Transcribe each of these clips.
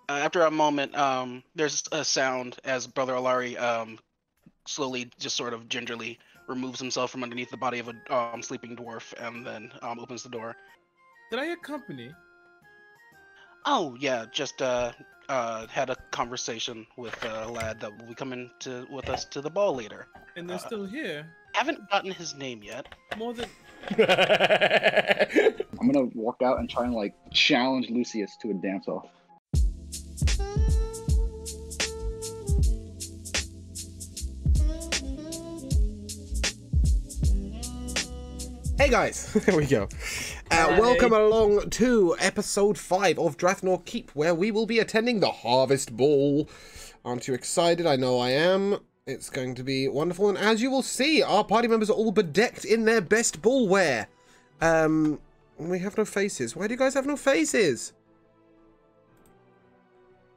After a moment, there's a sound as Brother Alari slowly, just sort of gingerly removes himself from underneath the body of a sleeping dwarf, and then opens the door. Did I accompany? Oh yeah, just had a conversation with a lad that will be coming with us to the ball later. And they're still here. Haven't gotten his name yet. More than I'm gonna walk out and try and like challenge Lucius to a dance off. Hey guys, there we go. Welcome along to episode 5 of Drathnor Keep, where we will be attending the Harvest Ball. Aren't you excited? I know I am. It's going to be wonderful, and as you will see, our party members are all bedecked in their best ball wear. We have no faces. Why do you guys have no faces?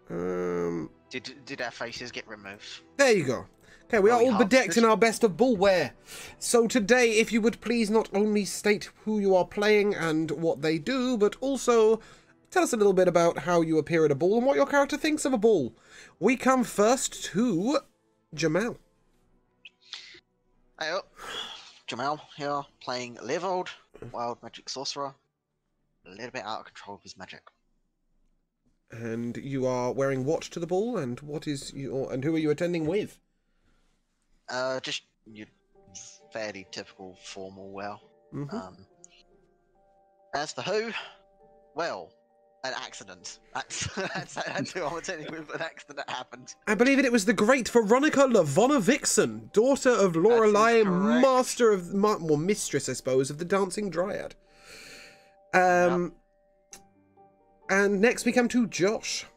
Did our faces get removed? There you go. Okay, we are all bedecked in our best of bull wear. So today, if you would please not only state who you are playing and what they do, but also tell us a little bit about how you appear at a ball and what your character thinks of a ball. We come first to Jamal. Hey up, Jamal here, playing Levold, wild magic sorcerer. A little bit out of control of his magic. And you are wearing what to the ball, and what is your, and who are you attending with? Just your fairly typical formal wear. As for who, well, an accident. That's who I'm attending with. An accident that happened. I believe it was the great Veronica Lavonna Vixen, daughter of Lorelei, master of, well, mistress, I suppose, of the Dancing Dryad. And next we come to Josh.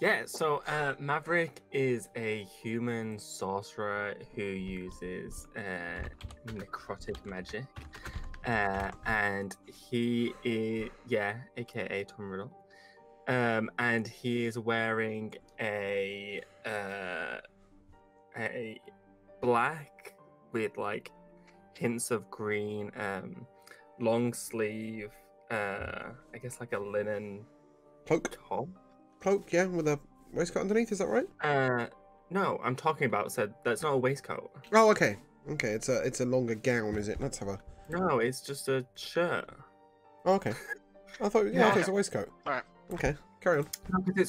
Yeah, so Maverick is a human sorcerer who uses necrotic magic. And he is, aka Tom Riddle. And he is wearing a black with like hints of green, long sleeve, I guess like a linen cloak. Top. Cloak, yeah, with a waistcoat underneath, is that right? No, I'm talking about said that's not a waistcoat. Oh, okay. Okay, it's a longer gown, is it? Let's have a... No, it's just a shirt. Oh, okay. I thought, yeah, okay, it's a waistcoat. Alright. Okay, carry on. No, because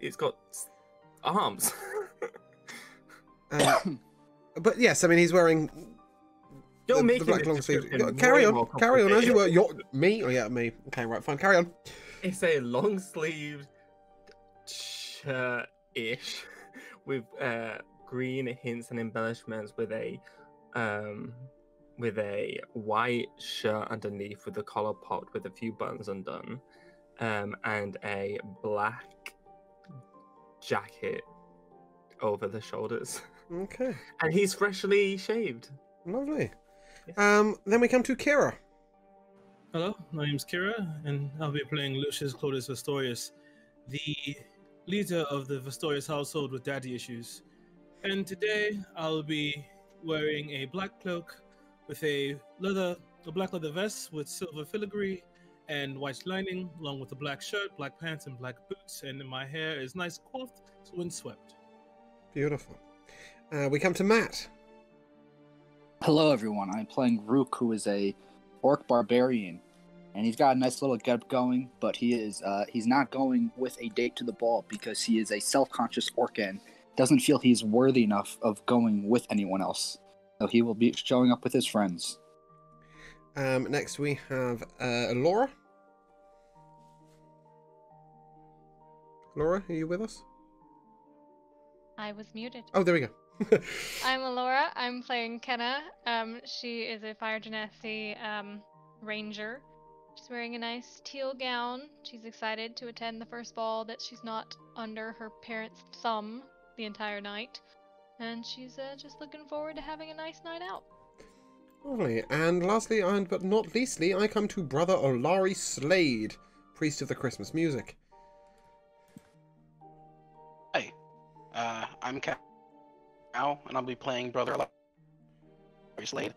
it's got arms. But yes, I mean, he's wearing the black long sleeve. Carry on as you were. Me? Oh yeah, me. Okay, right, fine, carry on. It's a long sleeved shirt-ish with green hints and embellishments with a white shirt underneath with the collar popped with a few buttons undone, and a black jacket over the shoulders. Okay. And he's freshly shaved. Lovely. Yes. Then we come to Kira. Hello, my name's Kira, and I'll be playing Lucius Clodus Vestorius, the leader of the Vestorius household with daddy issues. And today I'll be wearing a black cloak with a black leather vest with silver filigree and white lining, along with a black shirt, black pants, and black boots. And my hair is nice coiffed, windswept. Beautiful. We come to Matt. Hello, everyone. I'm playing Rook, who is a orc barbarian, and he's got a nice little get going. But he's not going with a date to the ball because he is a self-conscious orc and doesn't feel he's worthy enough of going with anyone else. So he will be showing up with his friends. Next we have Laura. Laura, are you with us? I was muted. Oh, there we go. I'm Alora. I'm playing Kenna. She is a Fire Genasi ranger. She's wearing a nice teal gown. She's excited to attend the first ball that she's not under her parents' thumb the entire night. And she's just looking forward to having a nice night out. Lovely. And lastly, and but not leastly, I come to Brother Olari Slade, priest of the Christmas music. Hi, I'm Cal, and I'll be playing Brother Olari Slade.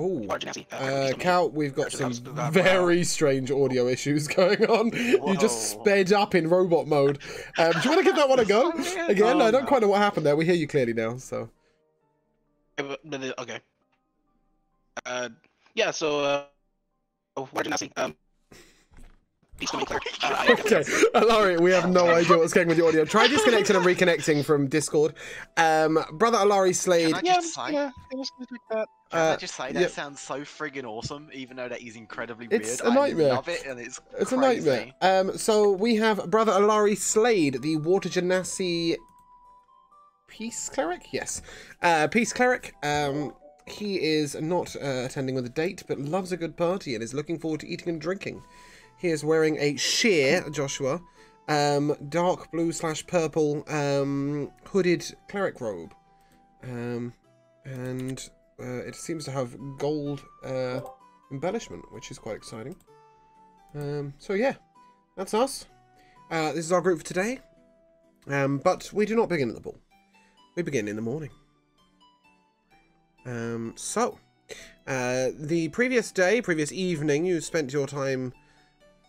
Oh, Water Genasi. Cal, we've got some Wow. very strange audio issues going on. You just Whoa. sped up in robot mode. Do you want to give that one a go? Again, I don't quite know what happened there. We hear you clearly now, so. Okay. Yeah. So, Water Genasi. Please come in clear. Okay, Alari, we have no idea what's going on with your audio. Try disconnecting and reconnecting from Discord. Brother Alari Slade. Can I just say, I was gonna take that. can I just say that yeah. sounds so friggin' awesome, even though that is incredibly It's weird. a nightmare. I love it, and it's It's a crazy. nightmare. So we have Brother Alari Slade, the Water Genasi Peace Cleric? Yes. Peace Cleric. He is not attending with a date, but loves a good party and is looking forward to eating and drinking. He is wearing a sheer, Joshua, dark blue / purple hooded cleric robe. And it seems to have gold embellishment, which is quite exciting. So yeah, that's us. This is our group for today. But we do not begin at the ball. We begin in the morning. The previous evening, you spent your time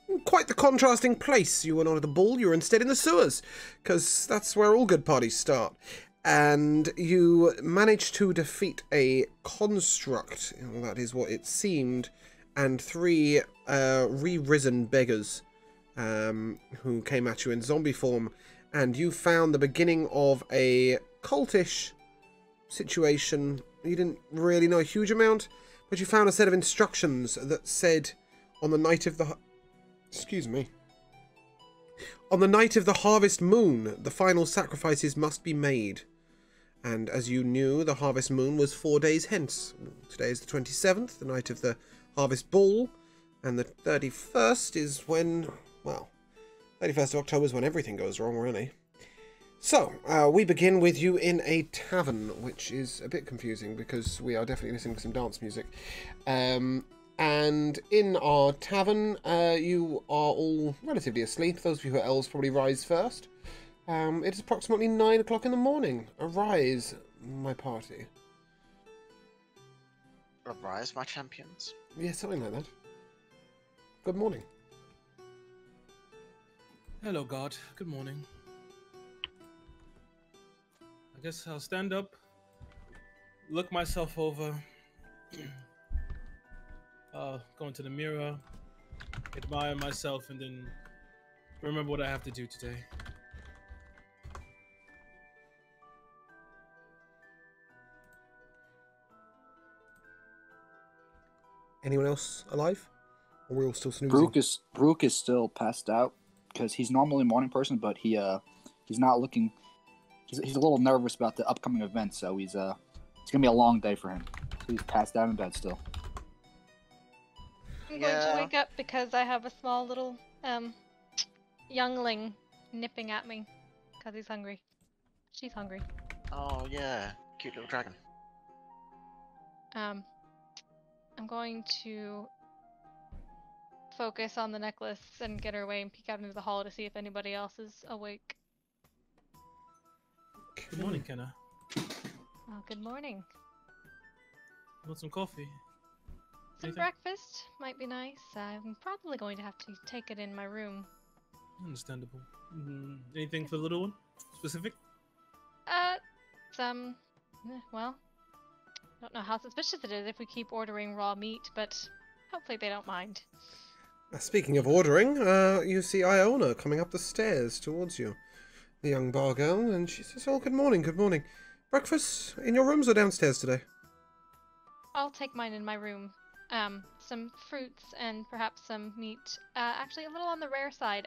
in quite the contrasting place. You were not at the ball, you were instead in the sewers, because that's where all good parties start. And you managed to defeat a construct, that is what it seemed, and 3 re-risen beggars who came at you in zombie form, and you found the beginning of a cultish situation. You didn't really know a huge amount, but you found a set of instructions that said, on the night of the... Excuse me. On the night of the harvest moon, the final sacrifices must be made. And as you knew, the harvest moon was 4 days hence. Today is the 27th, the night of the harvest ball, and the 31st is when, well, 31st of October is when everything goes wrong, really. So, we begin with you in a tavern, which is a bit confusing because we are definitely listening to some dance music. And in our tavern, you are all relatively asleep. Those of you who are elves probably rise first. It is approximately 9 o'clock in the morning. Arise, my party. Arise, my champions. Yeah, something like that. Good morning. Hello, God. Good morning. I guess I'll stand up, look myself over, go into the mirror, admire myself, and then remember what I have to do today. Anyone else alive? Or are we all still snoozing? Brooke is still passed out because he's normally a morning person, but he's not looking. He's a little nervous about the upcoming event, so it's gonna be a long day for him. So he's passed out in bed still. I'm going to wake up because I have a small little youngling nipping at me because he's hungry. She's hungry. Oh yeah, cute little dragon. I'm going to focus on the necklace and get her away and peek out into the hall to see if anybody else is awake. Good morning, Kenna. Oh, good morning. Want some coffee? Some Anything? breakfast might be nice. I'm probably going to have to take it in my room. Understandable. Anything for the little one? Specific? Well, don't know how suspicious it is if we keep ordering raw meat, but hopefully they don't mind. Speaking of ordering, you see Iona coming up the stairs towards you. The young bar girl, and she says, oh, good morning, good morning. Breakfast in your rooms or downstairs today? I'll take mine in my room. Some fruits and perhaps some meat. Actually, a little on the rare side.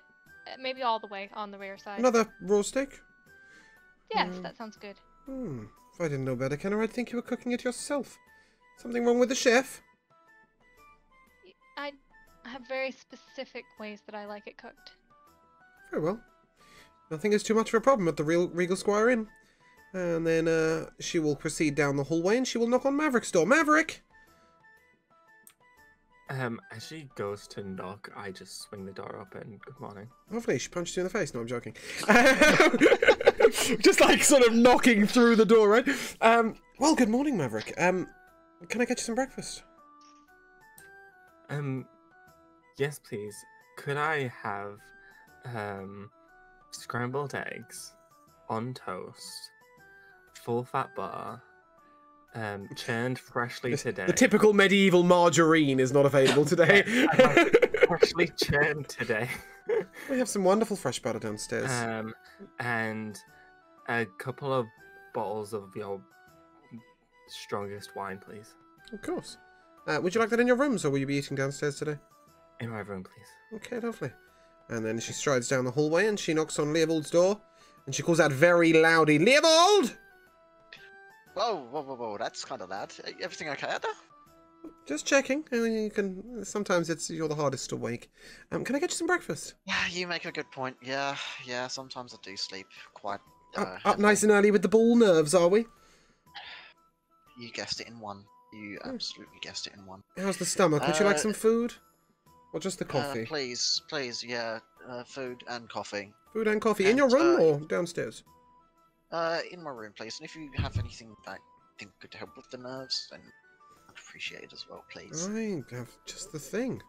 Maybe all the way on the rare side. Another raw steak? Yes, that sounds good. If I didn't know better, Kenna, I'd think you were cooking it yourself. Something wrong with the chef? I have very specific ways that I like it cooked. Very well. Nothing is too much of a problem at the Regal Squire Inn. And then she will proceed down the hallway and she will knock on Maverick's door. Maverick! As she goes to knock, I just swing the door open. Good morning. Hopefully she punched you in the face. No, I'm joking. Just like sort of knocking through the door, right? Well, good morning, Maverick. Can I get you some breakfast? Yes, please. Could I have scrambled eggs on toast, full fat butter, churned freshly today? The typical medieval margarine is not available today. Freshly churned today. We have some wonderful fresh butter downstairs. And a couple of bottles of your strongest wine, please. Of course. Would you like that in your rooms, or will you be eating downstairs today? In my room, please. Okay, lovely. And then she strides down the hallway and she knocks on Leovold's door. And she calls out very loudly, Leovold! Whoa, that's kind of loud. Everything okay out there? Just checking. I mean, you can. Sometimes you're the hardest to wake. Can I get you some breakfast? Yeah, you make a good point. Yeah, sometimes I do sleep quite... Up nice and early with the bull nerves, are we? You guessed it in one. You absolutely guessed it in one. How's the stomach? Would you like some food? Or just the coffee? Please, yeah. Food and coffee. Food and coffee. In your room or downstairs? In my room, please. And if you have anything that you think could help with the nerves, then I'd appreciate it as well, please. I have just the thing.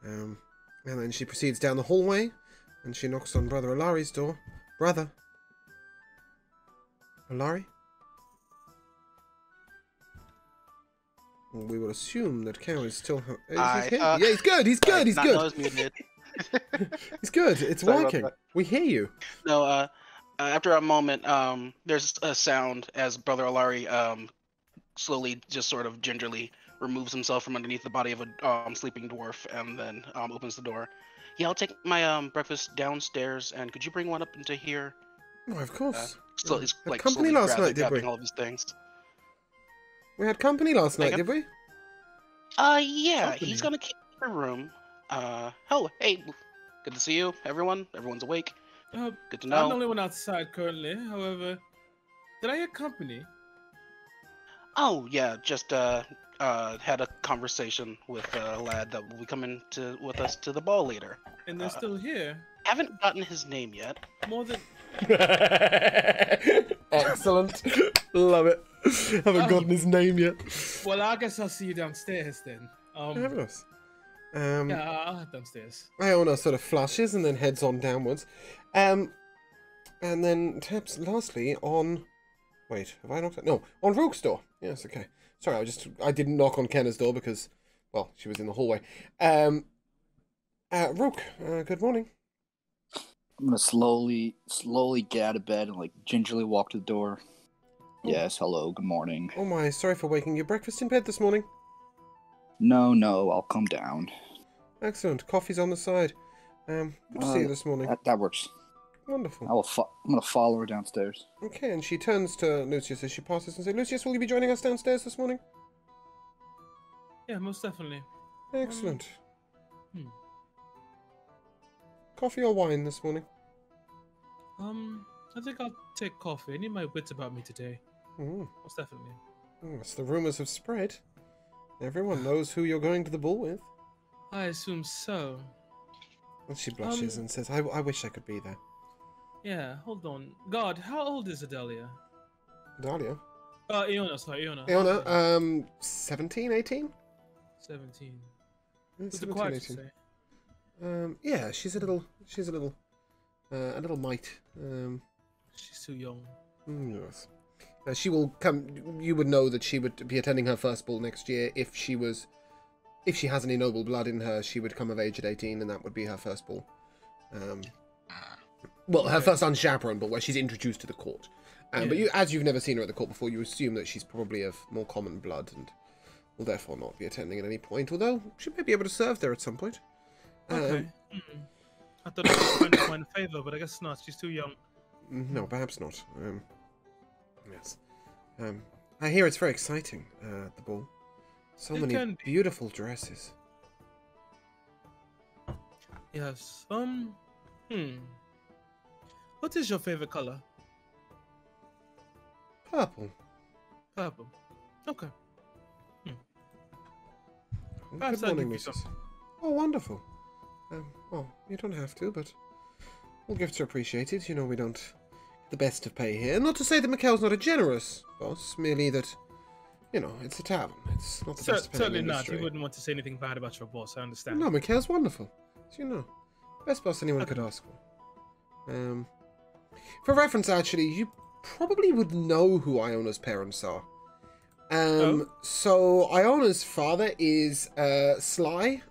And then she proceeds down the hallway, and she knocks on Brother Alari's door. Brother. Alari? We will assume that Cal is still... Yeah, he's good, he's good. He's good, it's working. We hear you. No, after a moment, there's a sound as Brother Alari slowly, just sort of gingerly removes himself from underneath the body of a sleeping dwarf and then opens the door. Yeah, I'll take my breakfast downstairs, and could you bring one up into here? Oh, of course. So he's Had like company slowly last night, did we? all these things. We had company last night, did we? Yeah, Company. he's gonna keep the room. Oh, hey, good to see you, everyone. Everyone's awake. Good to know. I'm the only one outside currently. However, did I hear company? Oh, yeah, just had a conversation with a lad that will be coming with us to the ball later. And they're still here. Haven't gotten his name yet. More than... Excellent. Love it. Haven't gotten his name yet. Well, I guess I'll see you downstairs then. Fabulous. Yeah, I'll head downstairs. Iona sort of flushes and then heads on downwards. And then taps lastly on... Wait, have I knocked it? No, on Rook's door. Yes, okay. Sorry, I didn't knock on Kenna's door because, well, she was in the hallway. Rook, good morning. I'm gonna slowly get out of bed and like gingerly walk to the door. Oh. Yes, hello, good morning. Oh my, sorry for waking you. Breakfast in bed this morning? No, I'll come down. Excellent. Coffee's on the side. Good to see you this morning. That works. Wonderful. I'm gonna follow her downstairs. Okay, and she turns to Lucius as she passes and says, Lucius, will you be joining us downstairs this morning? Yeah, most definitely. Excellent. Coffee or wine this morning? I think I'll take coffee. I need my wits about me today. Most definitely. Yes, the rumours have spread. Everyone knows who you're going to the ball with. I assume so. And she blushes and says, I wish I could be there. Yeah, hold on. God, how old is Adelia? Dahlia? Iona, sorry, Iona. Iona, 17, 18? 17. Yeah, What's the 17, quiet 18. say? Yeah, she's a little mite. She's too young. Yes. She will come. You would know that she would be attending her first ball next year if she has any noble blood in her. She would come of age at 18, and that would be her first ball. Well, her first unchaperoned ball, where she's introduced to the court. But as you've never seen her at the court before, you assume that she's probably of more common blood and will therefore not be attending at any point. Although she may be able to serve there at some point. Okay. I thought I was trying to find a favour, but I guess not. She's too young. No, perhaps not. Yes. I hear it's very exciting, the ball. So many beautiful dresses. Yes. What is your favourite colour? Purple. Purple. Okay. Good Perhaps I'll morning, give you Mrs. Oh, wonderful. Well, you don't have to, but all gifts are appreciated. You know, we don't get the best of pay here. Not to say that Mikhail's not a generous boss, merely that you know, it's a tavern. It's not the best paying Certainly not. industry. You wouldn't want to say anything bad about your boss. I understand. No, Mikhail's wonderful. As you know. Best boss anyone could ask for. For reference, actually, you probably would know who Iona's parents are. So Iona's father is Sly.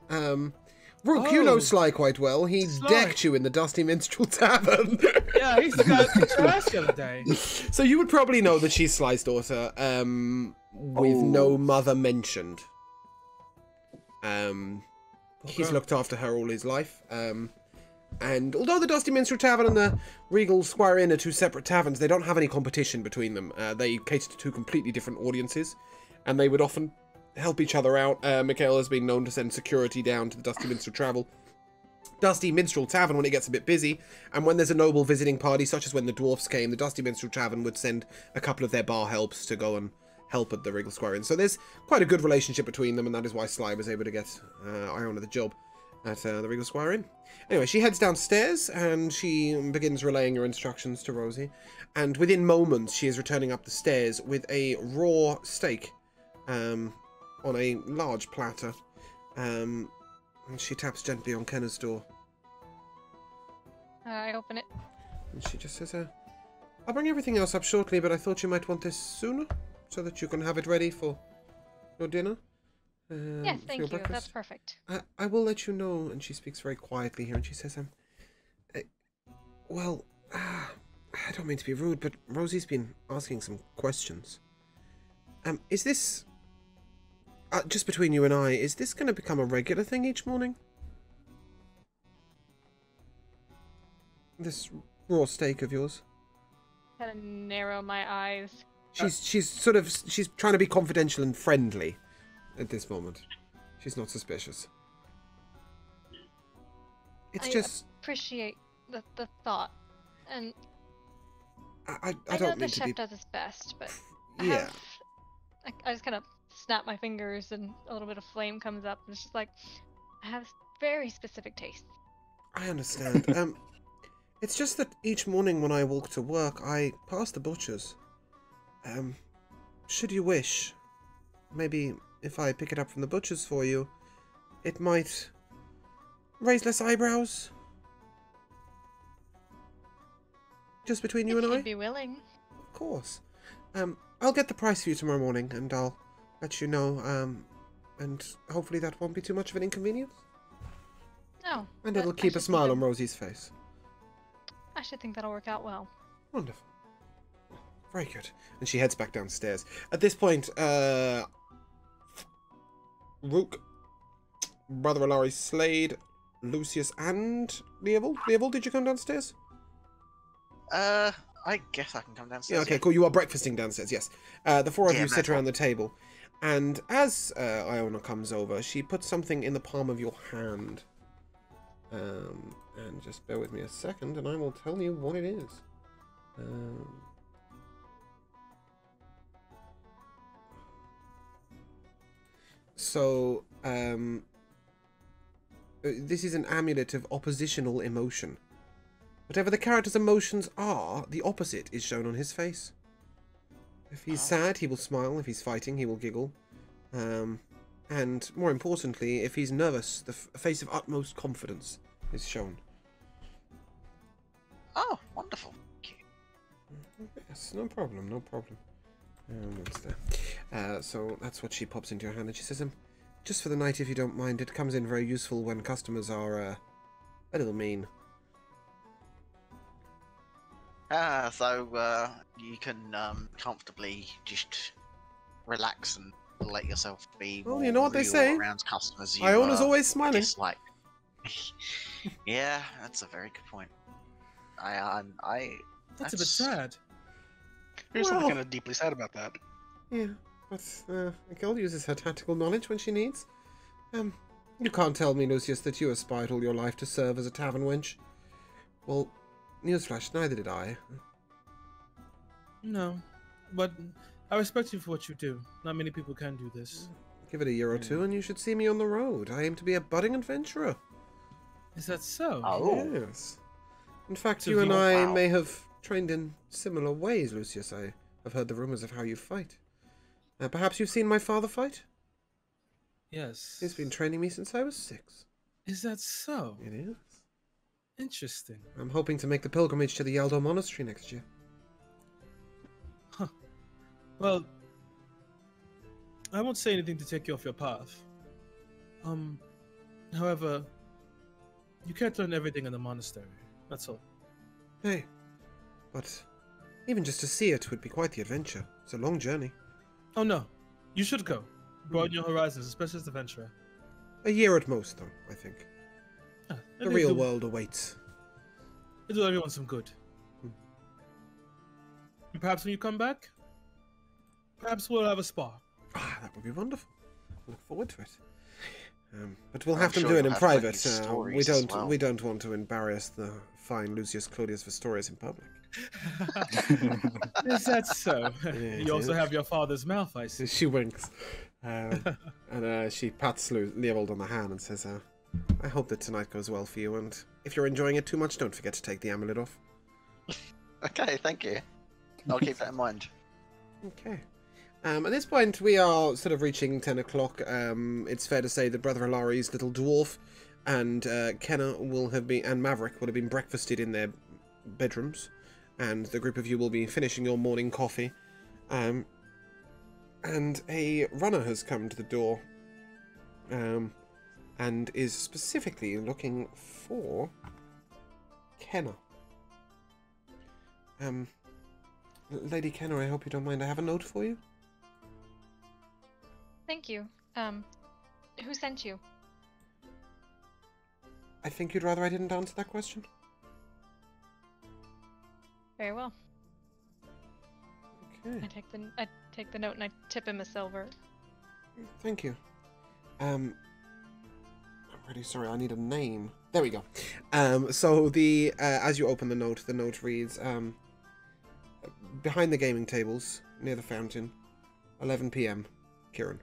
Rook, you know Sly quite well. He decked you in the Dusty Minstrel Tavern. Yeah, he used to go trash the other day. So you would probably know that she's Sly's daughter, with no mother mentioned. He's looked after her all his life. And although the Dusty Minstrel Tavern and the Regal Squire Inn are two separate taverns, they don't have any competition between them. They cater to two completely different audiences, and they would often help each other out. Mikhail has been known to send security down to the Dusty Minstrel Tavern when it gets a bit busy, and when there's a noble visiting party, such as when the dwarfs came, the Dusty Minstrel Tavern would send a couple of their bar helps to go and help at the Regal Squire Inn. So there's quite a good relationship between them, and that is why Sly was able to get Iona the job at the Regal Squire Inn. Anyway, she heads downstairs and she begins relaying her instructions to Rosie. And within moments, she is returning up the stairs with a raw steak on a large platter. And she taps gently on Kenna's door. I open it. And she just says, I'll bring everything else up shortly, but I thought you might want this sooner so that you can have it ready for your dinner. Yes, thank you. Breakfast. That's perfect. I will let you know. And she speaks very quietly here, and she says, well, I don't mean to be rude, but Rosie's been asking some questions. Is this, just between you and I, is this going to become a regular thing each morning? This raw steak of yours? Kind of narrow my eyes. She's trying to be confidential and friendly. At this moment, she's not suspicious. It's just appreciate the thought, and I know don't the mean to chef be. does his best, but Yeah. I just kind of snap my fingers, and a little bit of flame comes up, and it's just like I have very specific tastes. I understand. It's just that each morning when I walk to work, I pass the butcher's. Should you wish, maybe if I pick it up from the butcher's for you, it might raise less eyebrows. Just between you and I? If you'd be willing. Of course. I'll get the price for you tomorrow morning, and I'll let you know, and hopefully that won't be too much of an inconvenience. No. And it'll keep a smile on Rosie's face. I should think that'll work out well. Wonderful. Very good. And she heads back downstairs. At this point, Rook, Brother Alari Slade, Lucius, and Leovold. Leovold, did you come downstairs? I guess I can come downstairs. Yeah, okay, cool. You are breakfasting downstairs, yes. The four of you sit around the table. And as Iona comes over, she puts something in the palm of your hand. And just bear with me a second, and I will tell you what it is. So, this is an amulet of oppositional emotion. Whatever the character's emotions are, the opposite is shown on his face. If he's sad, he will smile. If he's fighting, he will giggle. And more importantly, if he's nervous, the face of utmost confidence is shown. Oh, wonderful. Yes, no problem, no problem. What's there? So that's what she pops into your hand, and she says, just for the night, if you don't mind, it comes in very useful when customers are a little mean. So you can comfortably just relax and let yourself be. Well, you know what they say. Around customers, Iona's always smiling. Dislike. Yeah, that's a very good point. That's a bit sad. There's something kind of deeply sad about that. Yeah, but a girl uses her tactical knowledge when she needs. You can't tell me, Lucius, that you aspired all your life to serve as a tavern wench. Well, newsflash, neither did I. No, but I respect you for what you do. Not many people can do this. Give it a year or two and you should see me on the road. I aim to be a budding adventurer. Is that so? Oh. Yes. In fact, So you and I wow. may have trained in similar ways, Lucius. I have heard the rumors of how you fight. Perhaps you've seen my father fight? Yes. He's been training me since I was 6. Is that so? It is. Interesting. I'm hoping to make the pilgrimage to the Yaldo Monastery next year. Huh. Well, I won't say anything to take you off your path. However, you can't learn everything in the monastery. That's all. Hey, but even just to see it would be quite the adventure. It's a long journey. Oh no, you should go. Broaden your horizons, especially as an adventurer. A year at most, though, I think. Ah, The real world awaits. It'll do everyone some good. And perhaps when you come back, perhaps we'll have a spa. Ah, that would be wonderful. Look forward to it. But we'll I'm have to sure do it you'll in have private. plenty of We stories as don't. well. We don't want to embarrass the fine Lucius Claudius Vestorius in public. Is that so? Yes, You also yes. have your father's mouth, I see. She winks, and she pats Leopold on the hand and says, "I hope that tonight goes well for you. And if you're enjoying it too much, don't forget to take the amulet off." Okay, thank you. I'll keep that in mind. Okay. At this point, we are sort of reaching 10 o'clock. It's fair to say that Brother Alari's little dwarf and Kenna will have been, and Maverick will have been breakfasted in their bedrooms, and the group of you will be finishing your morning coffee. And a runner has come to the door, and is specifically looking for Kenna. Lady Kenna, I hope you don't mind. I have a note for you. Thank you. Who sent you? I think you'd rather I didn't answer that question. Very well. Okay. I take the note and I tip him a silver. Thank you. I'm really sorry, I need a name. There we go. So the as you open the note reads, behind the gaming tables, near the fountain, 11 p.m. Kieran.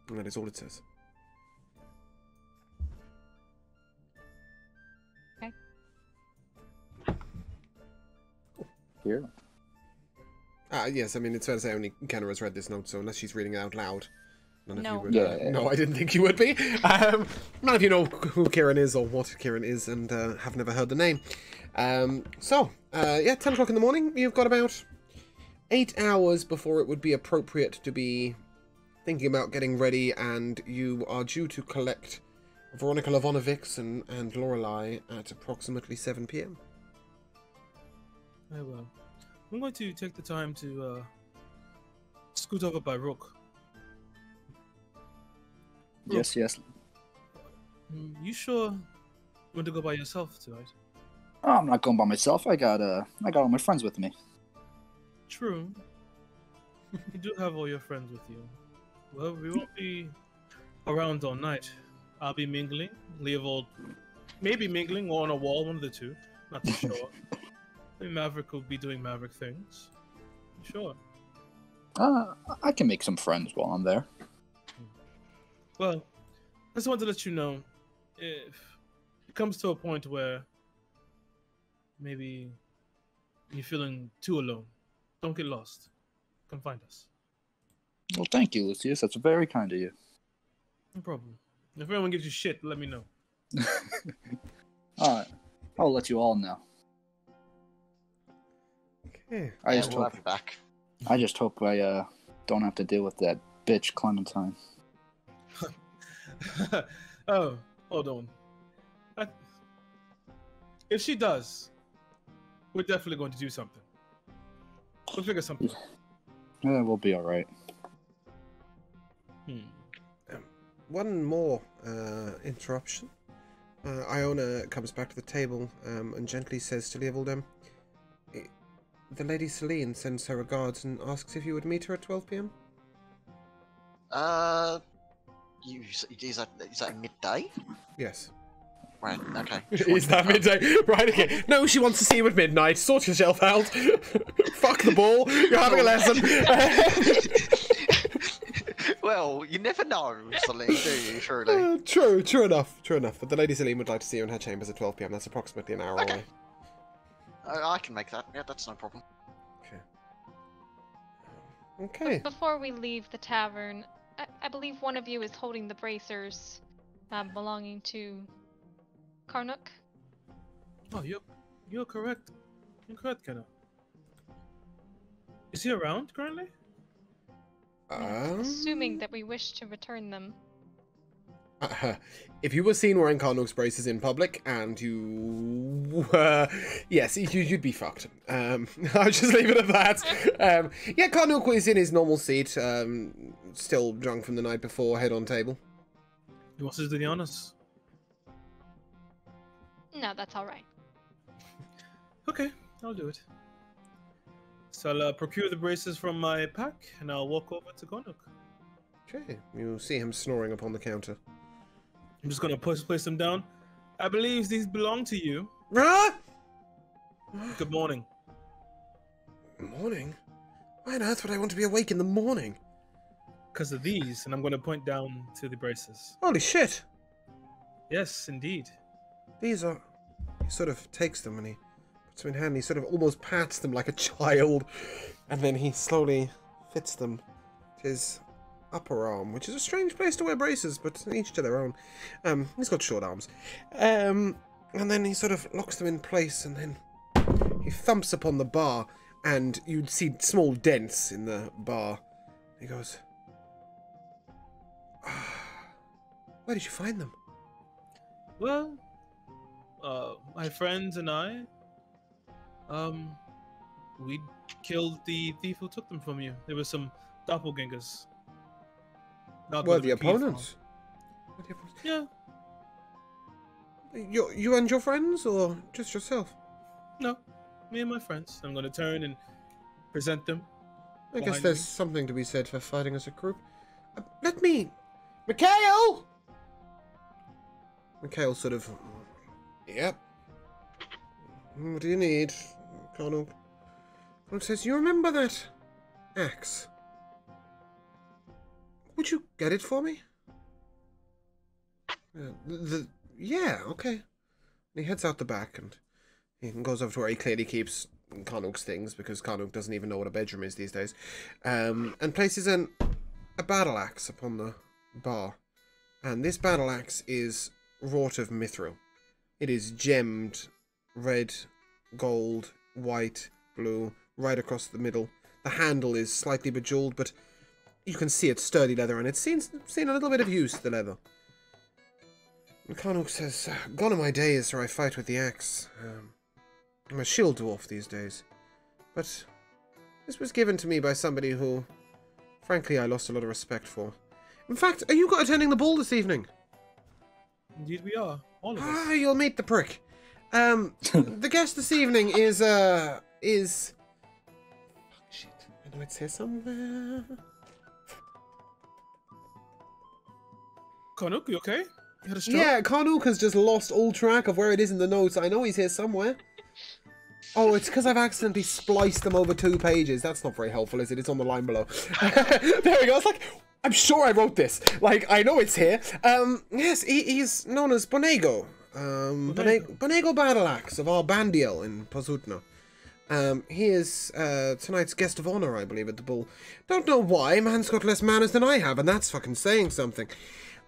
And that is all it says. Okay. Here. Yes, I mean, it's fair to say only Kenna has read this note, so unless she's reading it out loud, none of No. you would. Yeah. No, I didn't think you would be. None of you know who Kieran is or what Kieran is, and have never heard the name. Yeah, 10 o'clock in the morning. You've got about 8 hours before it would be appropriate to be thinking about getting ready, and you are due to collect Veronica Lavonovics and Lorelei at approximately 7 p.m. Very well. I'm going to take the time to scoot over by Rook. Yes, yes. You sure you want to go by yourself tonight? Oh, I'm not going by myself. I got all my friends with me. True. You do have all your friends with you. Well, we won't be around all night. I'll be mingling. Leovold maybe mingling or on a wall, one of the two. Not too sure. Maybe Maverick will be doing Maverick things. Sure. I can make some friends while I'm there. Well, I just wanted to let you know, if it comes to a point where maybe you're feeling too alone, don't get lost. Come find us. Well, thank you, Lucius. That's very kind of you. No problem. If anyone gives you shit, let me know. Alright. I'll let you all know. Okay. I just we'll hope have you back. I don't have to deal with that bitch Clementine. Oh, hold on. If she does, we're definitely going to do something. We'll figure something out. Yeah, we'll be alright. One more interruption. Iona comes back to the table and gently says to Leovold, the Lady Celine sends her regards and asks if you would meet her at 12 p.m. Is that midday? Yes. Right, okay. Is that midday? Right, okay. No, she wants to see you at midnight. Sort yourself out. Fuck the ball. You're having a lesson. Well, you never know, Celine, do you, truly? True enough. But the Lady Celine would like to see you in her chambers at 12 p.m. That's approximately an hour Okay. away. I can make that. Yeah, that's no problem. Okay. Okay. Before we leave the tavern, I believe one of you is holding the bracers belonging to Karnuk. Oh, you're correct. You're correct, Kenna. Is he around currently? Assuming that we wish to return them. If you were seen wearing Karnuk's braces in public and you were... yes, you'd be fucked. I'll just leave it at that. Yeah, Karnuk is in his normal seat, still drunk from the night before, head on table. He wants to do the honors. No, that's all right. Okay, I'll do it. So I'll procure the braces from my pack, and I'll walk over to Karnuk. Okay, you see him snoring upon the counter. I'm just gonna place them down. I believe these belong to you. Ah! Good morning. Morning? Why on earth would I want to be awake in the morning? Because of these, and I'm gonna point down to the braces. Holy shit! Yes, indeed. These are... He sort of takes them and he puts them in hand. He sort of almost pats them like a child. And then he slowly fits them to his upper arm, which is a strange place to wear braces, but each to their own. He's got short arms. And then he sort of locks them in place, and then he thumps upon the bar, and you'd see small dents in the bar. He goes, where did you find them? Well, my friends and I, we killed the thief who took them from you. There were some doppelgangers. Were the opponents? Yeah. You and your friends, or just yourself? No, me and my friends. I'm gonna turn and present them. I guess there's something to be said for fighting as a group. Let me... Mikhail! Mikhail sort of... Yep. What do you need? Karnuk says, you remember that axe? Would you get it for me? Yeah, okay. And he heads out the back and he goes over to where he clearly keeps Karnuk's things, because Karnuk doesn't even know what a bedroom is these days, and places a battle axe upon the bar. And this battle axe is wrought of mithril. It is gemmed red, gold, white, blue, right across the middle. The handle is slightly bejeweled, but you can see it's sturdy leather, and it's seen a little bit of use, the leather. And Karnuk says, gone are my days where I fight with the axe. I'm a shield dwarf these days. But this was given to me by somebody who, frankly, I lost a lot of respect for. In fact, are you attending the ball this evening? Indeed we are. All of us. Ah, you'll meet the prick. The guest this evening is... Fuck, shit. I know it's here somewhere. Karnuk, you okay? You had a stroke? Yeah, Karnuk has just lost all track of where it is in the notes. I know he's here somewhere. Oh, it's because I've accidentally spliced them over 2 pages. That's not very helpful, is it? It's on the line below. There we go. I was like, I'm sure I wrote this. Like, I know it's here. Yes, he's known as Bonego. Bonego Battleaxe of Arbandiel in Pozutno. He is tonight's guest of honor, I believe, at the ball. Don't know why. Man's got less manners than I have, and that's fucking saying something.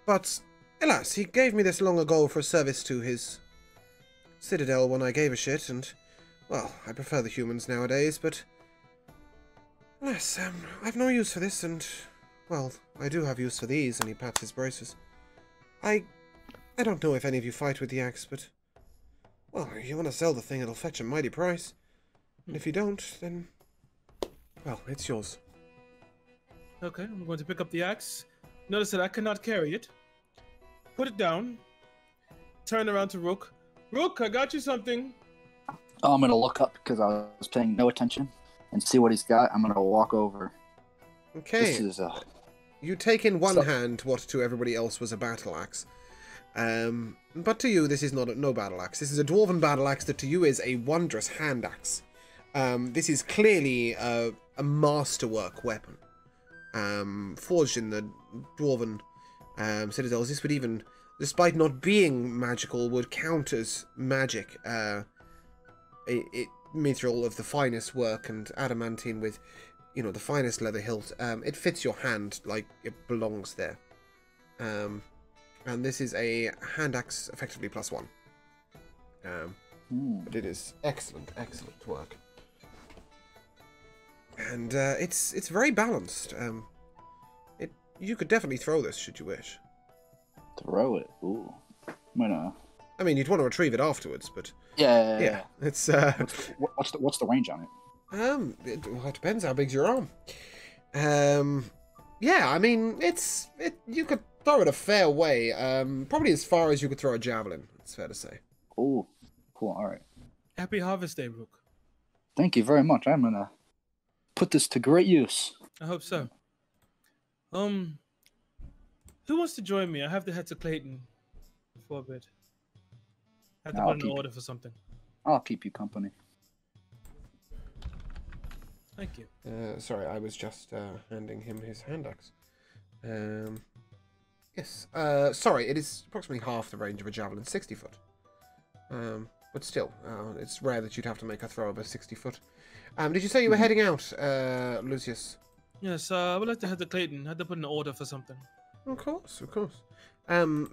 But, alas, he gave me this long ago for service to his citadel when I gave a shit, and, well, I prefer the humans nowadays, but, alas, I've no use for this, and, well, I do have use for these, and he pats his braces. I don't know if any of you fight with the axe, but, well, if you want to sell the thing, it'll fetch a mighty price. And if you don't, then, well, it's yours. Okay, I'm going to pick up the axe. Notice that I cannot carry it. Put it down. Turn around to Rook. Rook, I got you something. Oh, I'm going to look up because I was paying no attention and see what he's got. I'm going to walk over. Okay. This is, you take in one hand what to everybody else was a battle axe. But to you, this is no battle axe. This is a dwarven battle axe that to you is a wondrous hand axe. This is clearly a masterwork weapon. Forged in the dwarven citadels. This would even, despite not being magical, would count as magic. Mithril of the finest work and adamantine with you know, the finest leather hilt. It fits your hand like it belongs there. And this is a hand axe, effectively +1. But it is excellent work. And it's very balanced. You could definitely throw this should you wish. Throw it. Ooh. I'm gonna. I mean, you'd want to retrieve it afterwards, but Yeah. it's What's the range on it? it depends how big's your arm. Yeah, I mean, you could throw it a fair way. Probably as far as you could throw a javelin. It's fair to say. Ooh, cool. All right. Happy Harvest Day, Rook. Thank you very much. I'm gonna put this to great use. I hope so. Who wants to join me? I have to head to Clayton for a bit. I have to put in an order for something. I'll keep you company. Thank you. Sorry, I was just handing him his hand axe. Yes. Sorry, it is approximately half the range of a javelin, 60 foot. But still, it's rare that you'd have to make a throw of a 60 foot. Did you say you were heading out, Lucius? Yes, I would like to head to Clayton. I had to put in an order for something. Of course.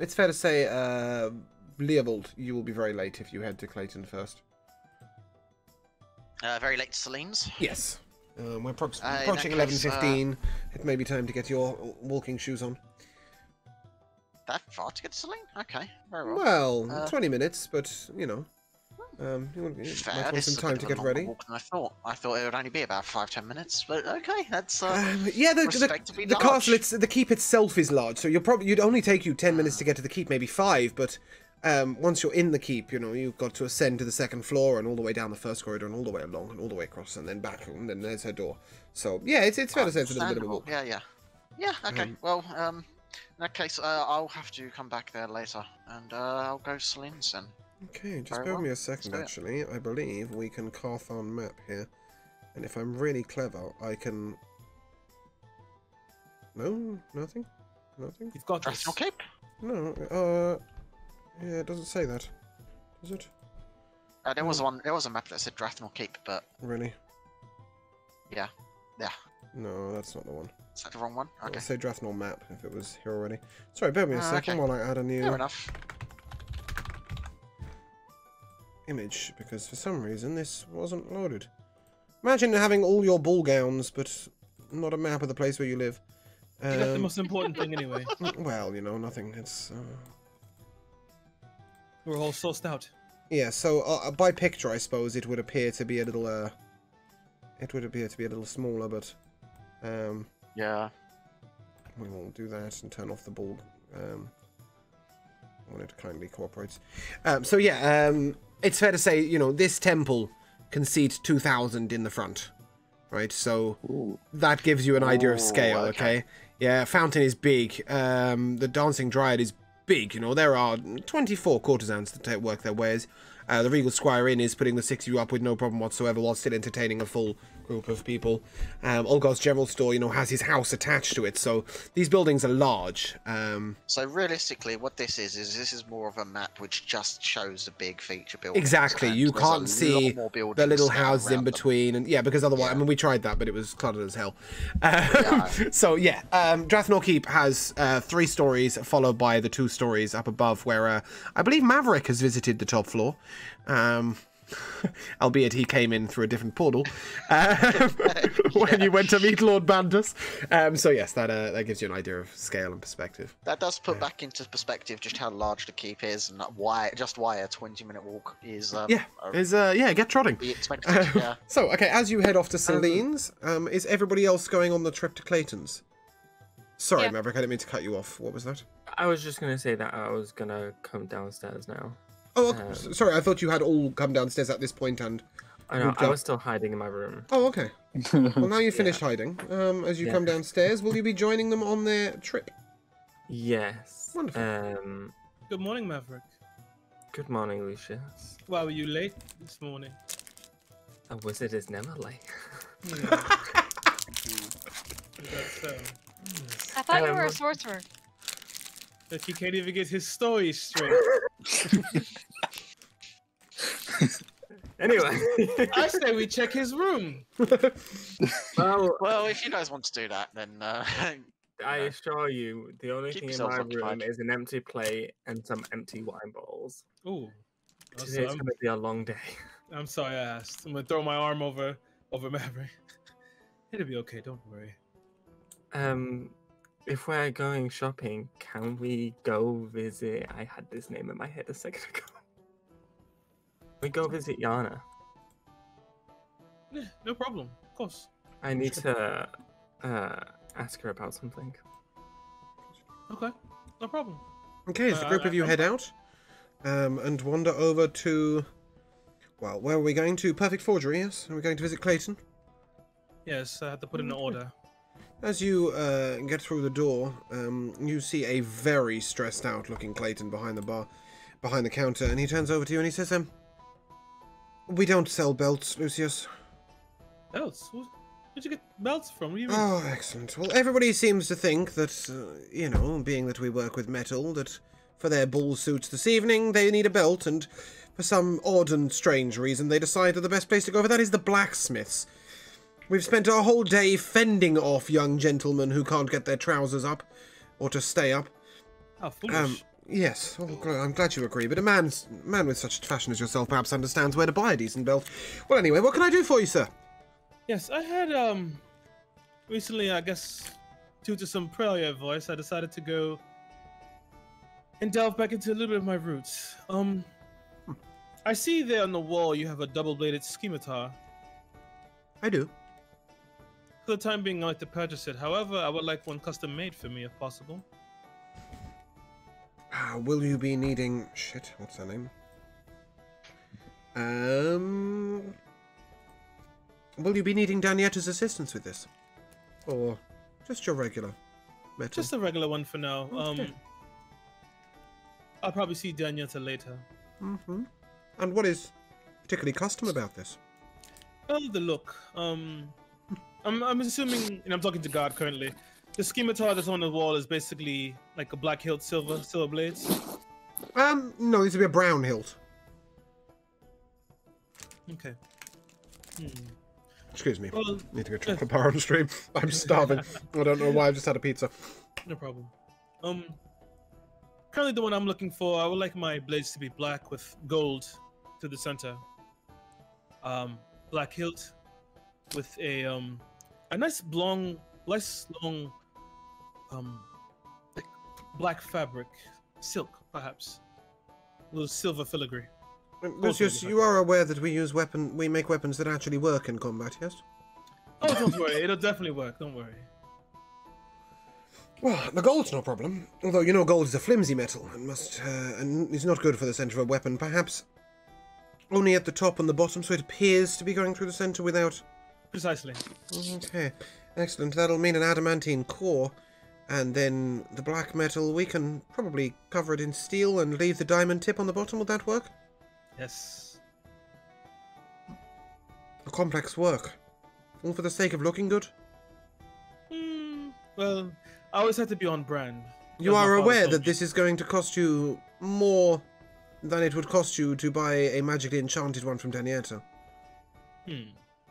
It's fair to say, Leovold, you will be very late if you head to Clayton first. Very late to Celine's. Yes. We're approaching 11:15. It may be time to get your walking shoes on. That far to get to Celine? Okay, very well. Well, 20 minutes, but, you know. You might want some time to get ready. I thought it would only be about 5-10 minutes, but okay, that's yeah. The castle, the keep itself is large, so you'd only take you 10 minutes to get to the keep, maybe 5. But once you're in the keep, you know, you've got to ascend to the second floor and all the way down the first corridor and all the way along and all the way across and then back and then there's her door. So yeah, it's fair to say it's a little bit of a walk. Yeah. Okay. Well, in that case, I'll have to come back there later, and I'll go to Celine's then. Okay, just bear with me a second, actually. I believe we can Carthon map here. And if I'm really clever, I can... No? Nothing? Nothing? You've got this. Drathnor Keep? No, yeah, it doesn't say that. Does it? There was a map that said Drathnor Keep, but... Really? Yeah. No, that's not the one. Is that the wrong one? Okay. I'll say Drathnor map if it was here already. Sorry, bear with me a second while I add a new... Fair enough. Image, because for some reason this wasn't loaded. Imagine having all your ball gowns, but not a map of the place where you live. That's the most important thing anyway. Well, you know, nothing. It's... We're all sourced out. Yeah, so by picture, I suppose it would appear to be a little... It would appear to be a little smaller, but... Yeah. We will do that and turn off the ball. When it kindly cooperates. So yeah, it's fair to say, you know, this temple can seat 2,000 in the front, right? So that gives you an idea of scale, okay? Yeah, fountain is big. The dancing dryad is big, you know. There are 24 courtesans that work their wares. The Regal Squire Inn is putting the 60 up with no problem whatsoever while still entertaining a full group of people. Olgar's General Store, you know, has his house attached to it, so these buildings are large. So realistically, what this is more of a map which just shows the big feature buildings. Exactly, you can't see the little houses in between, and yeah, because otherwise, I mean, we tried that, but it was cluttered as hell. So yeah, Drathnor Keep has 3 stories, followed by the 2 stories up above, where I believe Maverick has visited the top floor. Albeit he came in through a different portal when you went to meet Lord Bantus. So yes, that gives you an idea of scale and perspective. That does put back into perspective just how large the keep is and why a 20-minute walk is. Get trotting. Yeah. So okay, as you head off to Celine's, is everybody else going on the trip to Clayton's? Sorry, Maverick, I didn't mean to cut you off. What was that? I was just gonna say that I was gonna come downstairs now. Oh, okay. Sorry, I thought you had all come downstairs at this point and... I know, I was still hiding in my room. Oh, okay. Well, now you've finished hiding. As you come downstairs, will you be joining them on their trip? Yes. Wonderful. Good morning, Maverick. Good morning, Lucius. Why were you late this morning? A wizard is never late. I thought you were a sorcerer. Look, he can't even get his story straight. Anyway. I say we check his room. Well, if you guys want to do that, then I assure you, the only Keep thing in yourselves my room occupied. is an empty plate and some empty wine bottles. Ooh. Today's going to be a long day. I'm sorry I asked. I'm gonna throw my arm over Maverick. It'll be okay. Don't worry. If we're going shopping, can we go visit? I had this name in my head a second ago. We go visit Yana. Yeah, no problem. Of course. I need to ask her about something. Okay, no problem. Okay, as the group of you head out and wander over to, well, where are we going to? Perfect Forgery, yes? Are we going to visit Clayton? Yes, I had to put in an order. As you get through the door, you see a very stressed out looking Clayton behind the counter, and he turns over to you and he says, we don't sell belts, Lucius. Belts? Where'd you get belts from? What do you mean? Oh, excellent. Well, everybody seems to think that, you know, being that we work with metal, that for their ball suits this evening, they need a belt, and for some odd and strange reason, they decide that the best place to go for that is the blacksmith's. We've spent our whole day fending off young gentlemen who can't get their trousers up, or to stay up. How foolish. Yes, I'm glad you agree, but a man with such fashion as yourself perhaps understands where to buy a decent belt. Well, anyway, what can I do for you, sir? Yes, I had, recently, I guess, due to some prayer voice, I decided to go and delve back into a little bit of my roots. I see there on the wall you have a double-bladed scimitar. I do. For the time being, I'd like to purchase it. However, I would like one custom-made for me, if possible. Will you be needing... Shit, what's her name? Will you be needing Danietta's assistance with this? Or just your regular metal? Just a regular one for now. Okay. I'll probably see Danietta later. Mm-hmm. And what is particularly custom about this? Oh, the look. I'm assuming, and I'm talking to God currently, the scimitar that's on the wall is basically like a black hilt silver blades. No, this would be a brown hilt. Okay. Excuse me. Well, Need to go chocolate bar on stream. I'm starving. I don't know why, I've just had a pizza. no problem. Currently the one I'm looking for, I would like my blades to be black with gold to the center. Black hilt with a nice long, like black fabric, silk perhaps, a little silver filigree. Lucius, you are aware that we make weapons that actually work in combat, yes? Oh, don't worry, it'll definitely work. Don't worry. Well, the gold's no problem. Although you know gold is a flimsy metal and and is not good for the center of a weapon. Perhaps only at the top and the bottom, so it appears to be going through the center without. Precisely. Okay, excellent. That'll mean an adamantine core, and then the black metal. We can probably cover it in steel and leave the diamond tip on the bottom. Would that work? Yes. A complex work, all for the sake of looking good. Well, I always have to be on brand. You are aware that this is going to cost you more than it would cost you to buy a magically enchanted one from Danietta.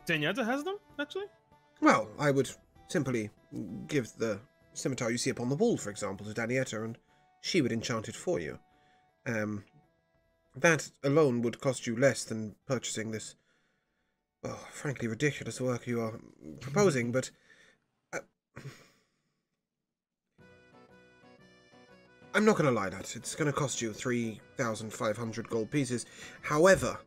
Danietta has them, actually? Well, I would simply give the scimitar you see upon the wall, for example, to Danietta, and she would enchant it for you. That alone would cost you less than purchasing this, well, frankly ridiculous work you are proposing, but... I'm not going to lie, that it's going to cost you 3,500 gold pieces. However,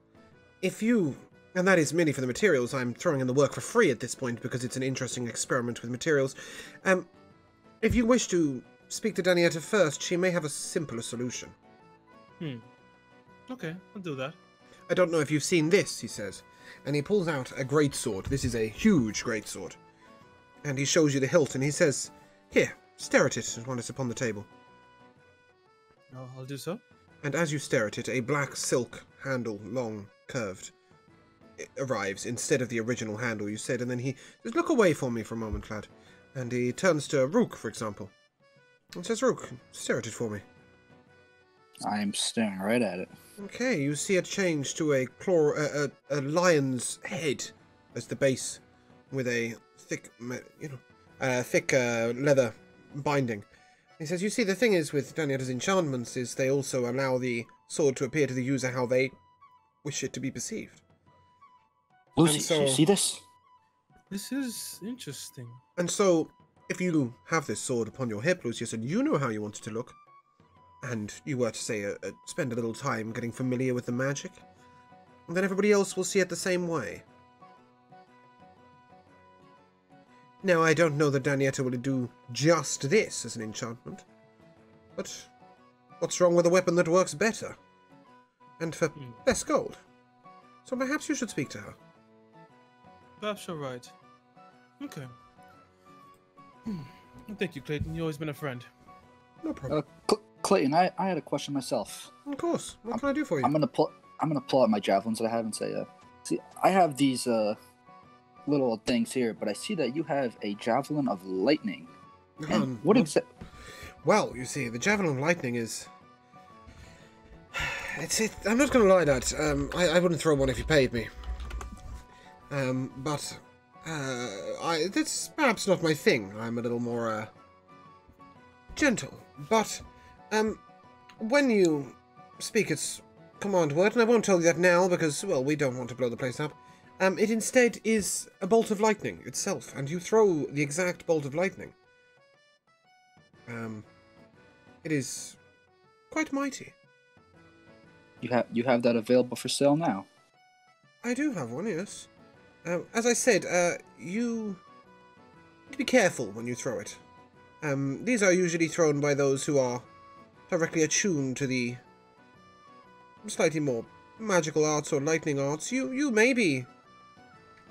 if you... And that is merely for the materials. I'm throwing in the work for free at this point because it's an interesting experiment with materials. If you wish to speak to Danietta first, she may have a simpler solution. Okay, I'll do that. I don't know if you've seen this, he says. And he pulls out a greatsword. This is a huge greatsword. And he shows you the hilt and he says, here, stare at it when it's upon the table. Oh, I'll do so. And as you stare at it, a black silk handle, long, curved, arrives instead of the original handle you said, and then he says, look away for me for a moment, lad. And he turns to Rook, for example, and says, Rook, stare at it for me. I am staring right at it. Okay, you see it change to a lion's head as the base, with a thick, leather binding. He says, "You see, the thing is with Danieta's enchantments is they also allow the sword to appear to the user how they wish it to be perceived." Lucy, so- you see this? This is interesting. And so, if you have this sword upon your hip, Lucius, and you know how you want it to look, and you were to say spend a little time getting familiar with the magic, then everybody else will see it the same way. Now, I don't know that Danieta will do just this as an enchantment, but what's wrong with a weapon that works better? And for less gold. So perhaps you should speak to her. Perhaps you're right. Okay. Thank you, Clayton. You've always been a friend. No problem. Clayton, I had a question myself. Of course. What can I do for you? I'm gonna pull out my javelins that I have and say, see, I have these little things here, but I see that you have a javelin of lightning. And what exactly? Well, you see, the javelin of lightning is. I'm not going to lie, Dad. I wouldn't throw one if you paid me. But that's perhaps not my thing. I'm a little more gentle. But when you speak its command word, and I won't tell you that now because, well, we don't want to blow the place up. It instead is a bolt of lightning itself, and you throw the exact bolt of lightning. It is quite mighty. You have that available for sale now? I do have one, yes. As I said, you need to be careful when you throw it. These are usually thrown by those who are directly attuned to the slightly more magical arts or lightning arts. You may be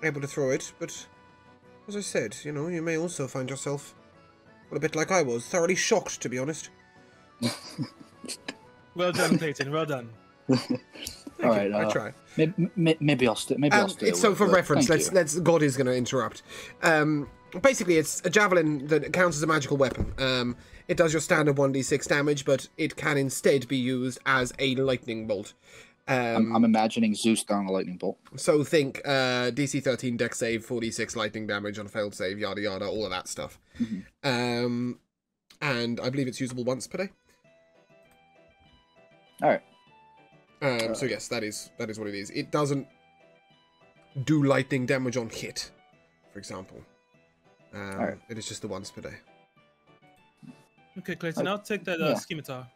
able to throw it, but as I said, you know, you may also find yourself, well, a bit like I was, thoroughly shocked, to be honest. Well done, Clayton. Well done. All right, I try. Maybe I'll stay. Maybe I'll stay. So, for reference, thank you. let's. God is going to interrupt. Basically, it's a javelin that counts as a magical weapon. It does your standard 1d6 damage, but it can instead be used as a lightning bolt. I'm imagining Zeus throwing a lightning bolt. So think DC 13 dex save, 4d6 lightning damage on a failed save, yada yada, all of that stuff. Mm-hmm. And I believe it's usable once per day. All right. So yes, that is what it is. It doesn't do lightning damage on hit, for example. Alright. It is just the once per day. Okay, Clayton, I'll take that Yeah. scimitar.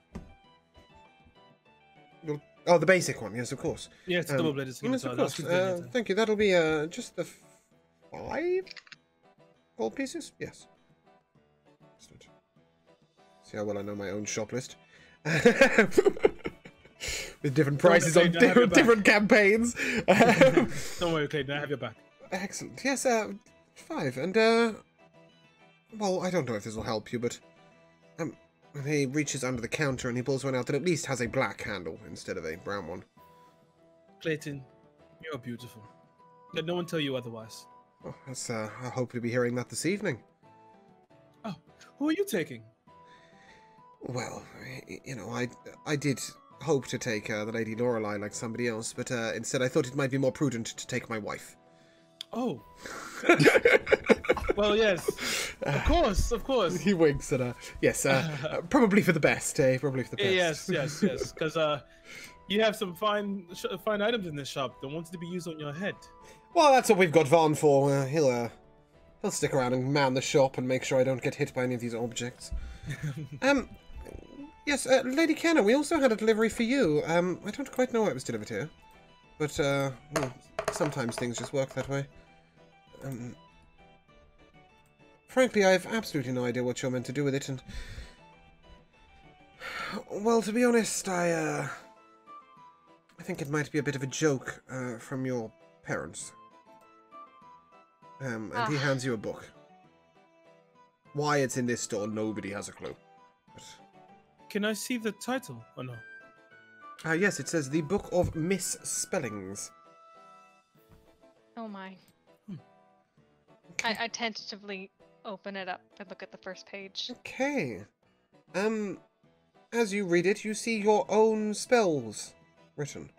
Oh, the basic one, yes, of course. Yeah, it's double-bladed Yes, scimitar. of That's course. convenient. Thank you. That'll be just the 5 gold pieces. Yes. Excellent. See how well I know my own shop list. With different prices on different campaigns. Don't worry, Clayton, I have your back. Excellent. Yes, 5. And, well, I don't know if this will help you, but, he reaches under the counter and he pulls one out that at least has a black handle instead of a brown one. Clayton, you're beautiful. Let no one tell you otherwise. Oh, that's, I hope to be hearing that this evening. Oh, who are you taking? Well, you know, I did hope to take the Lady Lorelei like somebody else, but instead I thought it might be more prudent to take my wife. Oh. Well, yes. Of course. He winks at her. Yes, probably for the best, eh? Probably for the best. Yes. Because you have some fine items in this shop that wanted to be used on your head. Well, that's what we've got Vaughn for. He'll stick around and man the shop and make sure I don't get hit by any of these objects. Yes, Lady Kenna, we also had a delivery for you. I don't quite know why it was delivered here, but well, sometimes things just work that way. Frankly, I have absolutely no idea what you're meant to do with it, and well, to be honest, I think it might be a bit of a joke from your parents. And he hands you a book. Why it's in this store, nobody has a clue. But... Can I see the title or no? Yes, it says The Book of Misspellings. Oh my. Okay. I tentatively open it up and look at the first page. Okay. as you read it, you see your own spells written.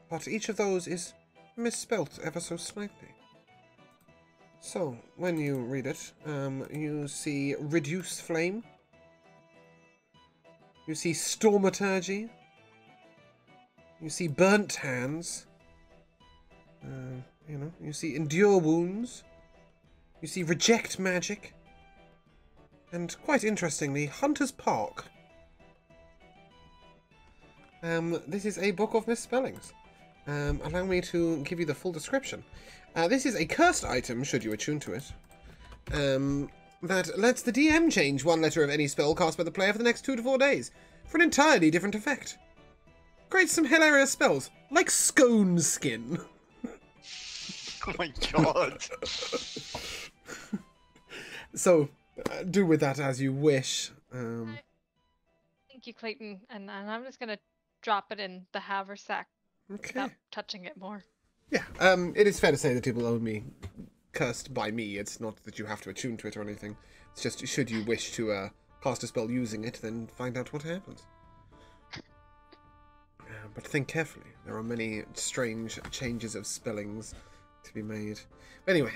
But each of those is misspelt ever so slightly. So, when you read it, you see Reduce Flame. You see Stormaturgy. You see Burnt Hands. You see Endure Wounds. You see Reject Magic. And quite interestingly, Hunter's Park. This is a book of misspellings. Allow me to give you the full description. This is a cursed item, should you attune to it, that lets the DM change one letter of any spell cast by the player for the next 2 to 4 days, for an entirely different effect. Creates some hilarious spells, like Scone Skin. Oh my god. So, do with that as you wish. Thank you, Clayton. And I'm just gonna drop it in the haversack Okay. without touching it more. Yeah, it is fair to say that it will only cursed by me. It's not that you have to attune to it or anything. It's just, should you wish to cast a spell using it, then find out what happens. But think carefully. There are many strange changes of spellings to be made. Anyway,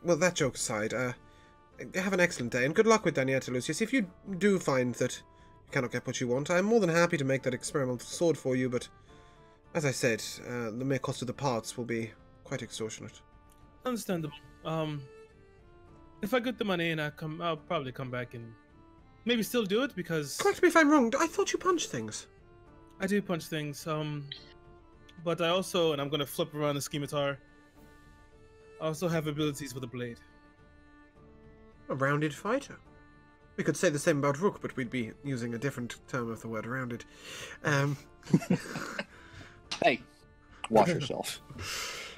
well, that joke aside, have an excellent day, and good luck with Danietta, Lucius. If you do find that you cannot get what you want, I'm more than happy to make that experimental sword for you, but as I said, the mere cost of the parts will be quite extortionate. Understandable. If I get the money and I'll probably come back and maybe still do it because Correct me if I'm wrong. I thought you punched things. I do punch things. But I also, and I'm gonna flip around the scimitar. I also have abilities with a blade. A rounded fighter. We could say the same about Rook, but we'd be using a different term of the word rounded. Hey, watch yourself.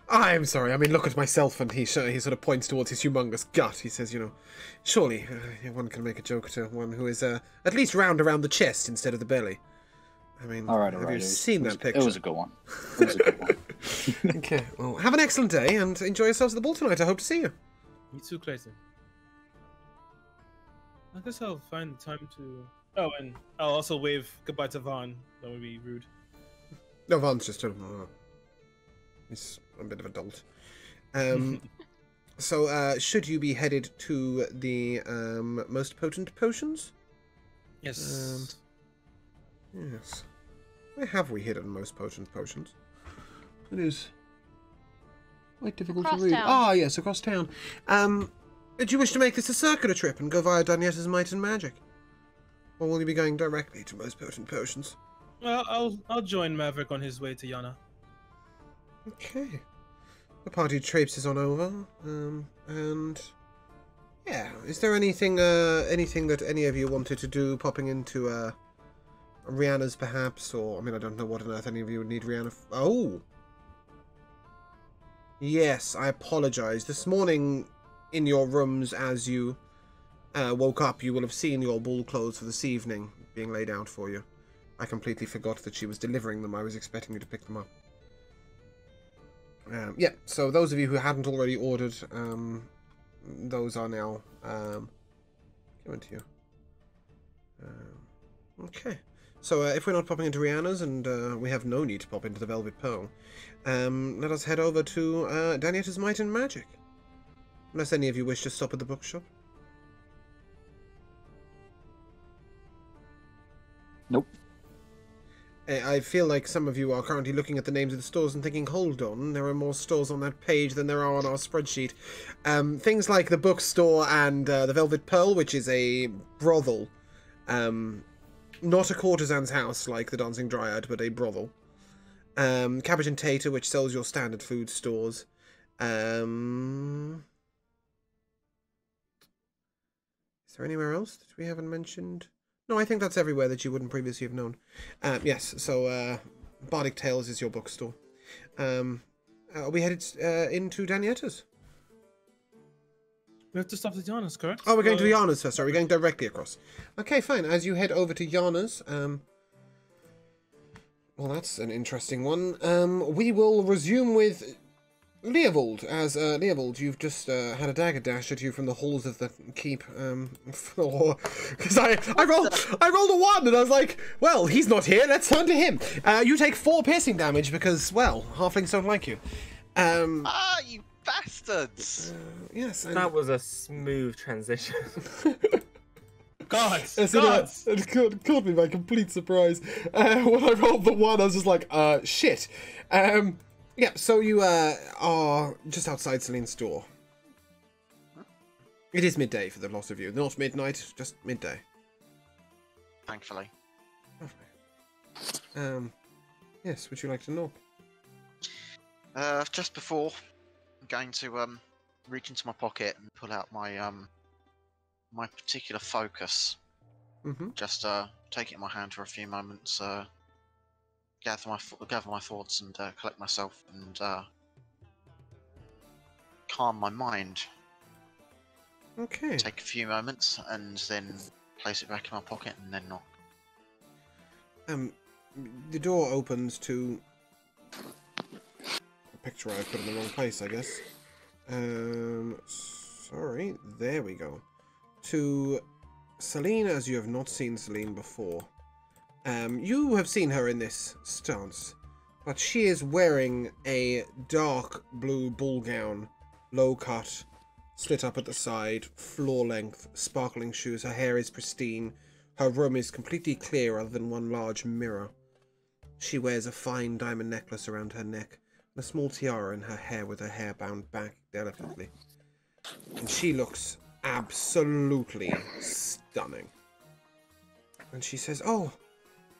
I'm sorry. I mean, look at myself, and he sort of points towards his humongous gut. He says, surely one can make a joke to one who is at least round around the chest instead of the belly. I mean, All right. have you seen that picture? It was a good one. It was a good one. Okay, well, have an excellent day, and enjoy yourselves at the ball tonight. I hope to see you. You too, Clayton. I guess I'll find the time to... Oh, and I'll also wave goodbye to Vaughn. That would be rude. No, Vaughn's just he's a bit of a dolt. So, should you be headed to the most potent potions? Yes. Yes. Where have we hidden most potent potions? It is quite difficult Across to read. town. Ah, yes, across town. Do you wish to make this a circular trip and go via Danietta's Might and Magic? Or will you be going directly to most potent potions? Well, I'll join Maverick on his way to Yana. Okay. The party traipses on over, and yeah, is there anything that any of you wanted to do, popping into Rihanna's perhaps, or I mean, I don't know what on earth any of you would need Rihanna. Oh, yes, I apologize. This morning, in your rooms, as you woke up, you will have seen your ball clothes for this evening being laid out for you. I completely forgot that she was delivering them. I was expecting you to pick them up. Yeah, so those of you who hadn't already ordered, those are now given to you. Okay, so if we're not popping into Rihanna's, and we have no need to pop into the Velvet Pearl, let us head over to Danietta's Might and Magic. Unless any of you wish to stop at the bookshop. Nope. I feel like some of you are currently looking at the names of the stores and thinking, hold on, there are more stores on that page than there are on our spreadsheet. Things like the bookstore and the Velvet Pearl, which is a brothel. Not a courtesan's house like the Dancing Dryad, but a brothel. Cabbage and Tater, which sells your standard food stores. Is there anywhere else that we haven't mentioned? No, I think that's everywhere that you wouldn't previously have known. Yes, so Bardic Tales is your bookstore. Are we headed into Danietta's? We have to stop at Yana's, correct? Oh, we're going to Yana's first. Are we going directly across? Okay, fine. As you head over to Yana's, well, that's an interesting one. We will resume with Leovold, Leovold, you've just had a dagger dashed at you from the halls of the keep. Because I rolled a 1, and I was like, well, he's not here. Let's turn to him. You take 4 piercing damage because, well, halflings don't like you. You bastards! Yes, That was a smooth transition. Gods! Yes, it caught me by complete surprise. When I rolled the 1, I was just like, shit. Yeah, so you are just outside Celine's door. It is midday for the lot of you. Not midnight, just midday. Thankfully. Lovely. Yes, would you like to knock? Just before, I'm going to reach into my pocket and pull out my my particular focus. Mm-hmm. Just take it in my hand for a few moments, gather my thoughts and collect myself and calm my mind. Okay. Take a few moments and then place it back in my pocket and then knock. The door opens to a picture I put in the wrong place, I guess. Sorry, there we go. To Celine, as you have not seen Celine before. You have seen her in this stance, but she is wearing a dark blue ball gown, low cut, slit up at the side, floor length, sparkling shoes. Her hair is pristine. Her room is completely clear other than one large mirror. She wears a fine diamond necklace around her neck, and a small tiara in her hair with her hair bound back delicately. And she looks absolutely stunning. And she says, "Oh,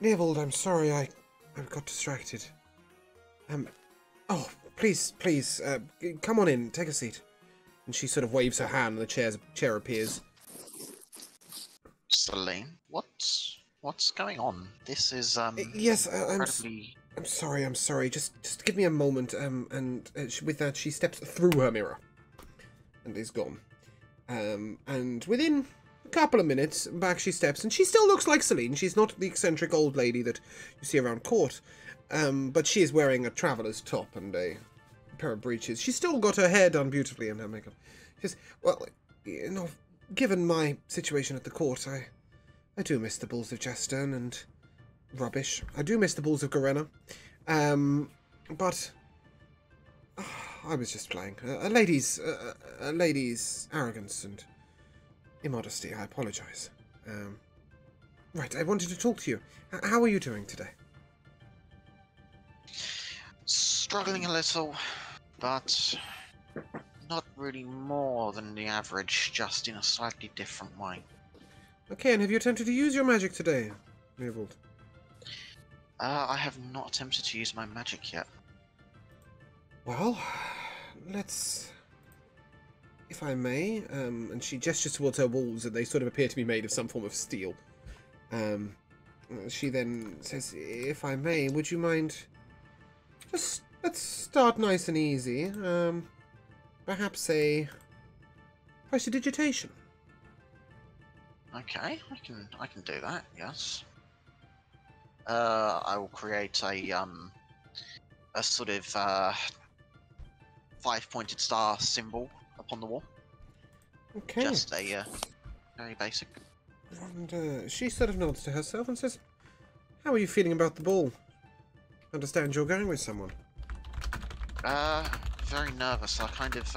Leovold, I'm sorry, I got distracted. Oh, please, come on in, take a seat." And she sort of waves her hand, and the chair appears. Celine, what's going on? This is Yes, incredibly... I'm sorry. Just give me a moment. With that, she steps through her mirror, and is gone. And within a couple of minutes, back she steps, and she still looks like Celine. She's not the eccentric old lady that you see around court, but she is wearing a traveller's top and a pair of breeches. She's still got her hair done beautifully and her makeup. She says, "Well, you know, given my situation at the court, I do miss the bulls of Jestern and rubbish. I do miss the bulls of Garena. But I was just playing. A lady's arrogance and immodesty. I apologise. Right, I wanted to talk to you. How are you doing today?" Struggling a little, but not really more than the average, just in a slightly different way. Okay, and have you attempted to use your magic today, Leovold? I have not attempted to use my magic yet. Well, let's... If I may, and she gestures towards her walls, and they sort of appear to be made of some form of steel. She then says, "If I may, would you mind... Just, let's start nice and easy. Perhaps a prestidigitation." Okay, I can do that. Yes. I will create a sort of 5-pointed star symbol upon the wall. Okay. Just a very basic. And she sort of nods to herself and says, "How are you feeling about the ball? Understand you're going with someone." Very nervous. I kind of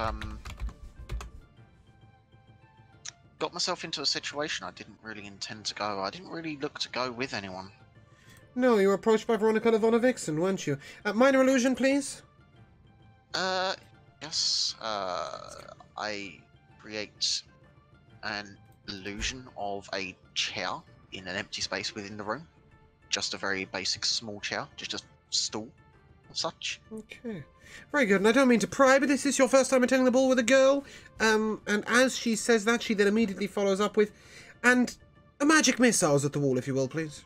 got myself into a situation I didn't really intend to go. I didn't really look to go with anyone. No, you were approached by Veronica Lavonovixen, weren't you? Minor illusion, please. Yes. I create an illusion of a chair in an empty space within the room. Just a very basic small chair, just a stool and such. Okay. Very good, and I don't mean to pry, but this is your first time attending the ball with a girl. And as she says that, she then immediately follows up with, "And a magic missiles at the wall, if you will, please."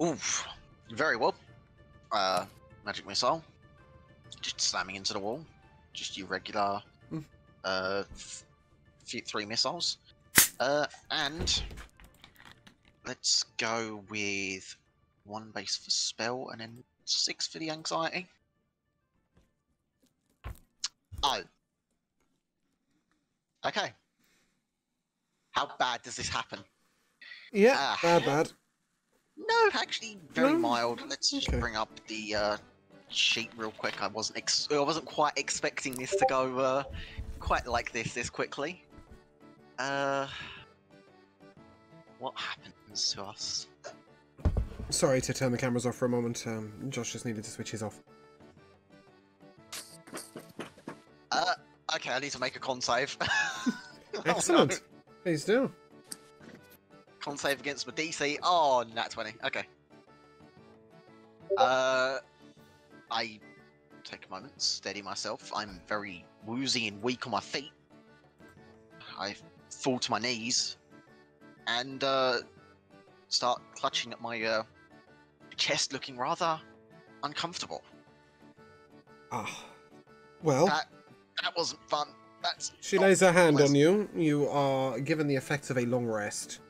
Oof. Very well. Magic missile. Just slamming into the wall. Just your regular 3 missiles. And let's go with 1 base for spell and then 6 for the anxiety. Oh. Okay. How bad does this happen? Yeah, bad. No, actually, very No? mild. Let's just Okay. bring up the sheet real quick. I wasn't quite expecting this to go quite like this quickly. What happens to us? Sorry to turn the cameras off for a moment. Josh just needed to switch his off. Okay, I need to make a con save. Excellent. Oh, no. Please do. Con save against my DC. Oh, nat 20. Okay. I take a moment, steady myself. I'm very woozy and weak on my feet. I fall to my knees and start clutching at my chest, looking rather uncomfortable. Ah. Well, That wasn't fun. she not lays her hand pleasant. on you. You are given the effects of a long rest.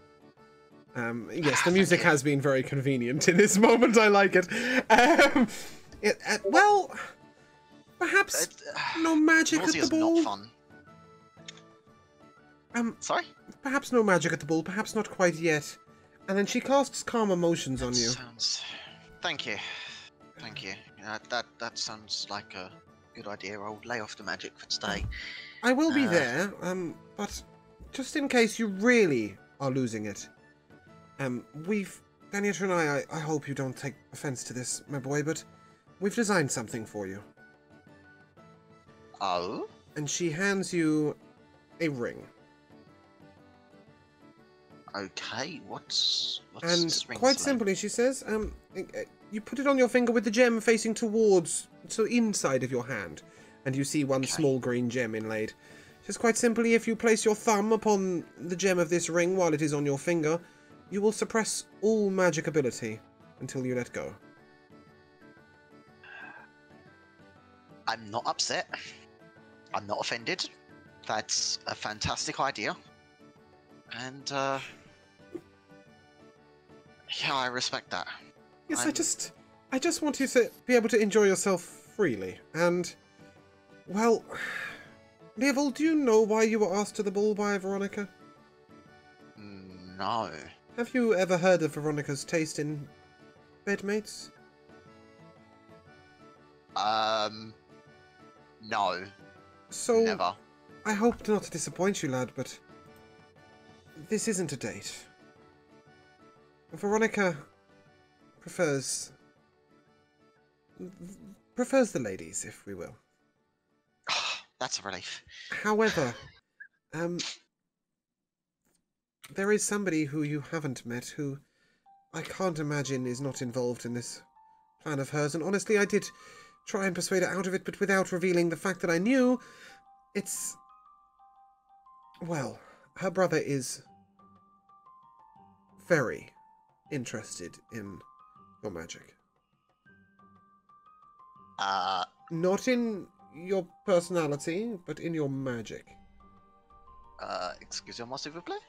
Yes, the Thank music you. has been very convenient in this moment. I like it. Well, perhaps no magic at the Nausea's ball. not fun. Sorry? Perhaps no magic at the ball. Perhaps not quite yet. And then she casts calm emotions on you. Thank you. Thank you. That sounds like a good idea. I'll lay off the magic for today. I will be there. But just in case you really are losing it, Daniel and I hope you don't take offense to this, my boy, but we've designed something for you. Oh? And she hands you a ring. Okay, what's And this ring quite say? simply, she says, you put it on your finger with the gem facing towards, so inside of your hand, and you see one small green gem inlaid. Just quite simply, if you place your thumb upon the gem of this ring while it is on your finger, you will suppress all magic ability until you let go. I'm not upset. I'm not offended. That's a fantastic idea. And, yeah, I respect that. Yes, I just want you to be able to enjoy yourself freely, and, well, Leovold, do you know why you were asked to the ball by Veronica? No. Have you ever heard of Veronica's taste in bedmates? No. So, Never. I hope not to disappoint you, lad, but this isn't a date. Veronica prefers the ladies, if we will. That's a relief. However, there is somebody who you haven't met who I can't imagine is not involved in this plan of hers, and honestly, I did try and persuade her out of it, but without revealing the fact that I knew. It's... well, her brother is very interested in your magic. Not in your personality, but in your magic. Excusez-moi, s'il vous plaît?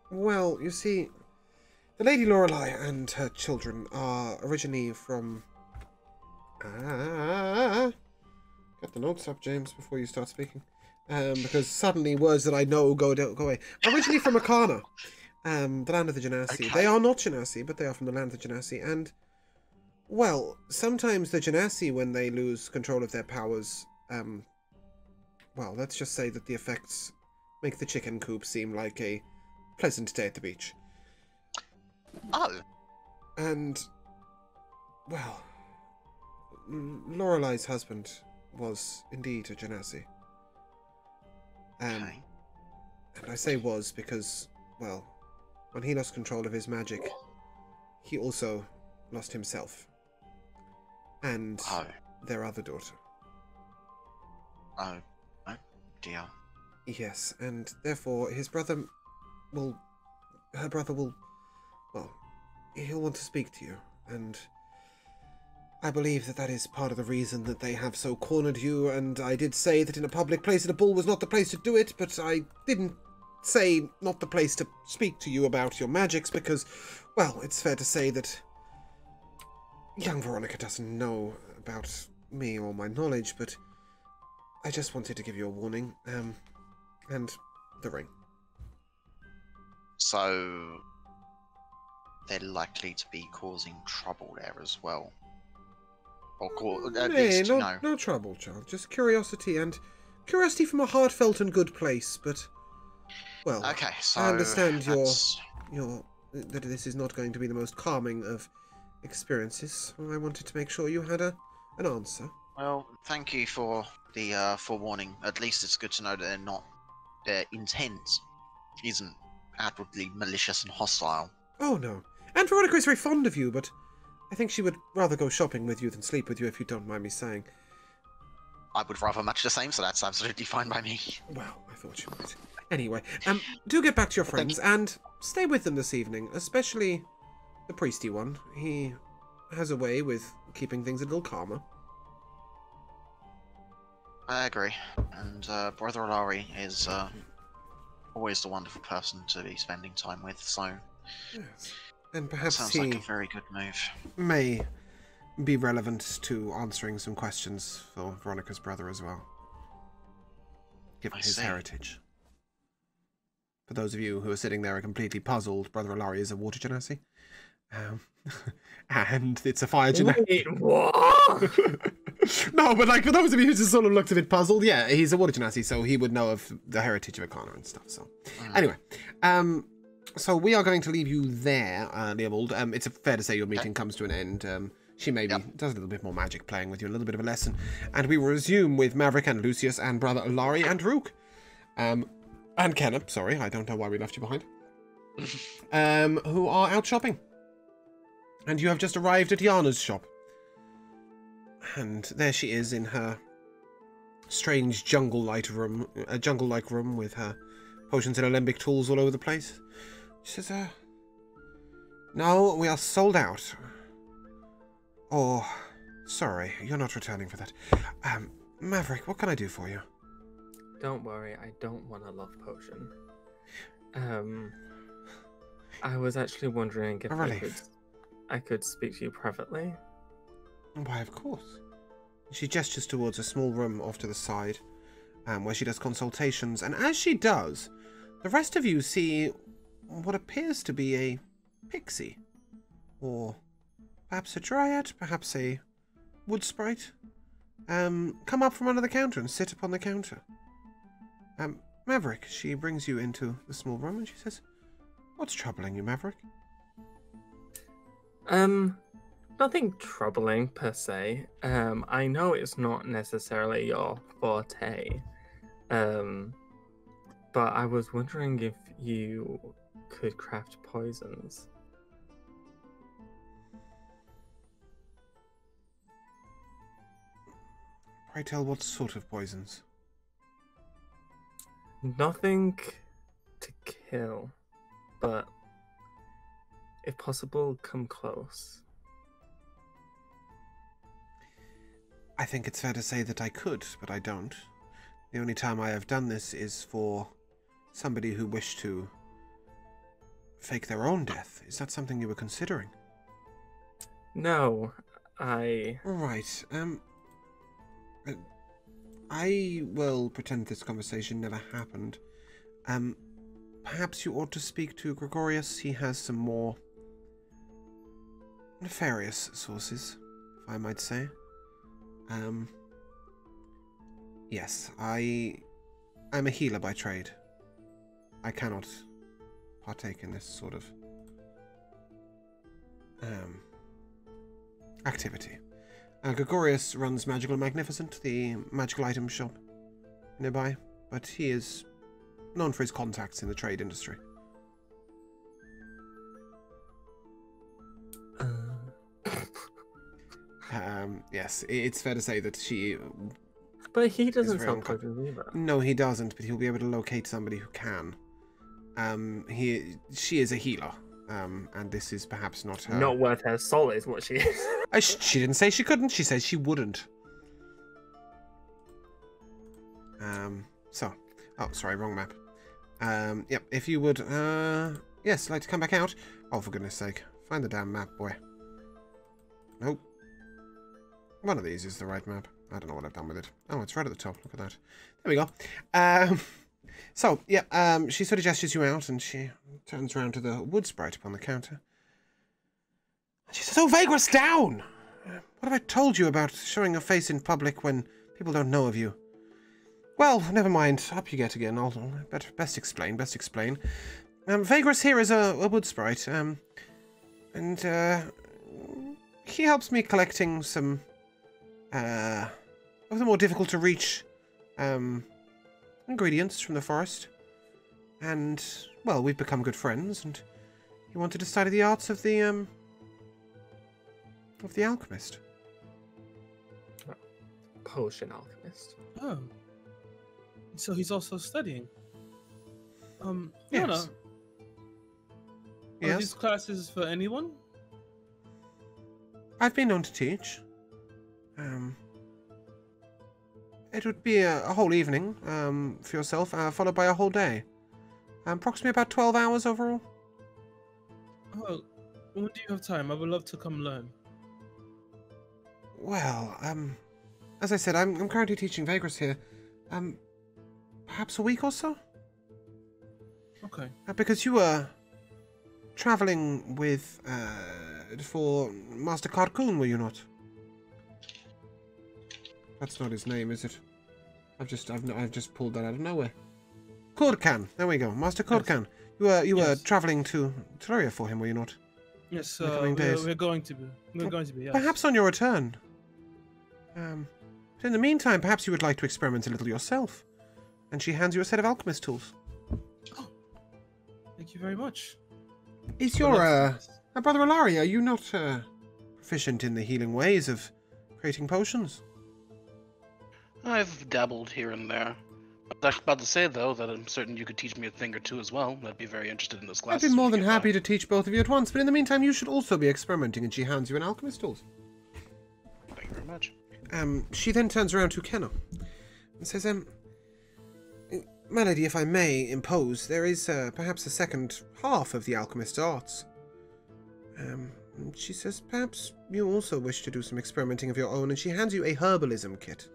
Well, you see, the Lady Lorelei and her children are originally from... Get the notes up, James, before you start speaking. Because suddenly words that I know go away. Originally from Akana, the land of the Genasi. Okay. They are not Genasi, but they are from the land of the Genasi. And, well, sometimes the Genasi, when they lose control of their powers, well, let's just say that the effects make the chicken coop seem like a pleasant day at the beach. Oh. And, well, Lorelei's husband was indeed a Genasi. Okay. And I say was because, well, when he lost control of his magic, he also lost himself. And their other daughter. Oh dear. Yes, and therefore her brother will, well, he'll want to speak to you, and I believe that is part of the reason that they have so cornered you, and I did say that in a public place at a ball was not the place to do it, but I didn't say not the place to speak to you about your magics, because, well, it's fair to say that young Veronica doesn't know about me or my knowledge, but I just wanted to give you a warning. And the ring. So they're likely to be causing trouble there as well. Or at least, no trouble, child. Just curiosity, and curiosity from a heartfelt and good place. But, well, okay, so I understand that this is not going to be the most calming of experiences. I wanted to make sure you had an answer. Well, thank you for the forewarning. At least it's good to know that their intent isn't outwardly malicious and hostile. Oh no, and Veronica is very fond of you, but I think she would rather go shopping with you than sleep with you, if you don't mind me saying. I would rather much the same, so that's absolutely fine by me. Well, I thought you might. Anyway, do get back to your friends and stay with them this evening, especially the priesty one. He has a way with keeping things a little calmer. I agree. And Brother Alari is always the wonderful person to be spending time with, so yes. And perhaps sounds he like a very good move. may be relevant to answering some questions for Veronica's brother as well, given his heritage. For those of you who are sitting there completely puzzled, Brother Alari is a water genasi. And it's a fire genasi. Wait, what? No, but like for those of you who just sort of looked a bit puzzled, yeah, he's a water genasi, so he would know of the heritage of Akana and stuff. So, anyway, so we are going to leave you there, Leopold. It's fair to say your meeting comes to an end. She maybe does a little bit more magic, playing with you, a little bit of a lesson, and we will resume with Maverick and Lucius and Brother Alari and Rook, and Kenna. Sorry, I don't know why we left you behind. Who are out shopping, and you have just arrived at Yana's shop. And there she is in her strange jungle-like room with her potions and alembic tools all over the place. She says, no, we are sold out. Oh, sorry, you're not returning for that. Maverick, what can I do for you? Don't worry, I don't want a love potion. I was actually wondering if I could speak to you privately. Why, of course. She gestures towards a small room off to the side, where she does consultations, and as she does, the rest of you see what appears to be a pixie, or perhaps a dryad, perhaps a wood sprite, come up from under the counter and sit upon the counter. Maverick, she brings you into the small room, and she says, what's troubling you, Maverick? Nothing troubling per se. I know it's not necessarily your forte. But I was wondering if you could craft poisons. Pray tell, what sort of poisons? Nothing to kill, but if possible, come close. I think it's fair to say that I could, but I don't. The only time I have done this is for somebody who wished to fake their own death. Is that something you were considering? No, Right, I will pretend this conversation never happened. Perhaps you ought to speak to Gregorius. He has some more nefarious sources, if I might say. Yes, I'm a healer by trade. I cannot partake in this sort of activity. Gregorius runs Magical and Magnificent, the magical item shop nearby, but he is known for his contacts in the trade industry. Yes, it's fair to say that she... But he doesn't sell potions either. No, he doesn't, but he'll be able to locate somebody who can. She is a healer, and this is perhaps not her... Not worth her soul is what she is. She didn't say she couldn't, she says she wouldn't. Oh, sorry, wrong map. Yep, if you would, yes, like to come back out. Oh, for goodness sake, find the damn map, boy. Nope. One of these is the right map. I don't know what I've done with it. Oh, it's right at the top. Look at that. There we go. So, yeah, she sort of gestures you out, and she turns around to the wood sprite upon the counter. She says, "Oh, Vagrus, down! What have I told you about showing your face in public when people don't know of you? Well, never mind. Up you get again. Best explain. Vagrus here is a wood sprite, and he helps me collecting some of the more difficult to reach ingredients from the forest. And well, we've become good friends, and he wanted to study the arts of the alchemist." Potion alchemist. Oh. So he's also studying. Yes. Yana, Yes? are these classes for anyone? I've been known to teach. It would be a whole evening for yourself, followed by a whole day. Approximately about 12 hours overall. Oh, when do you have time? I would love to come learn. Well, as I said, I'm currently teaching Vagrus here. Perhaps a week or so? Okay. Because you were traveling with, for Master Carcoon, were you not? That's not his name, is it? I've just pulled that out of nowhere. Korkan, there we go, Master Korkan. Yes. You were traveling to Teluria for him, were you not? Yes, we're going to be. We're going to be. Yes. Perhaps on your return. But in the meantime, perhaps you would like to experiment a little yourself. And she hands you a set of alchemist tools. Oh, thank you very much. Is your brother Alari, are you not proficient in the healing ways of creating potions? I've dabbled here and there. I was about to say, though, that I'm certain you could teach me a thing or two as well. I'd be very interested in those classes. I'd be more than happy to teach both of you at once, but in the meantime, you should also be experimenting, and she hands you an alchemist tools. Thank you very much. She then turns around to Kenna and says, "My lady, if I may impose, there is perhaps a second half of the alchemist's arts. She says, perhaps you also wish to do some experimenting of your own, and she hands you a herbalism kit.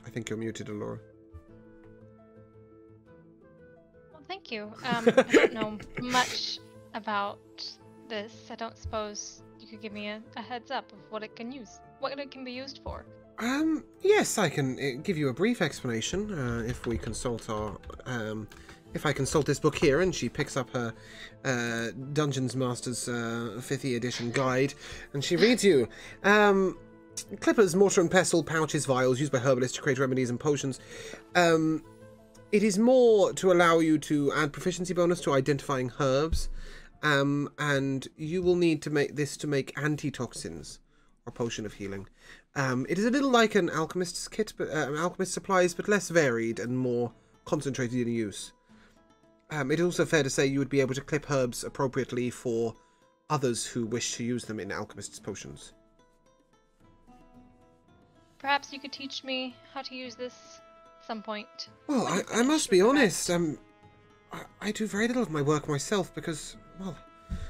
I think you're muted, Alora. Well, thank you. I don't know much about this. I don't suppose you could give me a heads up of what it can be used for. Yes, I can give you a brief explanation, if we consult our, if I consult this book here, and she picks up her, Dungeons Master's, 5th edition guide, and she reads you, clippers, mortar and pestle, pouches, vials, used by herbalists to create remedies and potions. It is more to allow you to add proficiency bonus to identifying herbs, and you will need to make this to make antitoxins, or potion of healing. It is a little like an alchemist's kit, but alchemist supplies, but less varied and more concentrated in use. It is also fair to say you would be able to clip herbs appropriately for others who wish to use them in alchemist's potions. Perhaps you could teach me how to use this at some point. Well, I must be honest, I do very little of my work myself because, well,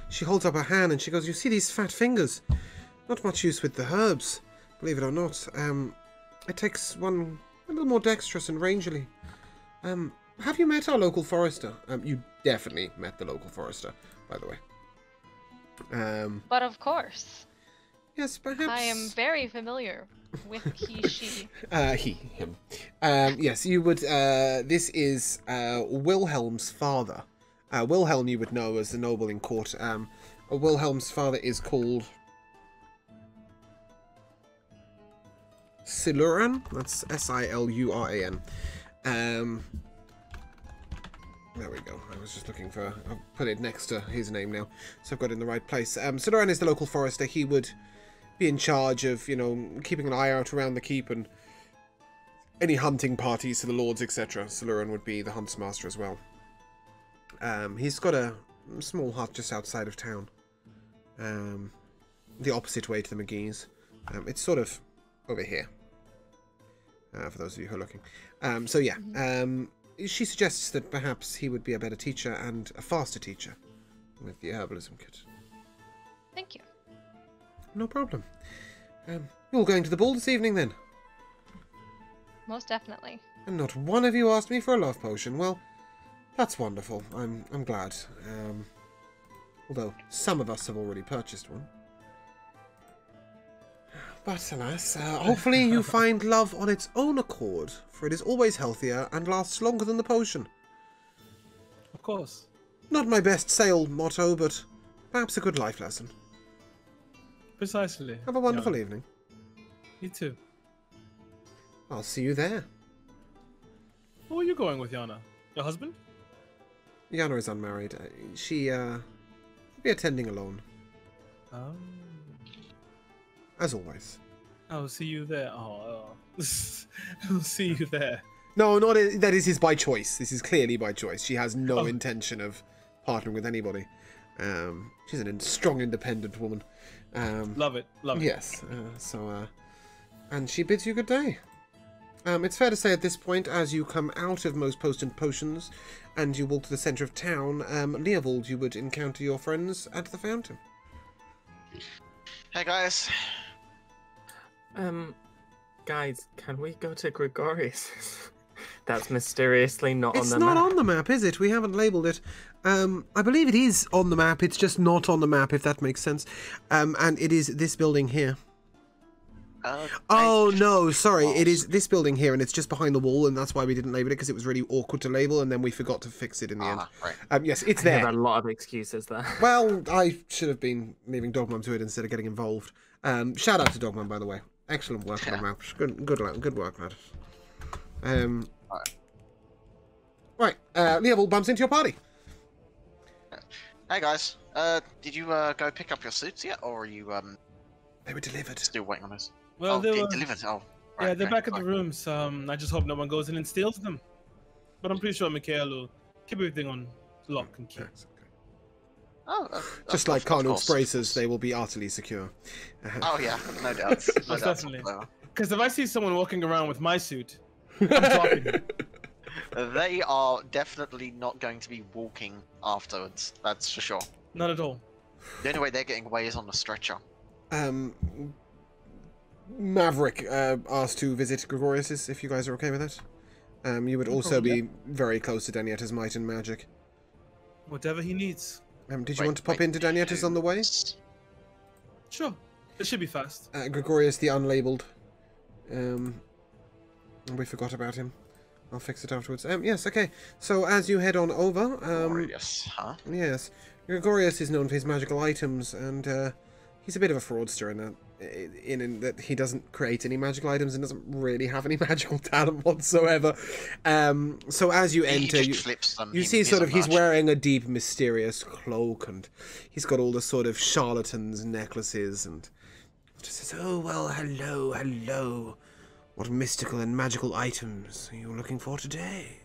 she holds up her hand and she goes, "You see these fat fingers? Not much use with the herbs, believe it or not. It takes one a little more dexterous and rangerly. Have you met our local forester?" You definitely met the local forester, by the way. But of course. Yes, perhaps. I am very familiar with he, she. Him. Yes, you would, this is, Wilhelm's father. Wilhelm you would know as the noble in court. Wilhelm's father is called Siluran. That's Siluran. There we go. I was just looking for... I'll put it next to his name now, so I've got it in the right place. Siluran is the local forester. He would be in charge of, you know, keeping an eye out around the keep and any hunting parties to the lords, etc. Siluran would be the huntsmaster as well. He's got a small hut just outside of town. The opposite way to the McGee's. It's sort of over here. For those of you who are looking. So yeah, she suggests that perhaps he would be a better teacher and a faster teacher with the herbalism kit. Thank you. No problem. You're all going to the ball this evening, then? Most definitely. And not one of you asked me for a love potion. Well, that's wonderful. I'm glad. Although some of us have already purchased one. But alas, hopefully you find love on its own accord, for it is always healthier and lasts longer than the potion. Of course. Not my best sale motto, but perhaps a good life lesson. Precisely. Have a wonderful Yana. evening. You too. I'll see you there. Who are you going with, Yana? Your husband? Yana is unmarried. She, will be attending alone, Oh. as always. I'll see you there. Oh. I'll see you there. No, not that is by choice. This is clearly by choice. She has no Oh. intention of partnering with anybody. She's a strong, independent woman. Love it. Love it. Yes. And she bids you good day. It's fair to say at this point, as you come out of most potent potions and you walk to the centre of town, Leovold, you would encounter your friends at the fountain. Hey guys. Guys, can we go to Gregorius? That's mysteriously not It's on the not map. on the map, is it? We haven't labelled it. I believe it is on the map. It's just not on the map, if that makes sense. And it is this building here. Oh, no, sorry. It is this building here, and it's just behind the wall, and that's why we didn't label it, because it was really awkward to label, and then we forgot to fix it in the end. Right. Yes, it's There there. are a lot of excuses there. Well, I should have been leaving Dogmom to it instead of getting involved. Shout out to Dogmom, by the way. Excellent work on the maps. Good work, lad. Right, Leovold bumps into your party. Hey guys. Did you go pick up your suits yet, or are you They were delivered. still waiting on us? Well, they getting were. delivered. Oh. Yeah, Right, they're okay, back at the fine. rooms. I just hope no one goes in and steals them. But I'm pretty sure Mikhail will keep everything on lock and key. Yes, okay. Oh, Just of like course, Carnot's of braces, course. they will be utterly secure. Oh yeah, no doubt. No Most doubt definitely. whatsoever. Because if I see someone walking around with my suit, I'm dropping them. They are definitely not going to be walking afterwards. That's for sure. Not at all. The only way they're getting away is on a stretcher. Maverick asked to visit Gregorius's, if you guys are okay with that. You would also be very close to Danietta's might and magic. Whatever he needs. Did you want to pop into Danietta's on the way? Sure. It should be fast. Gregorius the Unlabeled. We forgot about him. I'll fix it afterwards. Yes, okay. So as you head on over, Glorious, huh? yes, Gregorius is known for his magical items, and he's a bit of a fraudster in that he doesn't create any magical items and doesn't really have any magical talent whatsoever. So as you He enter, just flips them. you He see sort of isn't he's much. wearing a deep, mysterious cloak, and he's got all the sort of charlatans' necklaces, and just says, "Oh well, hello, hello. What mystical and magical items are you looking for today?"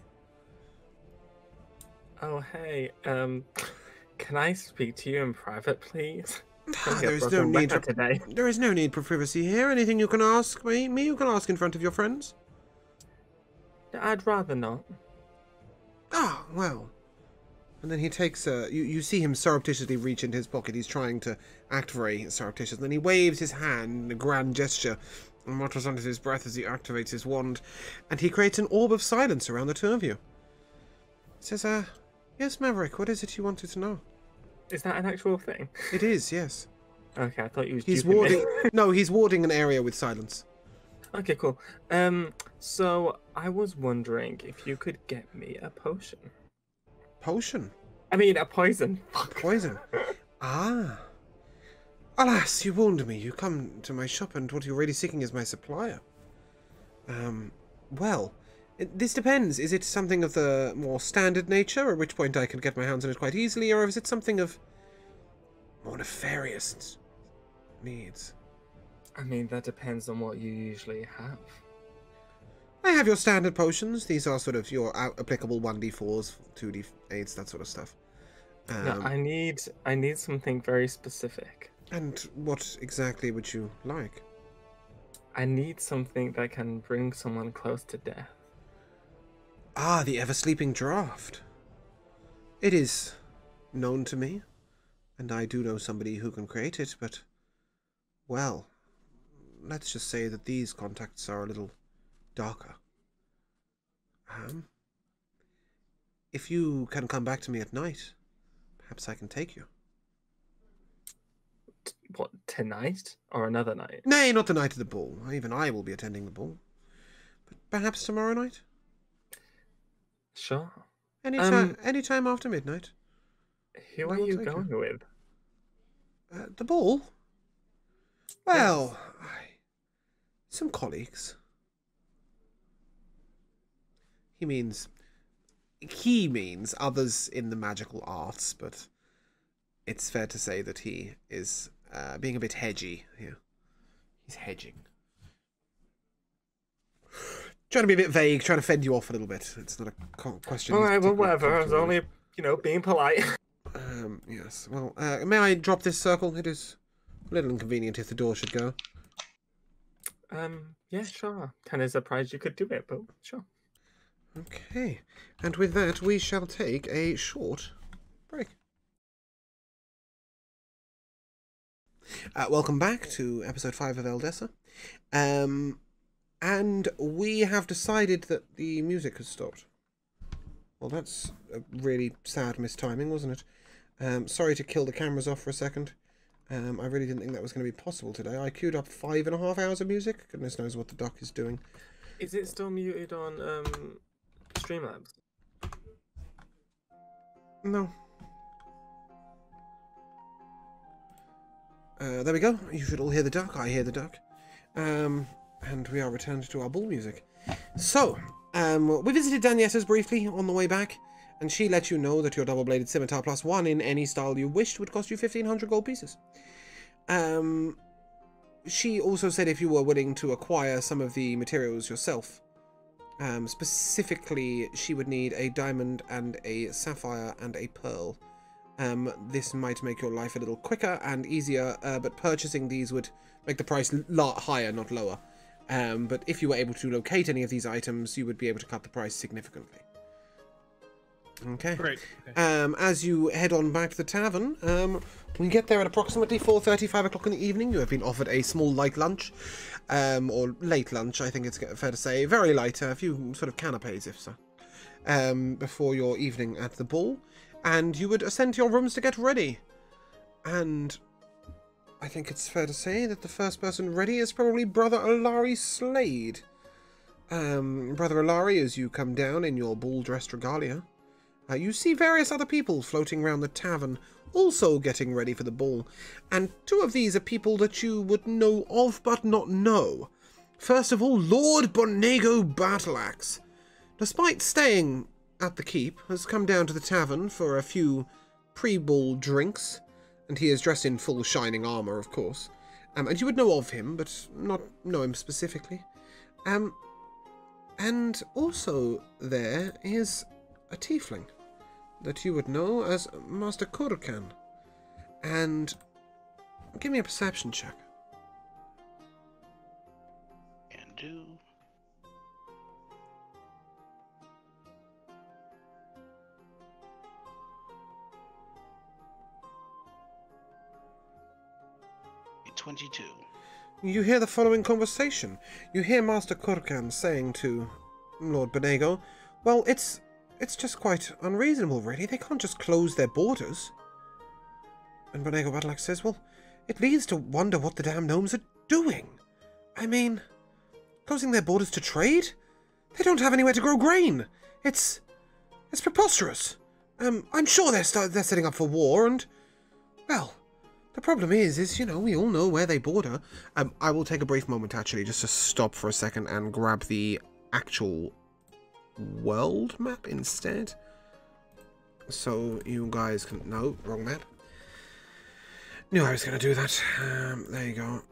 Oh, hey, can I speak to you in private, please? There is no need for today. there is no need for privacy here. Anything you can ask me, you can ask in front of your friends. I'd rather not. Ah, well. And then he takes you see him surreptitiously reach into his pocket. He's trying to act very surreptitious. And then he waves his hand in a grand gesture and mutters under his breath as he activates his wand. And he creates an orb of silence around the two of you. He says, yes, Maverick, what is it you wanted to know? Is that an actual thing? It is, yes. Okay, I thought you was He's duping me. warding... No, he's warding an area with silence. Okay, cool. So I was wondering if you could get me a potion. Potion? I mean, a poison. Poison? Ah. Alas, you warned me. You come to my shop, and what you're really seeking is my supplier. Well, this depends. Is it something of the more standard nature, at which point I can get my hands on it quite easily, or is it something of more nefarious needs? I mean, that depends on what you usually have. I have your standard potions. These are sort of your applicable 1d4s, 2d8s, that sort of stuff. No, I need something very specific. And what exactly would you like? I need something that can bring someone close to death. Ah, the ever-sleeping draft. It is known to me. and I do know somebody who can create it, but, well, let's just say that these contacts are a little darker. If you can come back to me at night, perhaps I can take you. What, tonight or another night? Nay, not the night of the ball. Even I will be attending the ball. But perhaps tomorrow night? Sure. Any time after midnight. Who are you going with? The ball? Well, some colleagues. He means others in the magical arts, but it's fair to say that he is being a bit hedgy here. He's hedging. Trying to be a bit vague, trying to fend you off a little bit. It's not a question. All right, well, whatever. I was only, being polite. Yes. Well, may I drop this circle? It is a little inconvenient if the door should go. Yeah, sure. Kind of surprised you could do it, but sure. Okay. And with that, we shall take a short break. Welcome back to episode 5 of Eldessa. And we have decided that the music has stopped. Well, that's a really sad mistiming, wasn't it? Sorry to kill the cameras off for a second. I really didn't think that was going to be possible today. I queued up 5.5 hours of music. Goodness knows what the doc is doing. Is it still muted on Streamlabs? No. There we go. You should all hear the duck. I hear the duck. And we are returned to our ball music. So, we visited Danietta's briefly on the way back, and she let you know that your double-bladed scimitar +1 in any style you wished would cost you 1,500 gold pieces. She also said if you were willing to acquire some of the materials yourself, specifically she would need a diamond and a sapphire and a pearl. This might make your life a little quicker and easier, but purchasing these would make the price higher, not lower. But if you were able to locate any of these items, you would be able to cut the price significantly. Okay. Great. Okay. As you head on back to the tavern, when you get there at approximately 4:30, 5 o'clock in the evening, you have been offered a small light lunch, or late lunch, I think it's fair to say. Very light, a few sort of canapes, if so, before your evening at the ball. And you would ascend to your rooms to get ready. And I think it's fair to say that the first person ready is probably Brother Alari Slade. Brother Alari, as you come down in your ball-dressed regalia, you see various other people floating around the tavern, also getting ready for the ball. And 2 of these are people that you would know of but not know. First of all, Lord Bonego Battleaxe. Despite staying at the keep, has come down to the tavern for a few pre-ball drinks, and he is dressed in full shining armour, of course. And you would know of him, but not know him specifically. And also there is a tiefling that you would know as Master Kurkan. And give me a perception check. Can do. A 22. You hear the following conversation. You hear Master Kurkan saying to Lord Bonego, well, it's just quite unreasonable, really. They can't just close their borders. And Bonego Battleaxe says, well, it leads to wonder what the damn gnomes are doing. I mean, closing their borders to trade? They don't have anywhere to grow grain. It's preposterous. I'm sure they're setting up for war, and, well, the problem is, you know, we all know where they border. I will take a brief moment, actually, just to stop for a second and grab the actual world map instead. So you guys can... No, wrong map. Knew I was going to do that. There you go.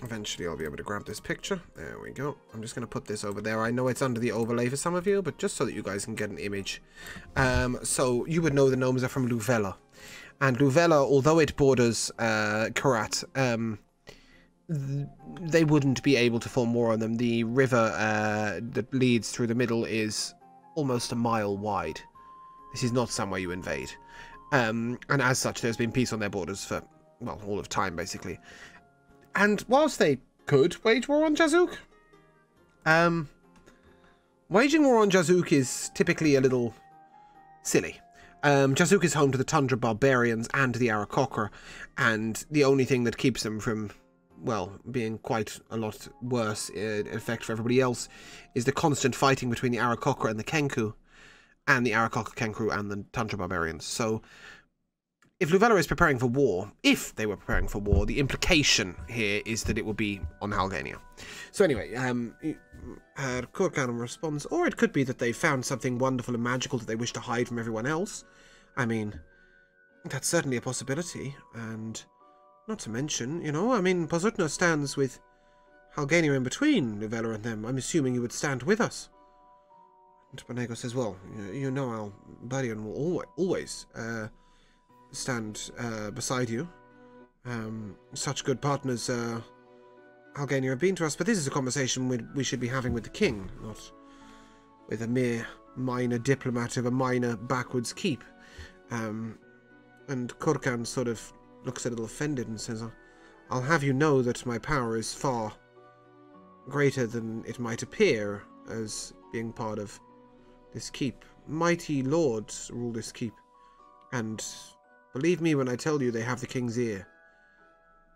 Eventually I'll be able to grab this picture. There we go. I'm just going to put this over there. I know it's under the overlay for some of you, but just so that you guys can get an image. So you would know the gnomes are from Luvella. And Luvella, although it borders Karat, they wouldn't be able to form war on them. The river that leads through the middle is almost a mile wide. This is not somewhere you invade. And as such, there's been peace on their borders for, well, all of time, basically. And whilst they could wage war on Jazook, waging war on Jazook is typically a little silly. Jazook is home to the Tundra Barbarians and the Aarakocra, and the only thing that keeps them from, well, being quite a lot worse in effect for everybody else is the constant fighting between the Aarakocra and the Kenku, and the Aarakocra, Kenku, and the Tundra Barbarians. So, if Luvela is preparing for war, if they were preparing for war, the implication here is that it will be on Halgania. So anyway, Korkan responds, or it could be that they found something wonderful and magical that they wish to hide from everyone else. I mean, that's certainly a possibility, and not to mention, you know, I mean, Pozutna stands with Halgania in between Luvela and them. I'm assuming you would stand with us. And Bonego says, well, you know Albarian will always stand beside you. Such good partners Halgania have been to us, but this is a conversation we should be having with the king, not with a mere minor diplomat of a minor backwards keep. And Korkan sort of looks a little offended and says, I'll have you know that my power is far greater than it might appear as being part of this keep. Mighty lords rule this keep, and believe me when I tell you they have the king's ear.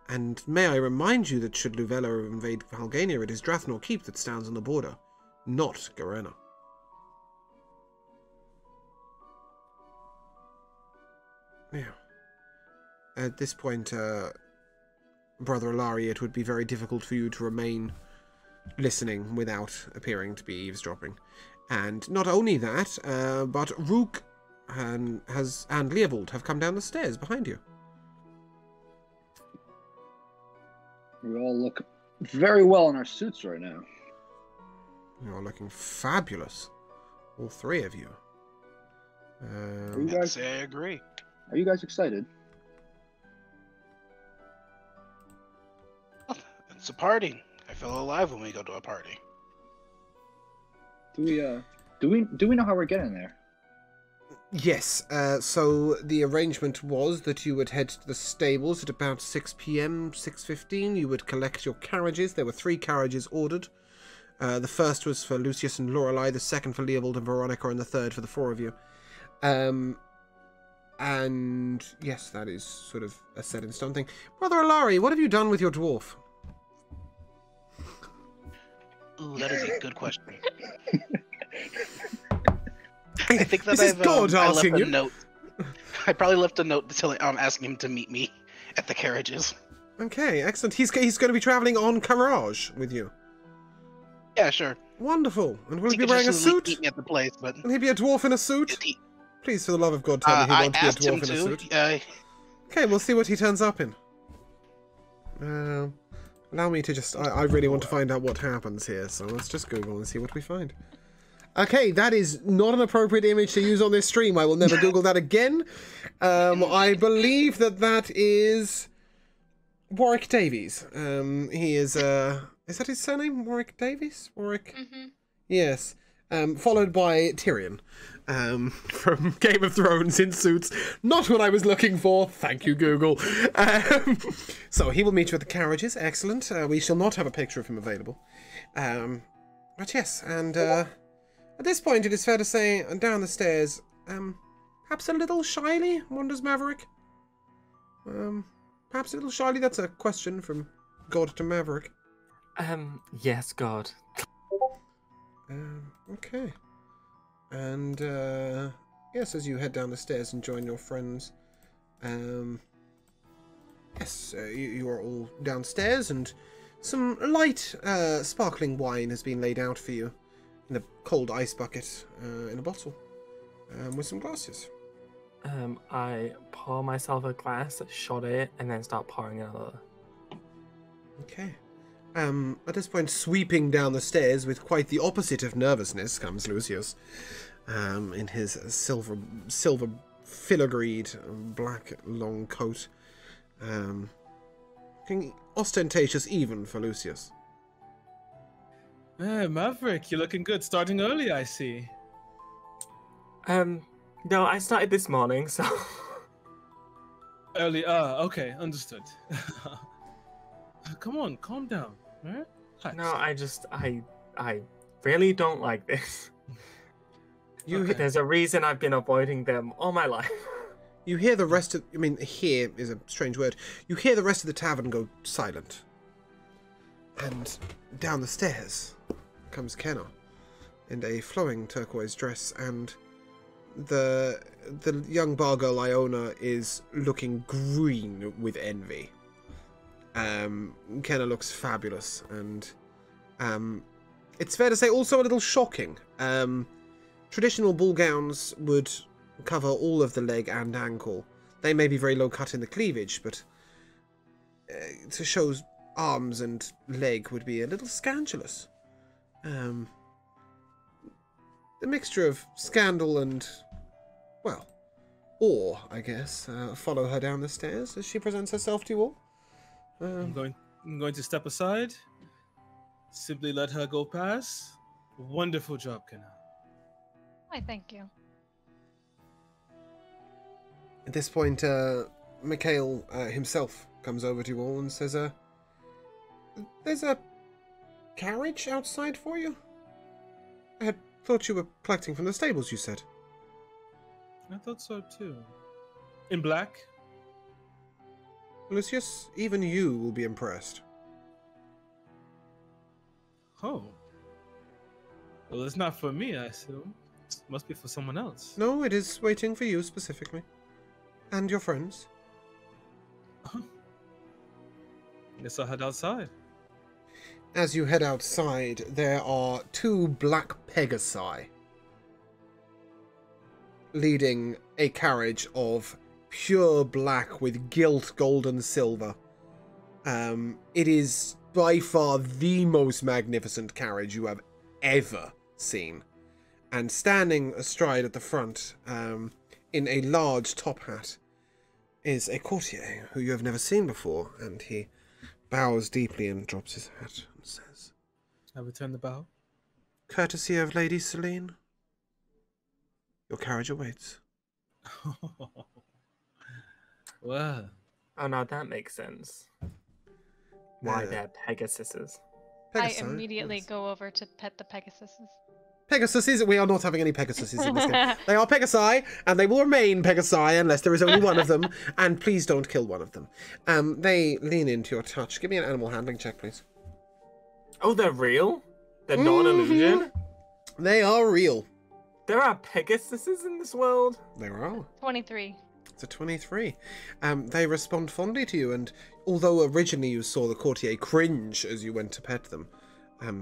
And may I remind you that should Luvela invade Halgania, it is Drathnor Keep that stands on the border, not Garena. Yeah. At this point, Brother Alari, it would be very difficult for you to remain listening without appearing to be eavesdropping. And not only that, but Rook and Leovold have come down the stairs behind you. We all look very well in our suits right now. You're looking fabulous, all three of you. I agree. Are you guys excited? It's a party. I feel alive when we go to a party. Do we know how we're getting there? Yes, so the arrangement was that you would head to the stables at about 6 p.m, 6:15. You would collect your carriages. There were 3 carriages ordered. The first was for Lucius and Lorelei, the second for Leovold and Veronica, and the third for the 4 of you. And yes, that is sort of a set in stone thing. Brother Alari, what have you done with your dwarf? Ooh, that is a good question. I think that This is God I asking left a you. note. I probably left a note asking him to meet me at the carriages. Okay, excellent. He's going to be travelling on Carrage with you. Yeah, sure. Wonderful. And will he He be could wearing a just suit? meet me at the place, but Will he be a dwarf in a suit? he- Please, for the love of God, tell me he I won't be a asked him dwarf in a to. suit. Okay, we'll see what he turns up in. Allow me to just... I really want to find out what happens here, so let's just Google and see what we find. Okay, that is not an appropriate image to use on this stream. I will never Google that again. I believe that is Warwick Davies. He is that his surname? Warwick Davies? Warwick? Mm-hmm. Yes. Followed by Tyrion. From Game of Thrones in suits. Not what I was looking for. Thank you, Google. So he will meet you at the carriages. Excellent. We shall not have a picture of him available. But yes, and at this point it is fair to say, down the stairs, perhaps a little shyly, wonders Maverick. Perhaps a little shyly. That's a question from God to Maverick. Yes, God. Okay. And, yes, as you head down the stairs and join your friends, yes, you are all downstairs, and some light, sparkling wine has been laid out for you in a cold ice bucket, in a bottle, with some glasses. I pour myself a glass, shot it, and then start pouring another. Okay. At this point, sweeping down the stairs with quite the opposite of nervousness comes Lucius, in his silver filigreed black long coat, looking ostentatious even for Lucius. Hey, Maverick, you're looking good. Starting early, I see. No, I started this morning, so... Early. Okay, understood. Come on, calm down. All right? Relax. I really don't like this. There's a reason I've been avoiding them all my life. You hear the rest of... I mean, hear is a strange word. You hear the rest of the tavern go silent. And down the stairs comes Kenna in a flowing turquoise dress, and the young bar girl Iona is looking green with envy. Kenna looks fabulous, and it's fair to say also a little shocking. Traditional ball gowns would cover all of the leg and ankle. They may be very low cut in the cleavage, but to show arms and leg would be a little scandalous. The mixture of scandal and, well, awe, I guess, follow her down the stairs as she presents herself to you all. I'm going to step aside. Simply let her go past. Wonderful job, Kenna. Why, thank you. At this point, Mikhail himself comes over to you all and says, there's a carriage outside for you? I had thought you were collecting from the stables, you said. I thought so too. In black? Lucius, even you will be impressed. Oh. Well, it's not for me, I assume. It must be for someone else. No, it is waiting for you specifically. And your friends. Guess I'll head outside. As you head outside, there are 2 black Pegasi leading a carriage of pure black with gilt gold and silver. It is by far the most magnificent carriage you have ever seen. And standing astride at the front, in a large top hat, is a courtier who you have never seen before, and he bows deeply and drops his hat and says, I return the bow. Courtesy of Lady Celine, your carriage awaits. Well. Oh, now that makes sense. Why they're Pegasuses. I immediately go over to pet the Pegasuses. Pegasuses? We are not having any Pegasuses in this game. They are Pegasi, and they will remain Pegasi unless there is only one of them, and please don't kill one of them. They lean into your touch. Give me an animal handling check, please. Oh, they're real? They're not an illusion? They are real. There are Pegasuses in this world? There are. 23. It's a 23. They respond fondly to you, and although originally you saw the courtier cringe as you went to pet them,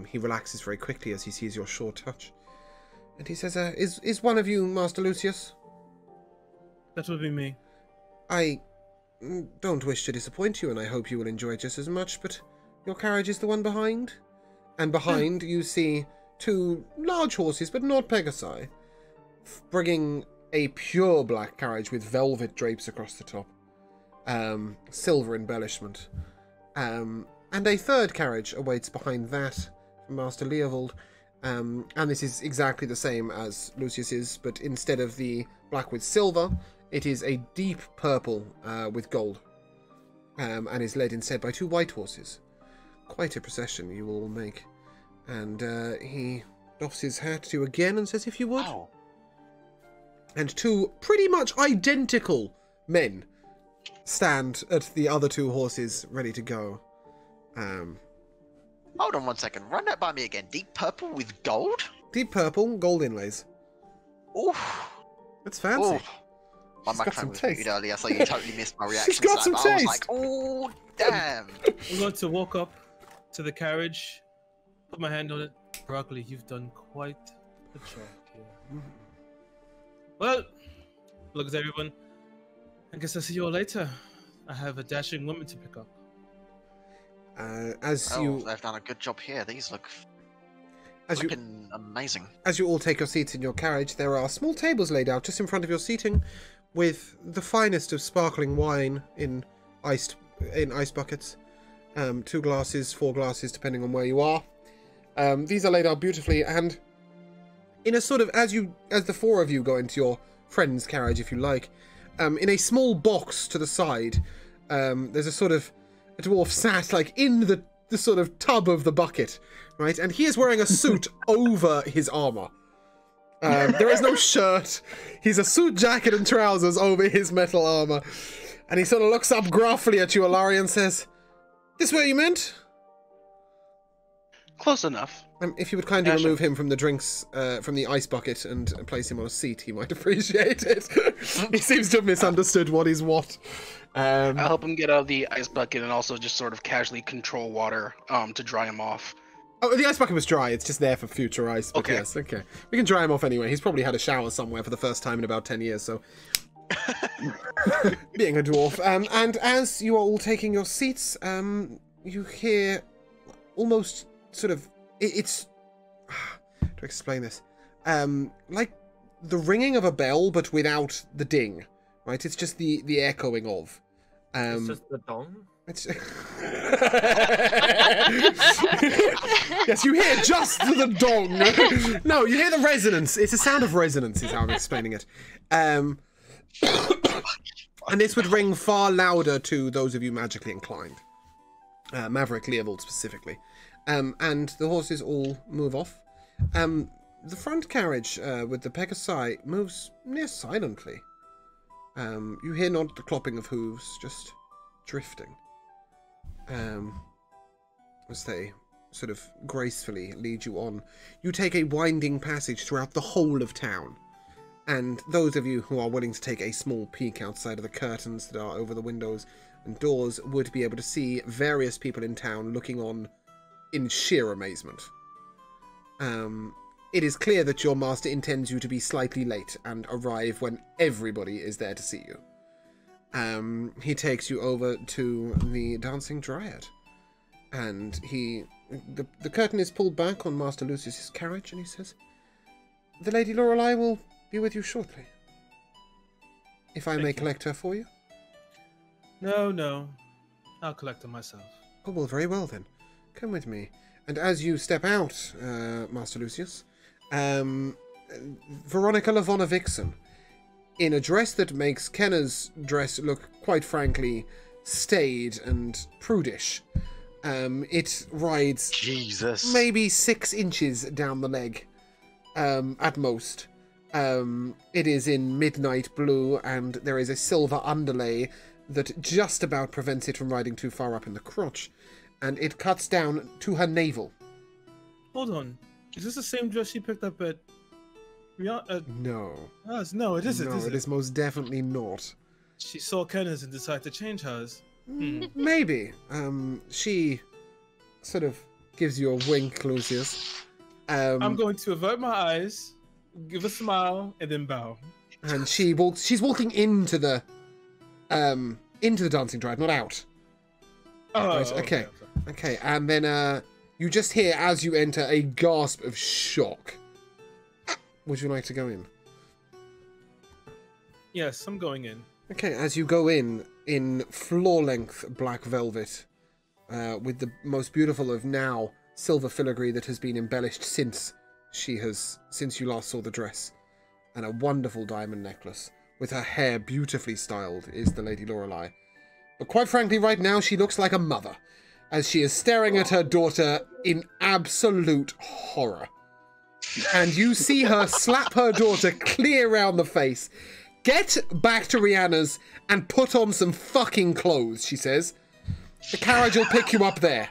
he relaxes very quickly as he sees your sure touch. And he says, is one of you Master Lucius? That would be me. I don't wish to disappoint you, and I hope you will enjoy it just as much, but your carriage is the one behind. And behind you see 2 large horses, but not Pegasi, bringing a pure black carriage with velvet drapes across the top. Silver embellishment. And a 3rd carriage awaits behind that from Master Leovold. And this is exactly the same as Lucius's, but instead of the black with silver, it is a deep purple with gold. And is led instead by 2 white horses. Quite a procession you will make. And he doffs his hat to you again and says, if you would. Wow. And 2 pretty much identical men stand at the other 2 horses ready to go. Hold on one second. Run that by me again. Deep purple with gold? Deep purple, gold inlays. Oof. That's fancy. Oof. My She's got microphone some was taste. muted earlier, so you totally missed my reaction. She's got to some that, but I was taste. like, oh, damn. I'm going to walk up to the carriage, put my hand on it. Broccoli, you've done quite a job here. Well, look at everyone. I guess I'll see you all later. I have a dashing woman to pick up. They've done a good job here. These look looking amazing. As you all take your seats in your carriage, there are small tables laid out just in front of your seating, with the finest of sparkling wine in ice buckets. 2 glasses, 4 glasses, depending on where you are. These are laid out beautifully, and in a sort of as the 4 of you go into your friend's carriage, if you like. In a small box to the side, there's a sort of a dwarf sat like in the sort of tub of the bucket, right? And he is wearing a suit over his armor. There is no shirt. He's a suit jacket and trousers over his metal armor. And he sort of looks up gruffly at you, Alari, and says, "This where you meant?" Close enough. If you would kindly remove him from the drinks, from the ice bucket and place him on a seat, he might appreciate it. He seems to have misunderstood what is what. I'll help him get out of the ice bucket and also just sort of casually control water to dry him off. Oh, the ice bucket was dry. It's just there for future ice. But Okay. Yes, okay. We can dry him off anyway. He's probably had a shower somewhere for the first time in about 10 years, so... Being a dwarf. And as you are all taking your seats, you hear almost sort of... It's... to explain this. Like the ringing of a bell, but without the ding. Right? It's just the echoing of. It's just the dong? It's... Yes, you hear just the dong. No, you hear the resonance. It's a sound of resonance, is how I'm explaining it. And this would ring far louder to those of you magically inclined. Maverick Leovold specifically. And the horses all move off. The front carriage with the Pegasi moves near silently. You hear not the clopping of hooves, just drifting. As they sort of gracefully lead you on. You take a winding passage throughout the whole of town. And those of you who are willing to take a small peek outside of the curtains that are over the windows and doors would be able to see various people in town looking on in sheer amazement. It is clear that your master intends you to be slightly late and arrive when everybody is there to see you. He takes you over to the Dancing Dryad. And the curtain is pulled back on Master Lucius's carriage, and he says, "The Lady Lorelei will be with you shortly. If I may collect her for you?" No. I'll collect her myself. Oh, well, very well then. Come with me. And as you step out, Master Lucius, Veronica Lavonna Vixen, in a dress that makes Kenna's dress look, quite frankly, staid and prudish. It rides Jesus. maybe 6 inches down the leg, at most. It is in midnight blue, and there is a silver underlay that just about prevents it from riding too far up in the crotch, and it cuts down to her navel. Hold on. Is this the same dress she picked up at... No. No, it isn't. No, is it is most definitely not. She saw Kenna's and decided to change hers. Maybe. She sort of gives you a wink, Lucius. I'm going to avert my eyes, give a smile, and then bow. And she's walking into the Dancing Dryad, not out. Oh, Right, okay. Okay, and then you just hear as you enter a gasp of shock. Would you like to go in? Yes, I'm going in. Okay, as you go in floor-length black velvet, with the most beautiful of now silver filigree that has been embellished since you last saw the dress, and a wonderful diamond necklace with her hair beautifully styled is the Lady Lorelei. But quite frankly, right now she looks like a mother, as she is staring at her daughter in absolute horror. And you see her slap her daughter clear round the face. "Get back to Rihanna's and put on some fucking clothes," she says. "The carriage will pick you up there."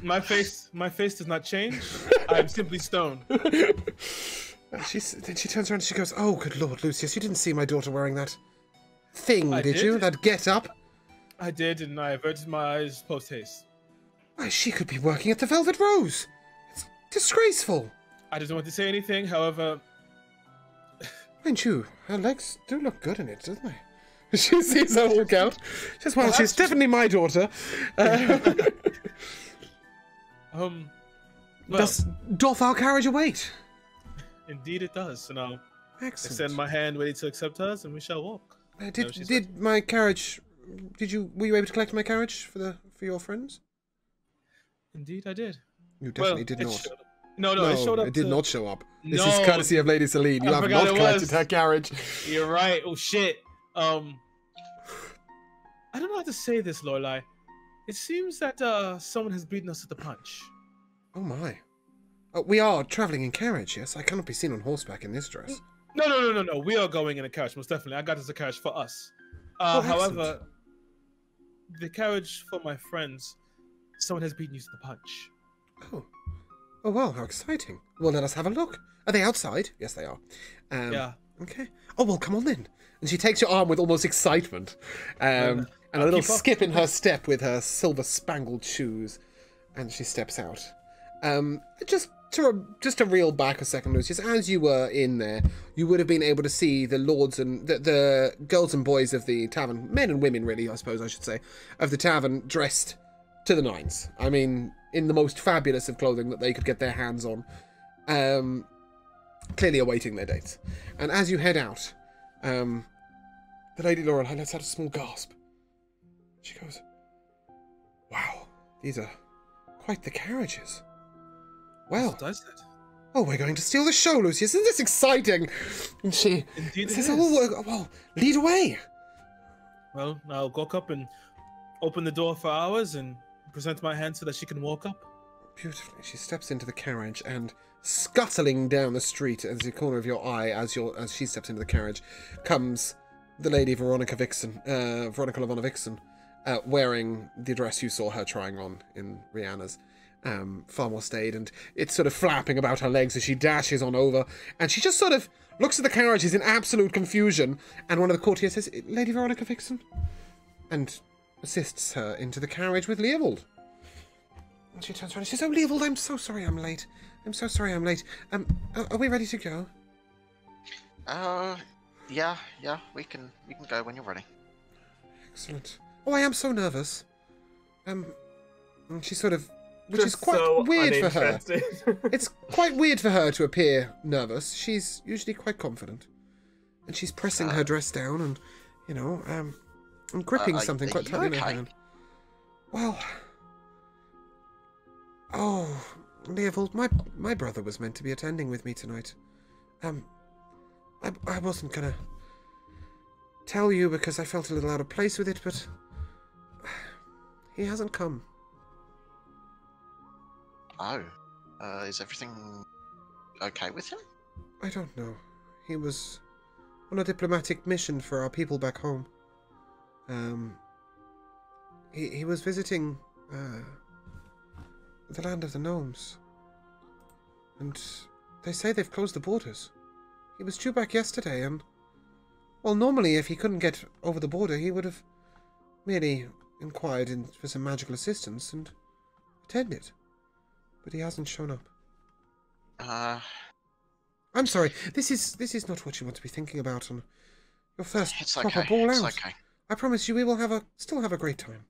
My face does not change. I'm simply stone. Then she turns around and she goes, "Oh, good Lord, Lucius, you didn't see my daughter wearing that thing, did you? That get-up?" I did, and I averted my eyes post-haste. "Why, she could be working at the Velvet Rose. It's disgraceful." I didn't want to say anything, however... Mind you, her legs do look good in it, doesn't they? She sees her walk out. She says, "Well, she's definitely my daughter." Well, Doth our carriage await? indeed it does, and I'll Excellent. extend my hand ready to accept hers, and we shall walk. Did my carriage... Were you able to collect my carriage for your friends? Indeed I did. You definitely Well, did it not. should. No, it showed up. It did not show up. This No. is courtesy of Lady Celine. You I have forgot not it collected was. her carriage. You're right. Oh shit. I don't know how to say this, Lorelai. It seems that someone has beaten us to the punch. Oh my. We are travelling in carriage, yes? I cannot be seen on horseback in this dress. No. We are going in a carriage, most definitely. I got this a carriage for us. However, the carriage for my friends, someone has beaten you to the punch. Oh. Oh, wow, how exciting. Well, let us have a look. Are they outside? Yes, they are. Yeah. Okay. Oh, well, come on then. And she takes your arm with almost excitement. And a little skip in her step with her silver-spangled shoes. And she steps out. Just to reel back a second, Lucius, as you were in there, you would have been able to see the lords and the girls and boys of the tavern, men and women, really, I suppose I should say, of the tavern, dressed to the nines. I mean, in the most fabulous of clothing that they could get their hands on. Clearly awaiting their dates. And as you head out, the Lady Lorelei lets out a small gasp. She goes, wow, these are quite the carriages. Well, What does that? oh, we're going to steal the show, Lucius. Isn't this exciting? And she Indeed says, it is. oh, well, lead away. Well, I'll walk up and open the door for ours and present my hand so that she can walk up. Beautifully. She steps into the carriage and scuttling down the street as the corner of your eye as she steps into the carriage comes the Lady Veronica Lavonna Vixen, wearing the dress you saw her trying on in Rihanna's. Far more staid, and it's sort of flapping about her legs as she dashes on over, and she just sort of looks at the carriages in absolute confusion, and one of the courtiers says, Lady Veronica Vixen, and assists her into the carriage with Leovold. And she turns around and says, oh, Leovold, I'm so sorry I'm late. I'm so sorry I'm late. Are we ready to go? Yeah, we can go when you're ready. Excellent. Oh, I am so nervous. And she sort of, which Just is quite so weird for her. uninterested. It's quite weird for her to appear nervous. She's usually quite confident. And she's pressing her dress down and, you know, and gripping something quite tightly in her hand. Well... Oh, Leovold, my brother was meant to be attending with me tonight. I wasn't gonna tell you because I felt a little out of place with it, but... he hasn't come. Oh. Is everything okay with him? I don't know. He was on a diplomatic mission for our people back home. He was visiting, the land of the gnomes. And they say they've closed the borders. He was due back yesterday, and... well, normally if he couldn't get over the border, he would have merely inquired for some magical assistance and attended. But he hasn't shown up. I'm sorry. This is not what you want to be thinking about on your first proper ball out. It's okay. I promise you, we will still have a great time.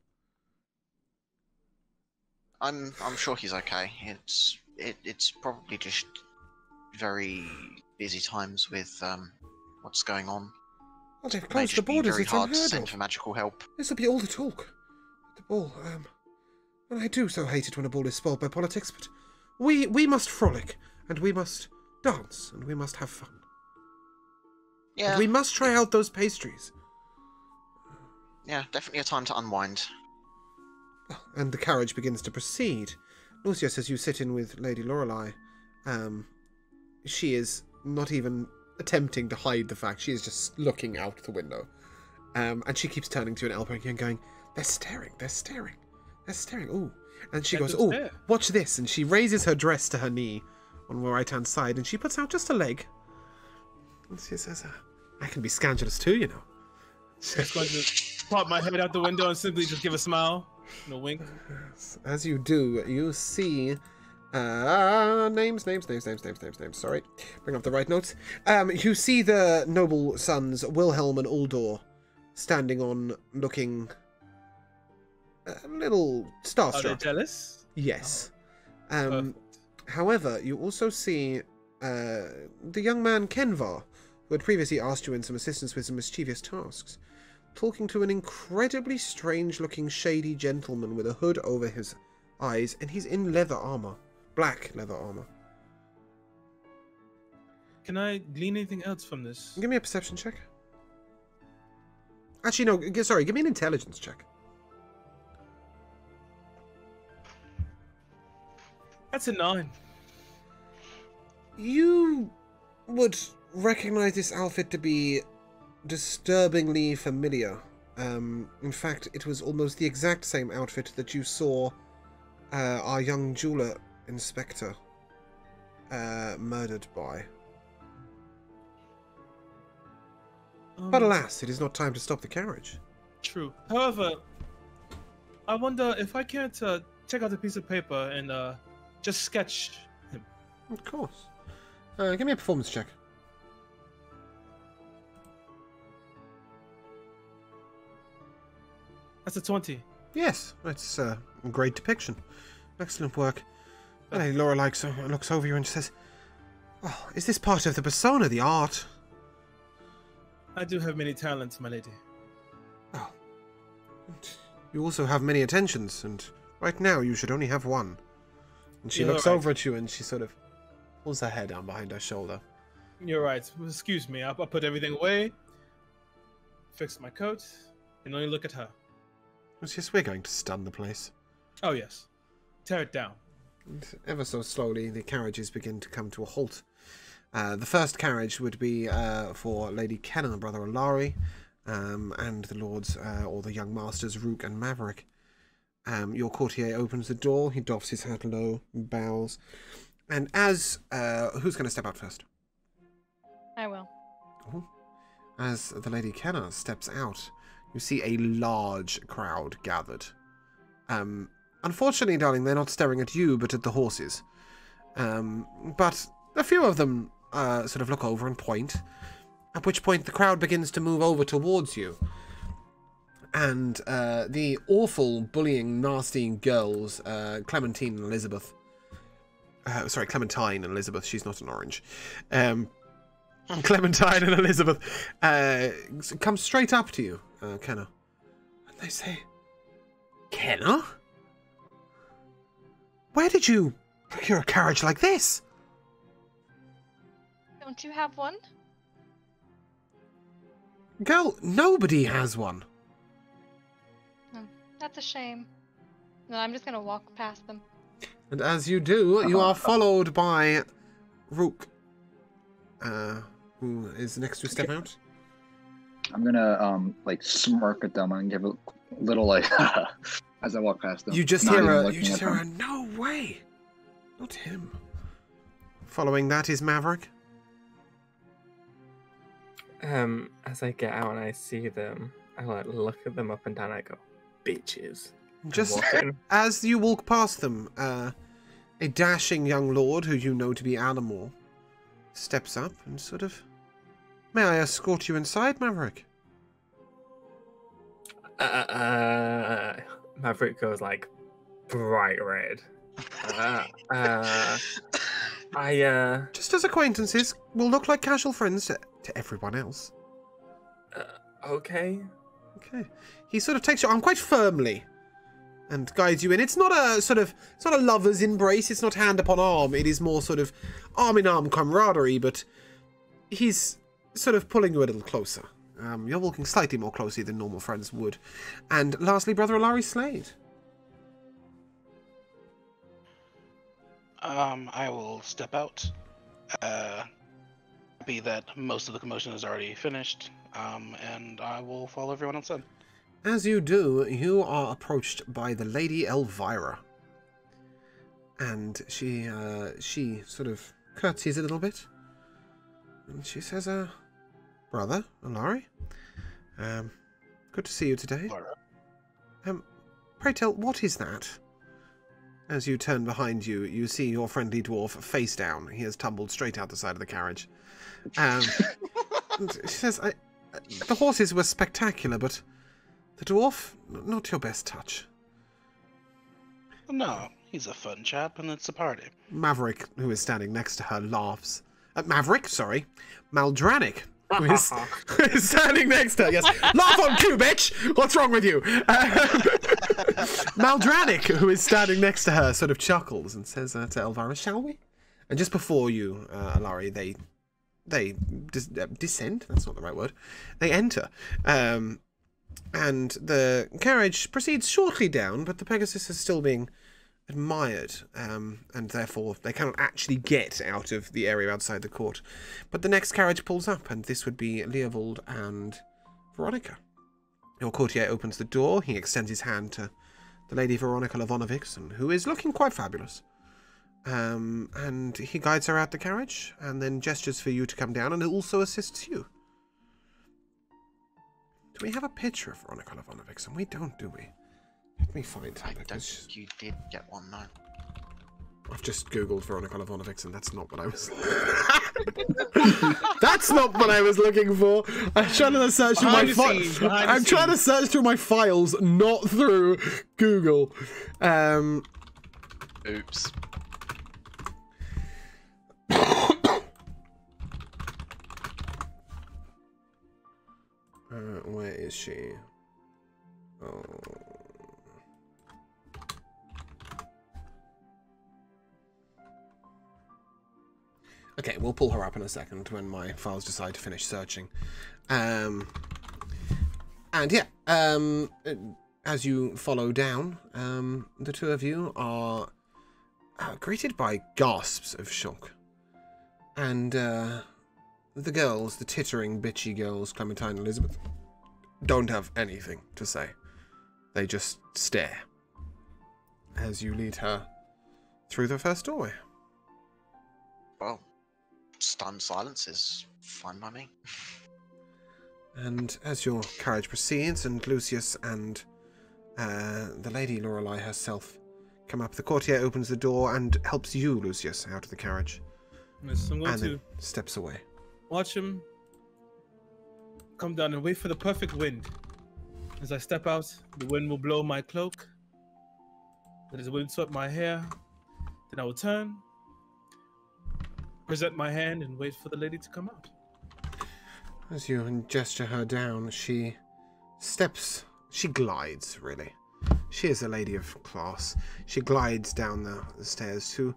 I'm sure he's okay. It's probably just very busy times with what's going on. Well, they've It may closed the just be borders. very It's hard to unheard send of. for magical help. This will be all the talk at the ball. And I do so hate it when a ball is spoiled by politics, but we must frolic, and we must dance, and we must have fun. Yeah. And we must try out those pastries. Yeah, definitely a time to unwind. And the carriage begins to proceed. Lucius, as you sit in with Lady Lorelei, she is not even attempting to hide the fact. She is just looking out the window. And she keeps turning to an elbow and going, they're staring. Ooh. And she goes, oh, watch this. And she raises her dress to her knee on the right-hand side, and she puts out just a leg. And she says, I can be scandalous too, you know. Just going to pop my head out the window and simply just give a smile and a wink. As you do, you see names. Sorry, bring up the right notes. You see the noble sons Wilhelm and Uldor standing on, looking a little starstruck. Are they jealous? Yes. Perfect. However, you also see the young man Kenvar, who had previously asked you in some assistance with some mischievous tasks, talking to an incredibly strange-looking shady gentleman with a hood over his eyes, and he's in leather armor, black leather armor. can I glean anything else from this? Give me a perception check. Actually, no. Sorry, give me an intelligence check. That's a 9. You would recognize this outfit to be disturbingly familiar. In fact, it was almost the exact same outfit that you saw our young jeweler inspector murdered by. But alas, it is not time to stop the carriage. True. However, I wonder if I can't check out a piece of paper and just sketch him. Of course. Give me a performance check. That's a 20. Yes, that's a great depiction. Excellent work. Lady Laura looks over you and says, "Oh, is this part of the persona, the art?" I do have many talents, my lady. Oh. You also have many attentions, and right now you should only have one. And she looks over at you and she sort of pulls her hair down behind her shoulder. You're right. Excuse me. I'll put everything away, fix my coat, and only look at her. Yes, we're going to stun the place. Oh, yes. Tear it down. And ever so slowly, the carriages begin to come to a halt. The first carriage would be for Lady Kenna, Brother Alari, and the lords, or the young masters, Rook and Maverick. Your courtier opens the door, he doffs his hat low, bows. And as... who's going to step out first? I will. Oh. As the Lady Kenna steps out, you see a large crowd gathered. Unfortunately, darling, they're not staring at you, but at the horses. But a few of them sort of look over and point, at which point the crowd begins to move over towards you. And the awful, bullying, nasty girls, Clementine and Elizabeth... sorry, Clementine and Elizabeth, she's not an orange. Clementine and Elizabeth come straight up to you, Kenna. And they say, "Kenna? Where did you procure a carriage like this?" Don't you have one? Girl, nobody has one. That's a shame. No, I'm just gonna walk past them. And as you do, you are followed by Rook, who is next to step out. I'm gonna like smirk at them and give a little like as I walk past them. You just Not hear even a, looking at them. "No way, not him." Following that is Maverick. As I get out and I see them, I like look at them up and down. I go, "Bitches." Just as you walk past them, a dashing young lord who you know to be Animal steps up and sort of, "May I escort you inside, Maverick?" Maverick goes like bright red. Just as acquaintances, we'll look like casual friends to everyone else. Okay. Okay. He sort of takes your arm quite firmly and guides you in. It's not a lover's embrace, it's not hand upon arm, it is more sort of arm in arm camaraderie, but he's sort of pulling you a little closer. You're walking slightly more closely than normal friends would. And lastly, Brother Alari Slade. I will step out. Happy that most of the commotion is already finished, and I will follow everyone else in. As you do, you are approached by the Lady Elvira. And she sort of curtsies a little bit. And she says, "Brother Alari, good to see you today. Pray tell, what is that?" As you turn behind you, you see your friendly dwarf face down. He has tumbled straight out the side of the carriage. She says, "The horses were spectacular, but the dwarf, not your best touch." No, he's a fun chap, and it's a party. Maverick, who is standing next to her, laughs. Maverick, sorry. Maldranic, who is standing next to her. Yes, laugh on cue, bitch! What's wrong with you? Maldranic, who is standing next to her, sort of chuckles and says to Elvira, "Shall we?" And just before you, Alari, they they descend. That's not the right word. They enter. And the carriage proceeds shortly down, but the Pegasus is still being admired, and therefore they cannot actually get out of the area outside the court. But the next carriage pulls up, and this would be Leovold and Veronica. Your courtier opens the door. He extends his hand to the Lady Veronica Lavonovixen, who is looking quite fabulous. And he guides her out the carriage, and then gestures for you to come down, and also assists you. Do we have a picture of Veronica Lavonovixen? We don't, do we? Let me find her. I don't think you did get one, no. I've just googled Veronica Lavonovixen. That's not what I was. That's not what I was looking for. I'm trying to search through my files. I'm trying to search through my files, not through Google. Oops. Where is she? Oh. Okay, we'll pull her up in a second when my files decide to finish searching. And yeah, as you follow down, the two of you are greeted by gasps of shock. And the girls, the tittering, bitchy girls, Clementine and Elizabeth, don't have anything to say. They just stare as you lead her through the first doorway. Well, stunned silence is fine by me. And as your carriage proceeds, and Lucius and the Lady Lorelei herself come up, the courtier opens the door and helps you, Lucius, out of the carriage. Yes, I'm going and to then steps away. watch him come down and wait for the perfect wind. As I step out, the wind will blow my cloak. As the wind swept my hair, then I will turn, present my hand, and wait for the lady to come out. As you gesture her down, she glides, really. She is a lady of class. She glides down the stairs to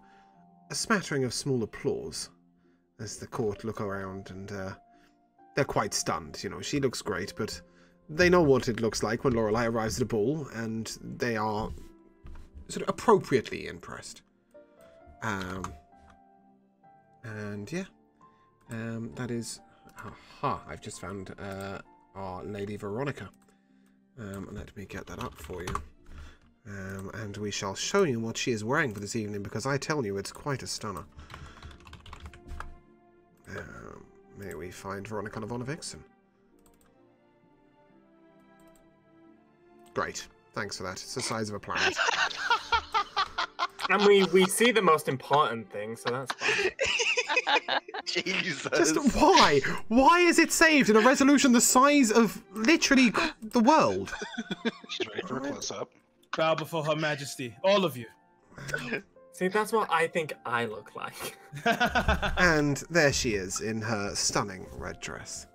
a smattering of small applause as the court look around, and they're quite stunned. You know, she looks great, but they know what it looks like when Lorelei arrives at a ball, and they are sort of appropriately impressed. And yeah, that is... Aha, I've just found our Lady Veronica. Let me get that up for you. And we shall show you what she is wearing for this evening, because I tell you, it's quite a stunner. May we find Veronica Lavonovixen? Great. Thanks for that. It's the size of a planet. And we see the most important thing, so that's fine. Jesus. Just why? Why is it saved in a resolution the size of literally the world? She's ready for a close-up. Bow before Her Majesty, all of you. See, that's what I think I look like. And there she is in her stunning red dress.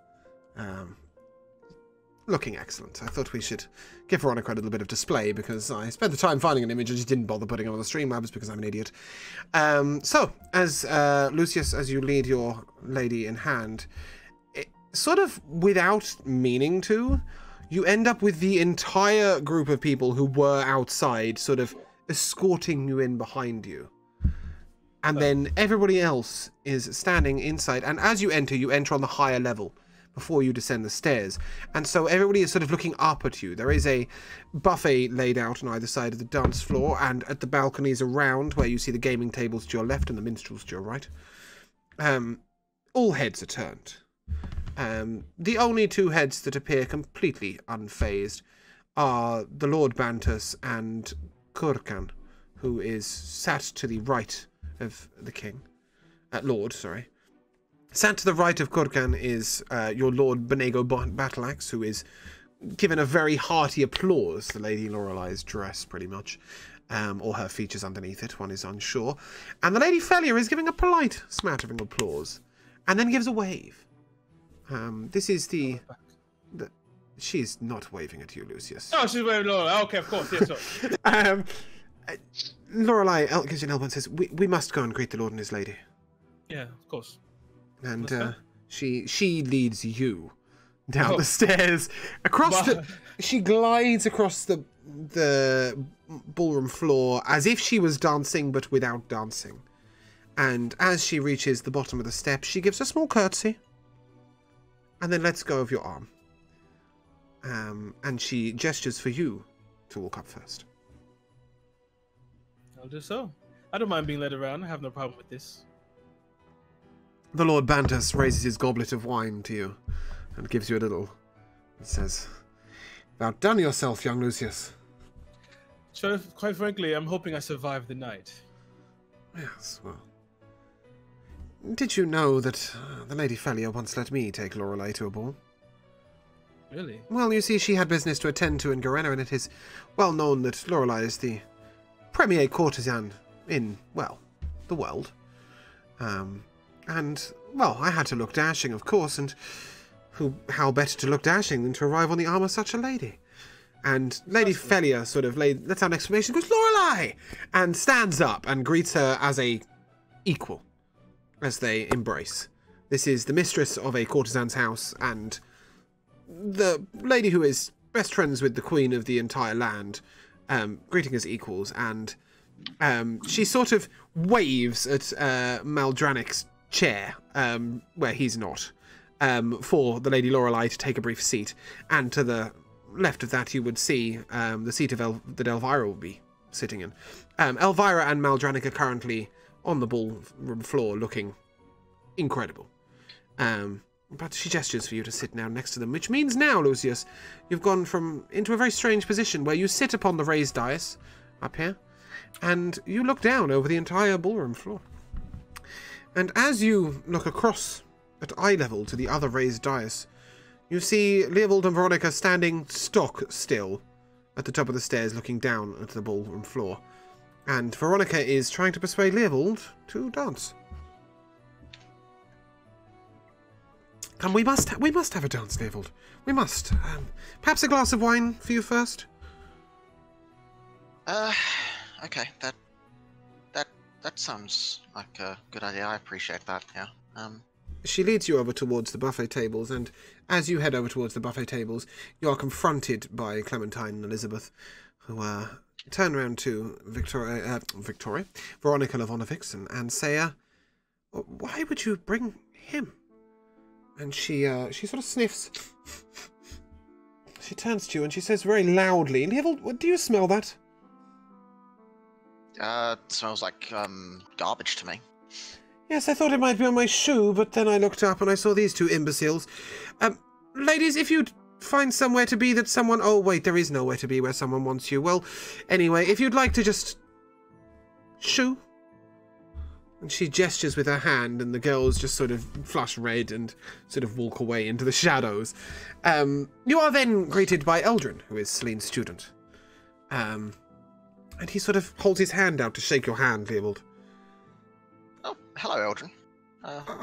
Looking excellent. I thought we should give Veronica a little bit of display, because I spent the time finding an image and just didn't bother putting it on the Streamlabs because I'm an idiot. So, as Lucius, as you lead your lady in hand, sort of without meaning to, you end up with the entire group of people who were outside sort of escorting you in behind you. And then everybody else is standing inside, and as you enter on the higher level before you descend the stairs. And so everybody is sort of looking up at you. There is a buffet laid out on either side of the dance floor, and at the balconies around, where you see the gaming tables to your left and the minstrels to your right, all heads are turned. The only two heads that appear completely unfazed are the Lord Bantus and Kurkan, who is sat to the right of the king. Lord, sorry. Sat to the right of Kurkan is your Lord Benego Battleaxe, who is given a very hearty applause. The Lady Lorelei's dress, pretty much. Or her features underneath it, one is unsure. And the Lady Felia is giving a polite smattering of applause. And then gives a wave. This is the... She's not waving at you, Lucius. Oh, she's waving Lorelei. Okay, of course, yes, sir. Lorelei gives you an elbow and says, we must go and greet the Lord and his lady. Yeah, of course. And She leads you down the stairs across she glides across the ballroom floor as if she was dancing but without dancing. And as she reaches the bottom of the steps, she gives a small curtsy and then lets go of your arm. And she gestures for you to walk up first. I'll do so. I don't mind being led around. I have no problem with this. The Lord Bantus raises his goblet of wine to you and gives you a little and says, "Thou done yourself, young Lucius." So, quite frankly, I'm hoping I survive the night. Yes, well. Did you know that the Lady Felia once let me take Lorelei to a ball? Really? Well, you see, she had business to attend to in Garena, and it is well known that Lorelei is the premier courtesan in, well, the world. And, well, I had to look dashing, of course, and how better to look dashing than to arrive on the arm of such a lady? And Lady Felia sort of lets out an exclamation, goes, "Lorelei!" and stands up and greets her as a equal, as they embrace. This is the mistress of a courtesan's house, and the lady who is best friends with the queen of the entire land, greeting as equals, and she sort of waves at Maldranic's chair, where he's not, for the Lady Lorelei to take a brief seat, and to the left of that you would see the seat of that Elvira will be sitting in. Elvira and Maldranic are currently on the ballroom floor looking incredible. But she gestures for you to sit down next to them, which means now, Lucius, you've gone into a very strange position where you sit upon the raised dais up here, and you look down over the entire ballroom floor. And as you look across at eye level to the other raised dais, you see Leovold and Veronica standing stock still at the top of the stairs looking down at the ballroom floor. And Veronica is trying to persuade Leovold to dance. And we must have a dance, Leovold. We must. Perhaps a glass of wine for you first? Okay, that sounds like a good idea. I appreciate that, yeah. She leads you over towards the buffet tables, and as you head over towards the buffet tables, you are confronted by Clementine and Elizabeth, who turn around to Veronica Lavonovics and say, "Why would you bring him?" And she sort of sniffs. She turns to you and she says very loudly, "Leovold, do you smell that?" It smells like garbage to me. Yes, I thought it might be on my shoe, but then I looked up and I saw these two imbeciles. Ladies, if you'd find somewhere to be that someone... Oh, wait, there is nowhere to be where someone wants you. Well, anyway, if you'd like to just... Shoo. And she gestures with her hand, and the girls just sort of flush red and sort of walk away into the shadows. You are then greeted by Eldrin, who is Celine's student. And he sort of holds his hand out to shake your hand, Leovold. Oh, hello, Eldrin.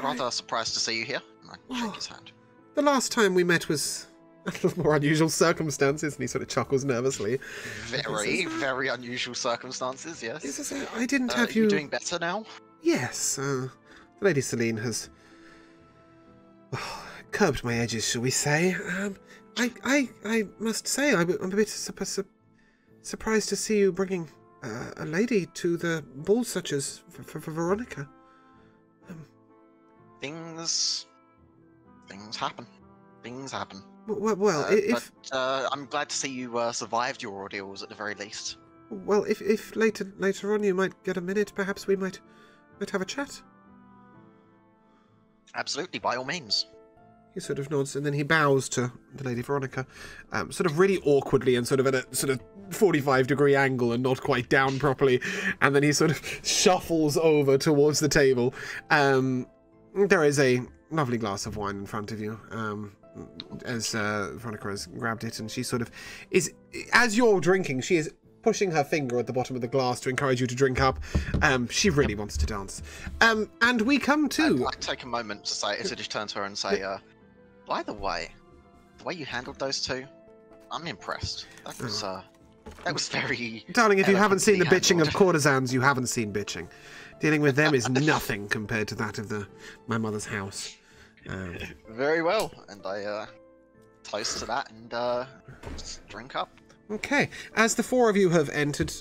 Rather surprised to see you here. And I shake his hand. The last time we met was a little more unusual circumstances, and he sort of chuckles nervously. Very unusual circumstances, yes. I didn't have you... Are you doing better now? Yes, Lady Celine has curbed my edges, shall we say. I must say, I'm a bit surprised to see you bringing a lady to the ball such as for Veronica. Things happen. Things happen. Well, but I'm glad to see you survived your ordeals at the very least. Well, if later on you might get a minute, perhaps we might have a chat. Absolutely, by all means. He sort of nods, and then he bows to the Lady Veronica, sort of really awkwardly and sort of at a sort of 45-degree angle and not quite down properly, and then he sort of shuffles over towards the table. There is a lovely glass of wine in front of you, as Veronica has grabbed it, and she sort of is, as you're drinking, she is pushing her finger at the bottom of the glass to encourage you to drink up. She really wants to dance. And we come to... I'd take a moment to say, to just turn to her and say, by the way you handled those two, I'm impressed. That was very... Darling, if you haven't seen the bitching of courtesans, you haven't seen bitching. Dealing with them is nothing compared to that of my mother's house. Very well, and I toast to that and just drink up. Okay, as the four of you have entered,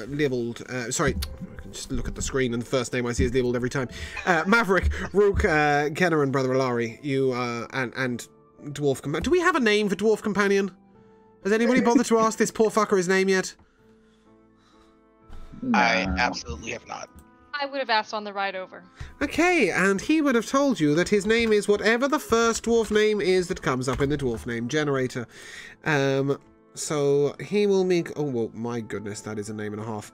labelled, sorry, I can just look at the screen and the first name I see is labelled every time. Maverick, Rook, Kenner and Brother Alari, you, and Dwarf Companion. Do we have a name for Dwarf Companion? Has anybody bothered to ask this poor fucker his name yet? I absolutely have not. I would have asked on the ride over. Okay, and he would have told you that his name is whatever the first dwarf name is that comes up in the dwarf name generator. So he will make... Oh, well, my goodness, that is a name and a half.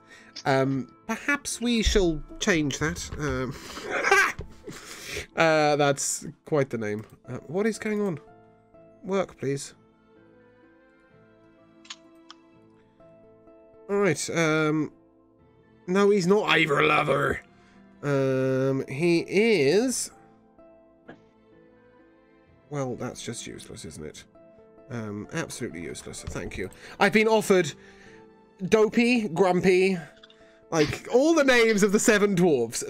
Perhaps we shall change that. That's quite the name. What is going on? Work, please. Alright, no, he's not either, lover. He is... Well, that's just useless, isn't it? Absolutely useless, thank you. I've been offered Dopey, Grumpy, like, all the names of the 7 dwarves.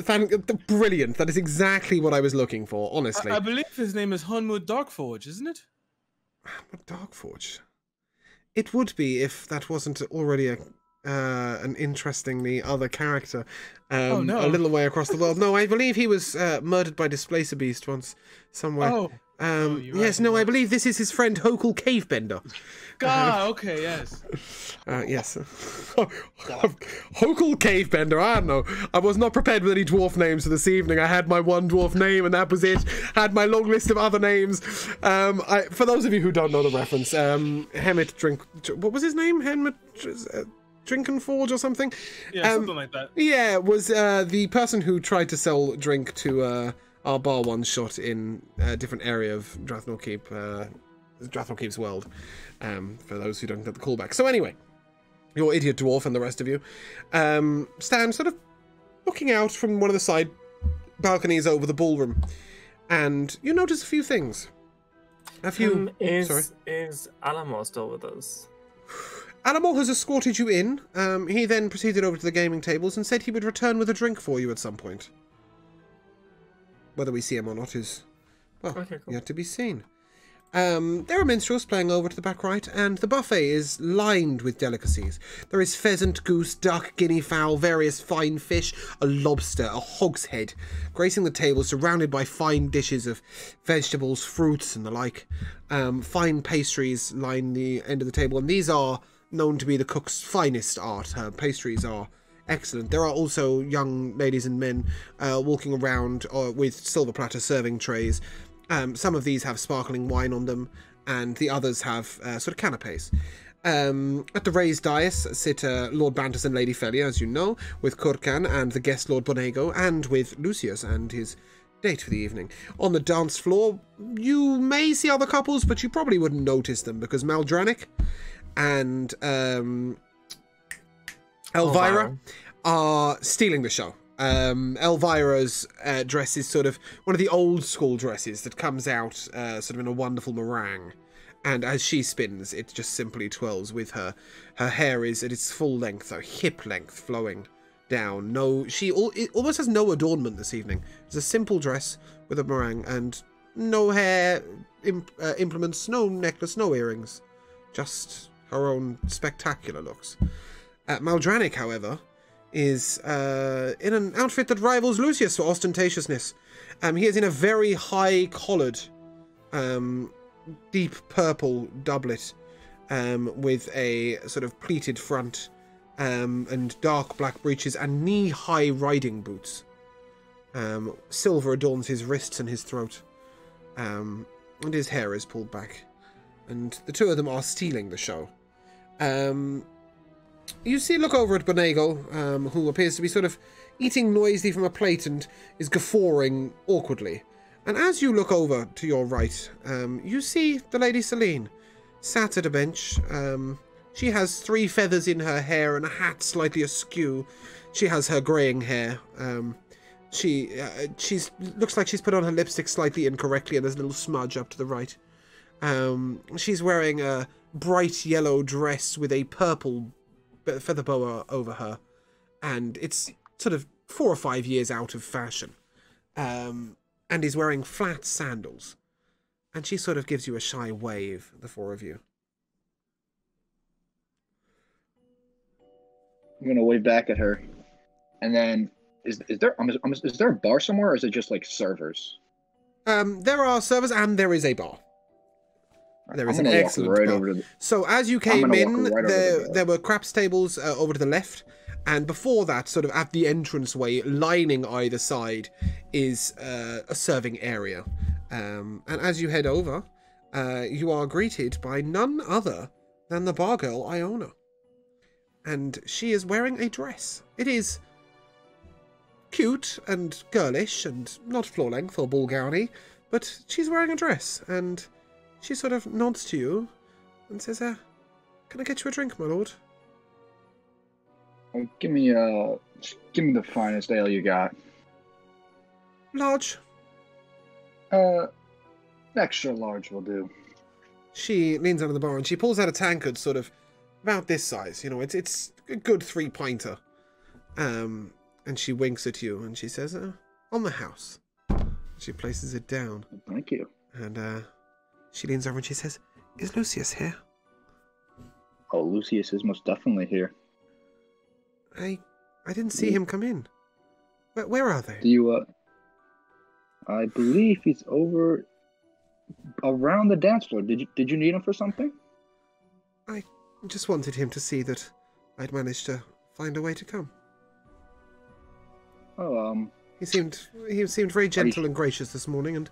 Brilliant, that is exactly what I was looking for, honestly. I believe his name is Hunmut Darkforge, isn't it? Hunmut Darkforge? It would be if that wasn't already an interestingly other character Oh, no. a little way across the world. No, I believe he was murdered by Displacer Beast once, somewhere. Oh. Yes, no, I believe this is his friend Hokul Cavebender. Okay, yes. Yes. Hokul Cavebender, I don't know. I was not prepared with any dwarf names for this evening. I had my one dwarf name and that was it. Had my long list of other names. For those of you who don't know the reference, what was his name? Drinkenforge or something? Yeah, something like that. Yeah, was the person who tried to sell drink to our bar one shot in a different area of Drathnor Keep, Drathnor Keep's world, for those who don't get the callback. So anyway, your idiot dwarf and the rest of you stand sort of looking out from one of the side balconies over the ballroom, and you notice a few things. Sorry? Is Alamo still with us? Alamo has escorted you in. He then proceeded over to the gaming tables and said he would return with a drink for you at some point. Whether we see him or not is, well, Okay, cool. yet to be seen. There are minstrels playing over to the back right, and the buffet is lined with delicacies. There is pheasant, goose, duck, guinea fowl, various fine fish, a lobster, a hog's head, gracing the table surrounded by fine dishes of vegetables, fruits, and the like. Fine pastries line the end of the table, and these are known to be the cook's finest art. Her pastries are excellent. There are also young ladies and men walking around with silver platter serving trays. Some of these have sparkling wine on them, and the others have sort of canapes. At the raised dais sit Lord Bantus and Lady Felia, as you know, with Kurkan and the guest Lord Bonego, and with Lucius and his date for the evening. On the dance floor, you may see other couples, but you probably wouldn't notice them, because Maldranik and Elvira are stealing the show. Elvira's dress is sort of one of the old school dresses that comes out sort of in a wonderful meringue, and as she spins, it just simply twirls with her. Her hair is at its full length, so hip length, flowing down. It almost has no adornment this evening. It's a simple dress with a meringue and no hair implements, no necklace, no earrings, just her own spectacular looks. Maldranik, however, is in an outfit that rivals Lucius for ostentatiousness. He is in a very high-collared, deep purple doublet with a sort of pleated front and dark black breeches and knee-high riding boots. Silver adorns his wrists and his throat, and his hair is pulled back. And the two of them are stealing the show. You look over at Bonego, who appears to be sort of eating noisily from a plate and is guffawing awkwardly. And as you look over to your right, you see the Lady Celine, sat at a bench. She has 3 feathers in her hair and a hat slightly askew. She has her greying hair. She's looks like she's put on her lipstick slightly incorrectly, and there's a little smudge up to the right. She's wearing a bright yellow dress with a purple feather boa over her, and it's sort of 4 or 5 years out of fashion. and he's wearing flat sandals. And she sort of gives you a shy wave, the four of you. I'm gonna wave back at her, and then is there a bar somewhere, or is it just like servers? There are servers and there is a bar. There is an excellent bar. So as you came in, there were craps tables over to the left, and before that, sort of at the entranceway, lining either side, is a serving area. And as you head over, you are greeted by none other than the bar girl Iona. And she is wearing a dress. It is cute and girlish and not floor length or ball gowny, but she's wearing a dress, and she sort of nods to you and says, can I get you a drink, my lord? Give me the finest ale you got. Large? Extra large will do. She leans under the bar and she pulls out a tankard sort of about this size. You know, it's a good 3-pinter. And she winks at you and she says, on the house. She places it down. Thank you. And she leans over and she says, is Lucius here? Oh, Lucius is most definitely here. I didn't see him come in. Where are they? Do you, I believe he's over around the dance floor. Did you need him for something? I just wanted him to see that I'd managed to find a way to come. Oh, he seemed very gentle and gracious this morning, and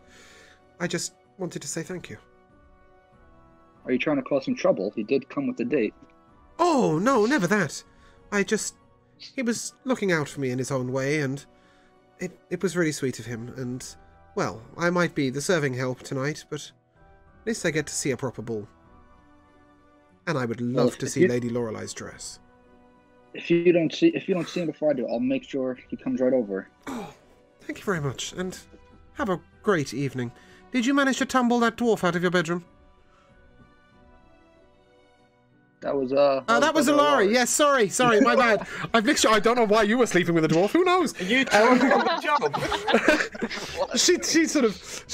I just wanted to say thank you. Are you trying to cause some trouble? He did come with a date. Oh, no, never that. He was looking out for me in his own way, and it was really sweet of him, and, well, I might be the serving help tonight, but at least I get to see a proper ball. And I would love to see Lady Lorelei's dress. If you don't see him before I do, I'll make sure he comes right over. Oh, thank you very much, and have a great evening. Did you manage to tumble that dwarf out of your bedroom? That was that was Alari. Yes, sorry, my bad. I don't know why you were sleeping with a dwarf. Who knows? You told me the job. she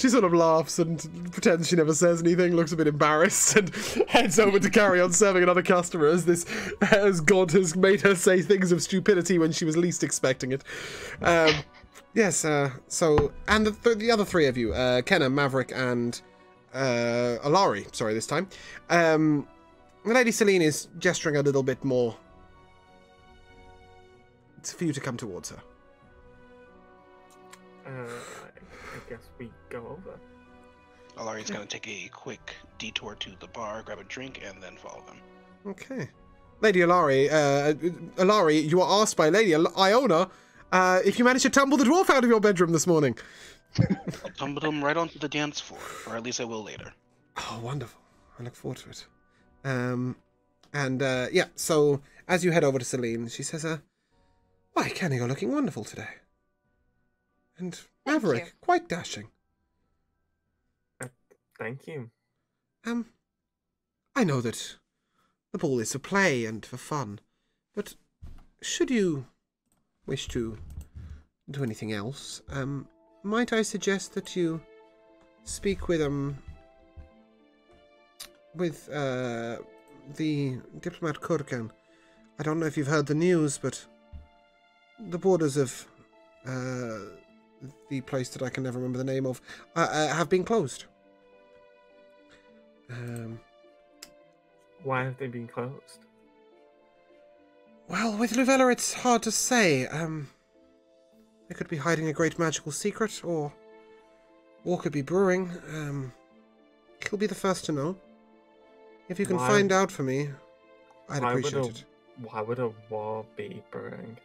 sort of laughs and pretends she never says anything. Looks a bit embarrassed and heads over to carry on serving another customer as God has made her say things of stupidity when she was least expecting it. Yes. So and the other three of you, Kenna, Maverick, and Alari. Sorry, this time. Lady Celine is gesturing a little bit more. It's for you to come towards her. I guess we go over. Alari's going to take a quick detour to the bar, grab a drink, and then follow them. Okay. Lady Alari, you are asked by Lady Iona if you managed to tumble the dwarf out of your bedroom this morning. I'll tumble him right onto the dance floor, or at least I will later. Oh, wonderful. I look forward to it. Yeah, so as you head over to Celine, she says, why, Kenny, you're looking wonderful today. And Maverick, quite dashing. Thank you. I know that the ball is for play and for fun, but should you wish to do anything else, might I suggest that you speak with, the diplomat Kurkan. I don't know if you've heard the news, but the borders of the place that I can never remember the name of have been closed. Why have they been closed? Well, with Luvella it's hard to say. They could be hiding a great magical secret, or could be brewing. He'll be the first to know. If you can find out for me, I'd appreciate it. Why would a war be brewing?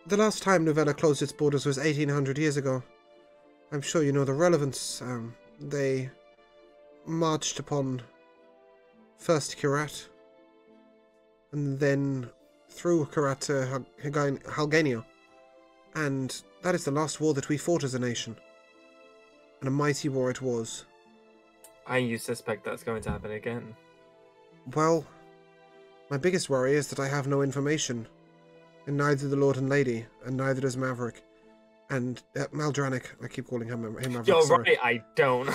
The last time Luvella closed its borders was 1800 years ago. I'm sure you know the relevance. They marched upon first Kirat, and then through Kirat to Halgania. And that is the last war that we fought as a nation. And a mighty war it was. I suspect that's going to happen again. Well, my biggest worry is that I have no information, and neither the Lord and Lady, and neither does Maverick. And Maldranic, I keep calling him Maverick. You're sorry. right, I don't.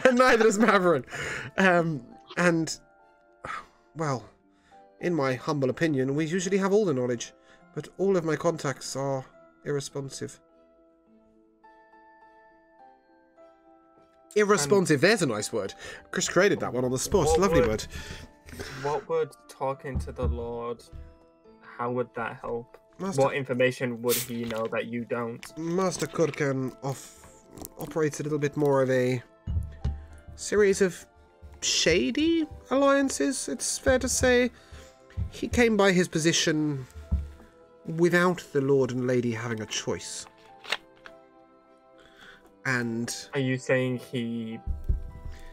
And neither does Maverick. And, well, in my humble opinion, we usually have all the knowledge, but all of my contacts are irresponsive. Irresponsive, there's a nice word. Chris created that one on the spot. Lovely word. What would talking to the Lord, how would that help? Master, What information would he know that you don't? Master Kurkan operates a little bit more of a series of shady alliances, it's fair to say. He came by his position without the Lord and Lady having a choice. And... Are you saying he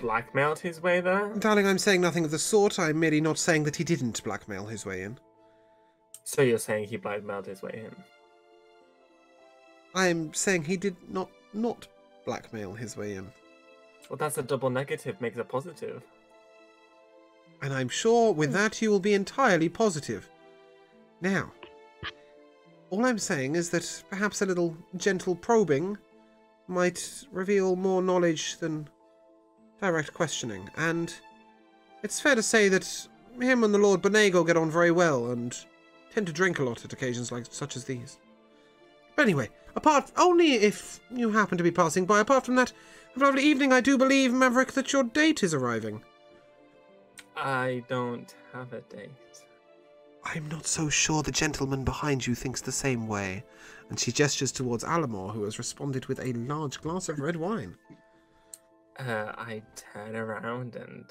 blackmailed his way there? Darling, I'm saying nothing of the sort. I'm merely not saying that he didn't blackmail his way in. So you're saying he blackmailed his way in? I'm saying he did not blackmail his way in. Well, that's a double negative, makes a positive. And I'm sure with that you will be entirely positive. Now, all I'm saying is that perhaps a little gentle probing might reveal more knowledge than direct questioning. And it's fair to say that him and the Lord Bonego get on very well and tend to drink a lot at occasions like such as these. But anyway, only if you happen to be passing by. Apart from that, have a lovely evening. I do believe, Maverick, that your date is arriving. I don't have a date. I'm not so sure the gentleman behind you thinks the same way. And she gestures towards Alamor, who has responded with a large glass of red wine. I turn around and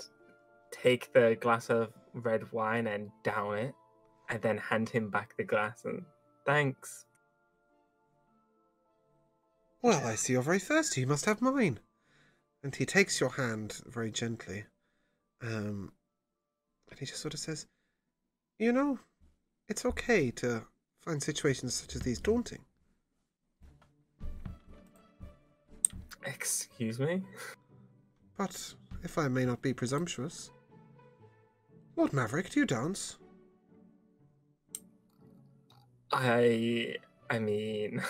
take the glass of red wine and down it, and then hand him back the glass and thanks. Well, I see you're very thirsty. You must have mine. And he takes your hand very gently. And he just sort of says, you know, it's okay to find situations such as these daunting. Excuse me? But, if I may not be presumptuous, Lord Maverick, do you dance? I mean,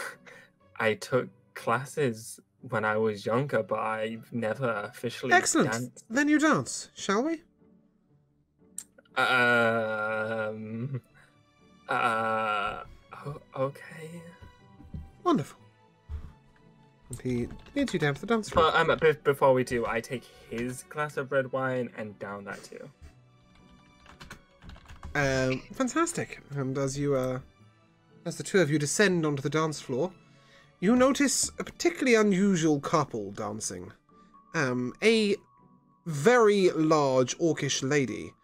I took classes when I was younger, but I've never officially Excellent! danced. Then you dance, shall we? Okay. Wonderful. And he leads you down to the dance floor. But before we do, I take his glass of red wine and down that too. Fantastic. And as you, as the two of you descend onto the dance floor, you notice a particularly unusual couple dancing. A very large orcish lady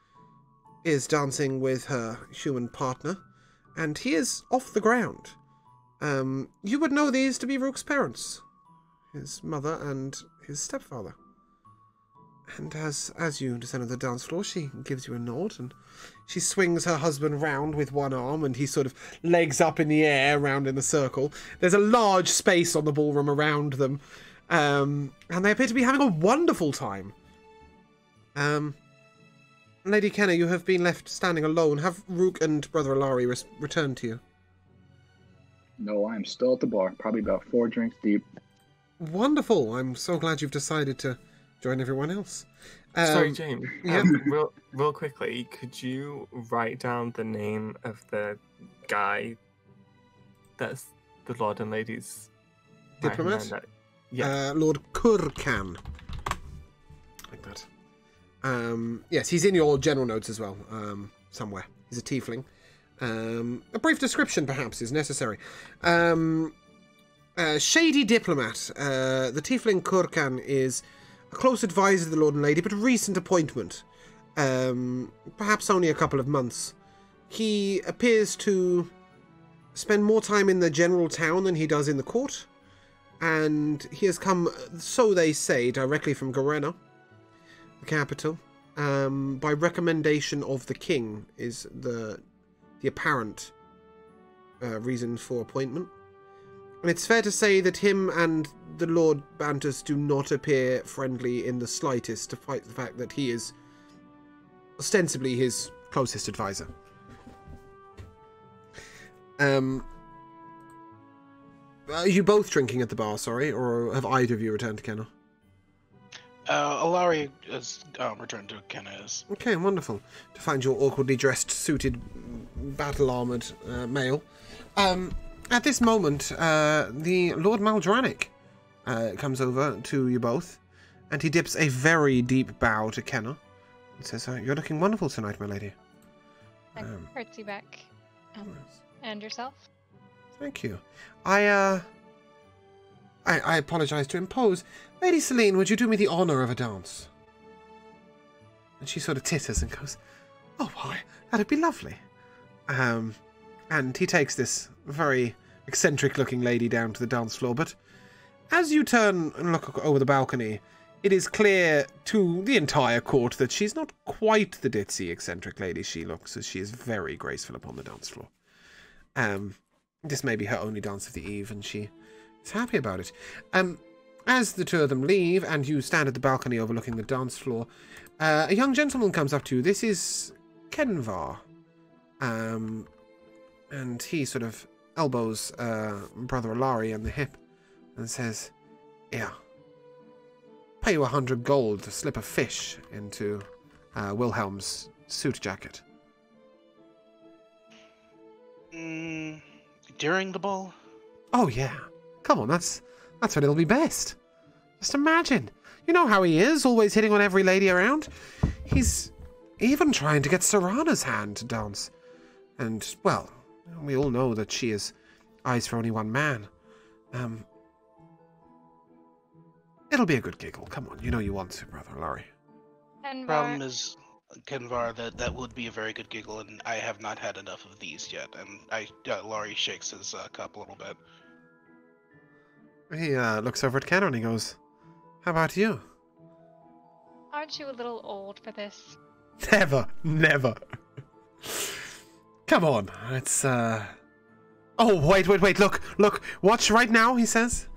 is dancing with her human partner, and he is off the ground. You would know these to be Rook's parents, his mother and his stepfather. And as you descend on the dance floor, she gives you a nod, and she swings her husband round with one arm, and he sort of legs up in the air, round in the circle. There's a large space on the ballroom around them, and they appear to be having a wonderful time. Lady Kenna, you have been left standing alone. Have Rook and Brother Alari returned to you? No, I'm still at the bar, probably about 4 drinks deep. Wonderful. I'm so glad you've decided to join everyone else. Sorry, James. Yeah. Real quickly, could you write down the name of the guy that's the Lord and Lady's Diplomat? Yeah. Lord Kurkan. Like that. Yes, he's in your general notes as well, somewhere. He's a tiefling. A brief description, perhaps, is necessary. Shady diplomat. The tiefling Kurkan is a close advisor to the Lord and Lady, but a recent appointment. Perhaps only a couple of months. He appears to spend more time in the general town than he does in the court, and he has come, so they say, directly from Garena, the capital, by recommendation of the king, is the apparent reason for appointment. And it's fair to say that him and the Lord Bantus do not appear friendly in the slightest, despite the fact that he is ostensibly his closest advisor. Are you both drinking at the bar, sorry, or have either of you returned to Kenna? Alari has returned to Kenna's. Okay, wonderful. To find your awkwardly dressed, suited, battle-armoured male. At this moment, the Lord Maldranic comes over to you both, and he dips a very deep bow to Kenna and says, "You're looking wonderful tonight, my lady." I curtsy back. And yourself? Thank you. I apologize to impose. Lady Celine, would you do me the honour of a dance? And she sort of titters and goes, "Oh, why, that'd be lovely." And he takes this very eccentric-looking lady down to the dance floor, but as you turn and look over the balcony, it is clear to the entire court that she's not quite the ditzy, eccentric lady she looks, as she is very graceful upon the dance floor. This may be her only dance of the eve, and she is happy about it. As the two of them leave, and you stand at the balcony overlooking the dance floor, a young gentleman comes up to you. This is Kenvar. And he sort of elbows Brother Alari in the hip and says, "Yeah, pay you 100 gold to slip a fish into Wilhelm's suit jacket." During the ball? Oh, yeah. Come on, that's when it'll be best. Just imagine. You know how he is, always hitting on every lady around. He's even trying to get Serana's hand to dance. And, well, we all know that she has eyes for only one man. It'll be a good giggle. Come on, you know you want to, Brother Laurie. Problem is, Kenvar, that would be a very good giggle, and I have not had enough of these yet. And Laurie shakes his cup a little bit. He looks over at Kenna and he goes, "How about you?" Aren't you a little old for this? Never, never. Come on, it's Oh, wait, look, watch right now, he says.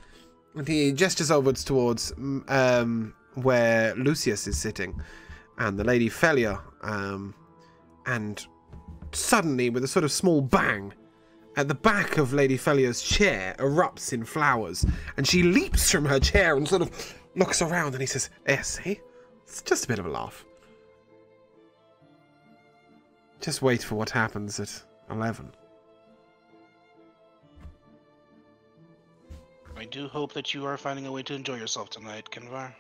And he gestures over towards where Lucius is sitting, and the Lady Felia, and suddenly, with a sort of small bang, at the back of Lady Felia's chair erupts in flowers, and she leaps from her chair and sort of looks around, and he says, see? It's just a bit of a laugh. Just wait for what happens at 11. I do hope that you are finding a way to enjoy yourself tonight, Kenvar.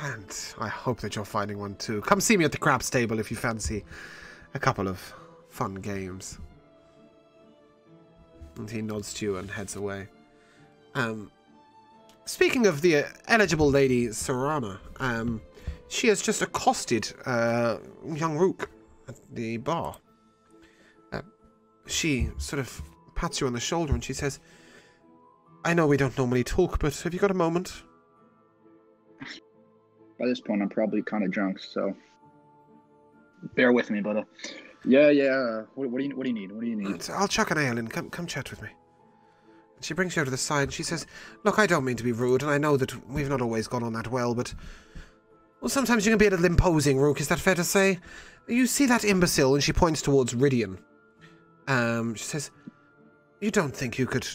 And I hope that you're finding one too. Come see me at the craps table if you fancy a couple of fun games. And he nods to you and heads away. Speaking of the eligible lady Serana, she has just accosted young Rook at the bar. She sort of pats you on the shoulder and she says, "I know we don't normally talk, but have you got a moment?" By this point, I'm probably kind of drunk, so bear with me, but yeah. What do you need? What do you need? I'll chuck an ale in. Come chat with me. She brings you over to the side and she says, "Look, I don't mean to be rude, and I know that we've not always gone on that well, but sometimes you can be a little imposing, Rook. Is that fair to say? You see that imbecile?" And she points towards Rydian. She says, "You don't think you could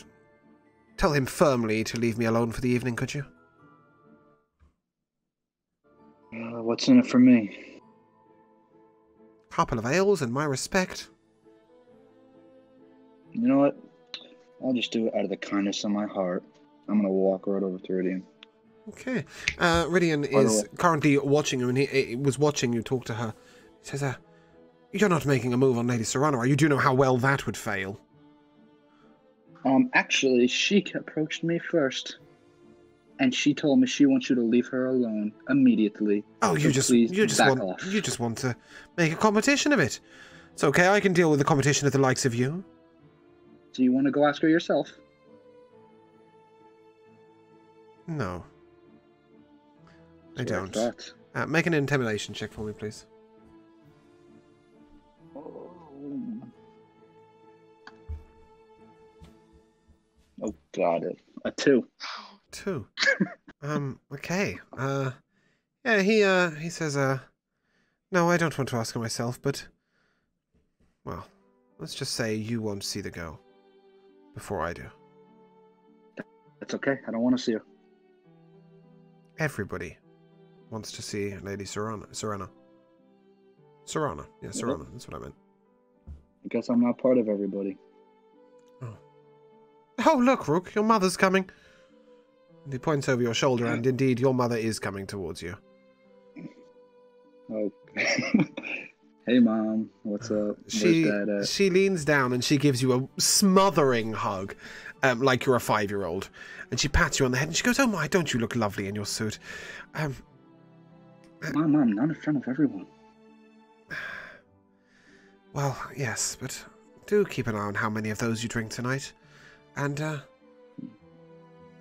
tell him firmly to leave me alone for the evening, could you?" What's in it for me? Couple of ales and my respect. You know what? I'll just do it out of the kindness of my heart. I'm gonna walk right over to Rydian. Okay. Rydian is currently watching you, and he was watching you talk to her. He says, "You're not making a move on Lady Serana, are you? Do you know how well that would fail?" Actually, she approached me first. And she told me she wants you to leave her alone immediately. Oh, you just want to make a competition of it. It's okay, I can deal with the competition of the likes of you. Do you want to go ask her yourself? No. I don't. Thought. Make an intimidation check for me, please. Oh, God. A 2. 2. Okay. Yeah, he says, "No, I don't want to ask her myself, but, well, let's just say you won't see the girl before I do." It's okay. I don't want to see her. Everybody wants to see Lady Serana. Serana. Yeah, Serana. That's what I meant. I guess I'm not part of everybody. Oh, look, Rook, your mother's coming. And he points over your shoulder, and indeed, your mother is coming towards you. Oh. Hey, Mom. What's up? She Where's Dad at? she leans down and she gives you a smothering hug, like you're a 5-year-old. And she pats you on the head and she goes, "Oh my, don't you look lovely in your suit?" Mom, not in front of everyone. Well, yes, but do keep an eye on how many of those you drink tonight. And,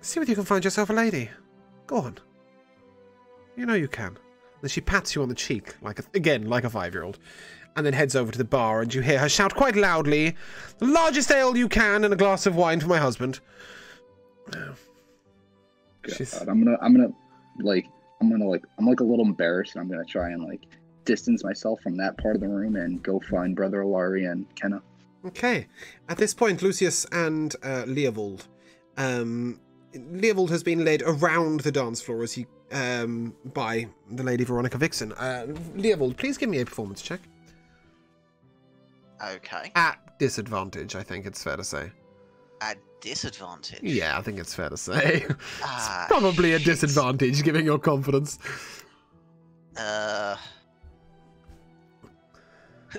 see whether you can find yourself a lady. Go on. You know you can. Then she pats you on the cheek, like a 5-year-old, and then heads over to the bar, and you hear her shout quite loudly, "The largest ale you can and a glass of wine for my husband." I'm like a little embarrassed, and I'm gonna try and like distance myself from that part of the room and go find Brother Alari and Kenna. Okay. At this point, Lucius and Leovold. Leovold has been led around the dance floor as he by the Lady Veronica Vixen. Leovold, please give me a performance check. Okay. At disadvantage, I think it's fair to say. At disadvantage? Yeah, I think it's fair to say. It's probably a disadvantage, given your confidence.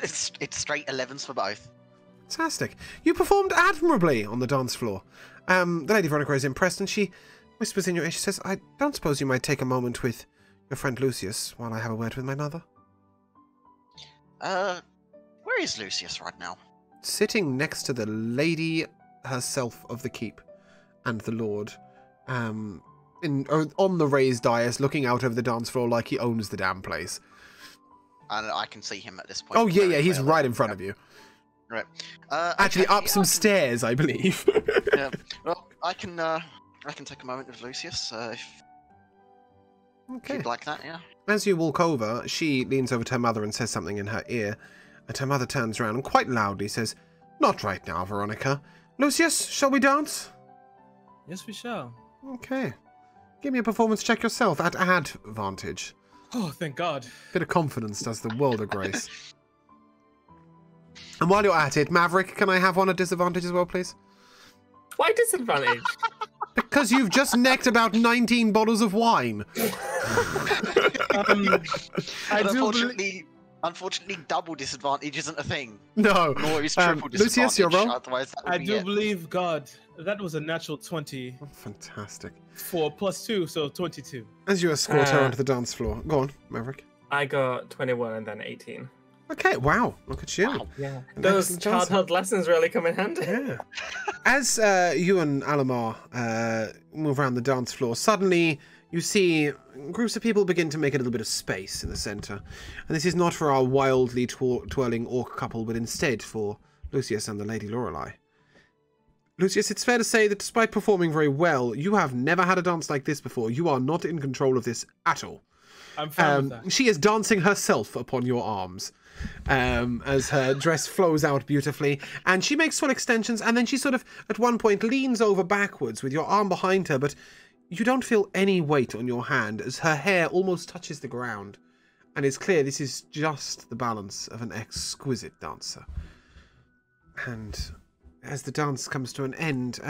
It's straight 11s for both. Fantastic. You performed admirably on the dance floor. The Lady Veronica is impressed, and she whispers in your ear. She says, "I don't suppose you might take a moment with your friend Lucius while I have a word with my mother?" Where is Lucius right now? Sitting next to the lady herself of the keep and the lord, on the raised dais, looking out over the dance floor like he owns the damn place. And I can see him at this point. Oh yeah, he's right in front of you. Right. Actually, okay, up some stairs, I believe. Yeah. Well, I can take a moment with Lucius if you'd like that. Yeah. As you walk over, she leans over to her mother and says something in her ear, and her mother turns around and quite loudly says, "Not right now, Veronica. Lucius, shall we dance?" Yes, we shall. Okay. Give me a performance check yourself at advantage. Oh, thank God. Bit of confidence does the world of grace. And while you're at it, Maverick, can I have one at disadvantage as well, please? Why disadvantage? Because you've just necked about 19 bottles of wine. Unfortunately, double disadvantage isn't a thing. No. Nor is triple disadvantage. Lucius, your roll? Otherwise, that would I be do it. believe, God, that was a natural 20. Oh, fantastic. 4 plus 2, so 22. As you escort her onto the dance floor. Go on, Maverick. I got 21 and then 18. Okay, wow. Look at you. Wow. Yeah. An Those excellent dancer. childhood lessons really come in handy. Yeah. As you and Alamar move around the dance floor, suddenly you see groups of people begin to make a little bit of space in the centre. And this is not for our wildly twirling orc couple, but instead for Lucius and the Lady Lorelei. Lucius, it's fair to say that despite performing very well, you have never had a dance like this before. You are not in control of this at all. I'm fine with that. She is dancing herself upon your arms. As her dress flows out beautifully, and she makes full extensions, and then she sort of, at one point, leans over backwards with your arm behind her, but you don't feel any weight on your hand as her hair almost touches the ground, and it's clear this is just the balance of an exquisite dancer. And as the dance comes to an end,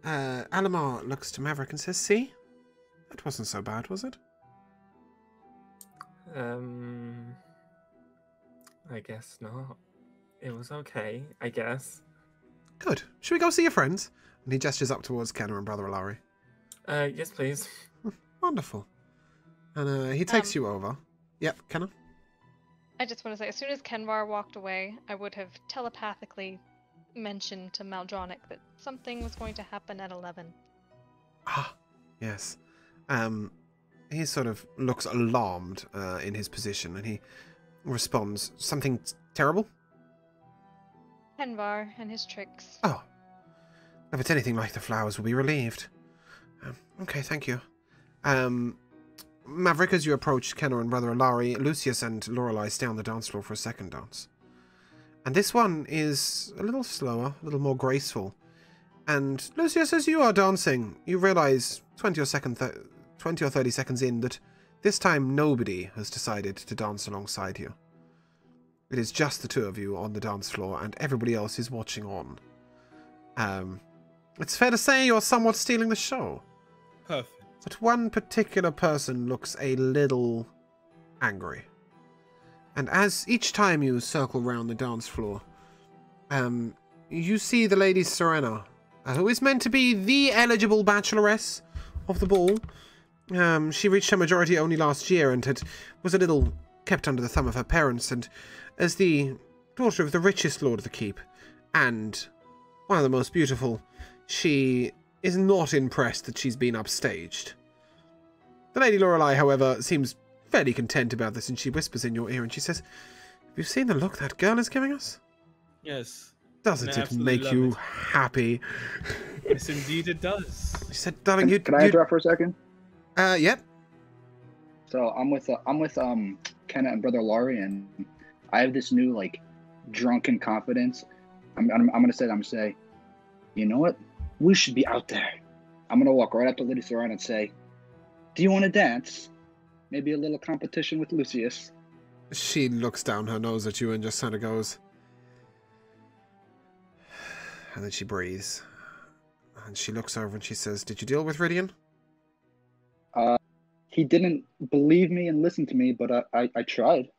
Alamar looks to Maverick and says, "See? That wasn't so bad, was it?" I guess not. It was okay, I guess. Good. Should we go see your friends? And he gestures up towards Kenna and Brother Alari. Yes, please. Wonderful. And he takes you over. Yep, Kenna? I just want to say, as soon as Kenvar walked away, I would have telepathically mentioned to Maldronic that something was going to happen at 11. Ah, yes. He sort of looks alarmed in his position, and he responds, "Something terrible?" Kenvar and his tricks. Oh. If it's anything like the flowers, we'll be relieved. Okay, thank you. Maverick, as you approach Kenna and Brother Alari, Lucius and Lorelei stay on the dance floor for a second dance. And this one is a little slower, a little more graceful. And Lucius, as you are dancing, you realize 20 or 30 seconds in that this time nobody has decided to dance alongside you. It is just the two of you on the dance floor, and everybody else is watching on. It's fair to say you're somewhat stealing the show. Perfect. But one particular person looks a little angry. And as each time you circle round the dance floor, you see the Lady Serena, who is meant to be the eligible bacheloress of the ball. She reached her majority only last year and was a little kept under the thumb of her parents, and as the daughter of the richest lord of the keep, and one of the most beautiful, she is not impressed that she's been upstaged. The Lady Lorelei, however, seems fairly content about this, and she whispers in your ear and she says, "Have you seen the look that girl is giving us? Yes. Doesn't it make you happy?" Yes, indeed it does. She said, "Darling, Can I interrupt for a second? Yep. So I'm with Kenna and Brother Laurie, and I have this new like drunken confidence. I'm gonna say, you know what? We should be out there. I'm gonna walk right up to Lady Serena and say, "Do you want to dance? Maybe a little competition with Lucius." She looks down her nose at you and just kind of goes, and then she breathes, and she looks over and she says, "Did you deal with Rydian?" He didn't believe me and listen to me, but I tried.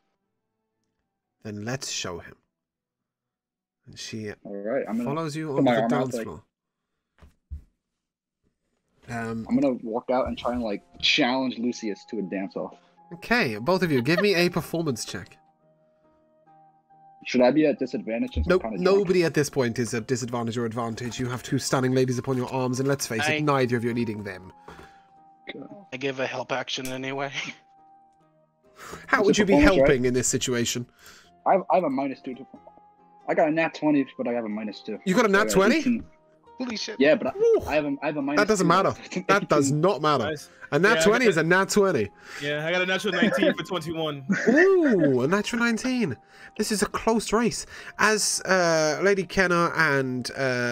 Then let's show him. And she All right, follows you on the dance floor. I'm gonna walk out and try and like challenge Lucius to a dance-off. Okay, both of you, give me a performance check. Should I be at disadvantage? Since Nope, nobody at this point is at disadvantage or advantage. You have two stunning ladies upon your arms, and let's face it, neither of you are needing them. I give a help action anyway. How would you be helping in this situation? I have a -2 to. I got a nat 20, but I have a -2. You got a nat 20? Holy shit. Yeah, but I have a -2. That doesn't matter. That does not matter. Nice. A nat 20 is a nat 20. Yeah, I got a natural 19 for 21. Ooh, a natural 19. This is a close race. As Lady Kenna and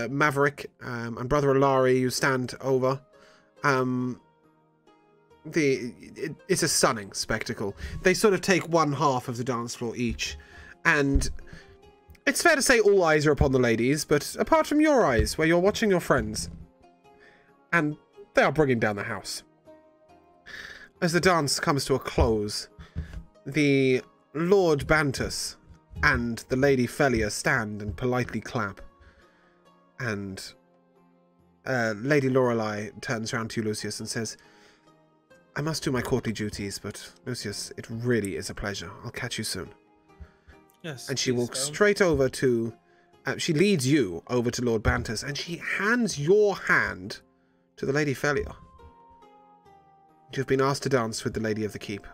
Maverick and Brother Alari, you stand over. It's a stunning spectacle. They sort of take one half of the dance floor each, and it's fair to say all eyes are upon the ladies, but apart from your eyes, where you're watching your friends, and they are bringing down the house. As the dance comes to a close, the Lord Bantus and the Lady Felia stand and politely clap, and Lady Lorelei turns round to you, Lucius, and says, "I must do my courtly duties, but Lucius, it really is a pleasure. I'll catch you soon." Yes. And she walks straight over to... she leads you over to Lord Bantus, and she hands your hand to the Lady Felia. You've been asked to dance with the Lady of the Keep.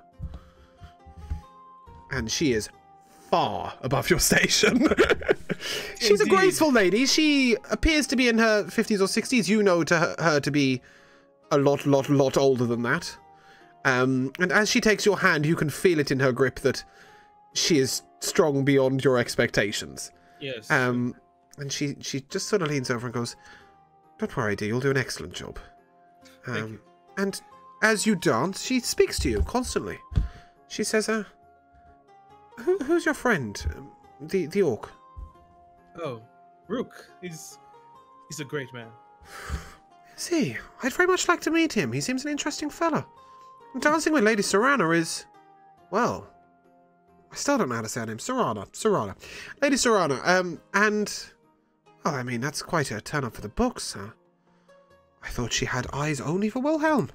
And she is far above your station. She's a graceful lady. She appears to be in her 50s or 60s. You know her to be a lot older than that. And as she takes your hand, you can feel it in her grip that she is strong beyond your expectations. Yes. And she just sort of leans over and goes, "Don't worry, dear, you'll do an excellent job." Thank you. And as you dance, she speaks to you constantly. She says, who's your friend? The orc?" Oh, Rook. He's a great man. "Is he? I'd very much like to meet him. He seems an interesting fella. And dancing with Lady Serana is, well, I still don't know how to say her name. Serana. Lady Serana. And, well, I mean, that's quite a turn up for the books. I thought she had eyes only for Wilhelm.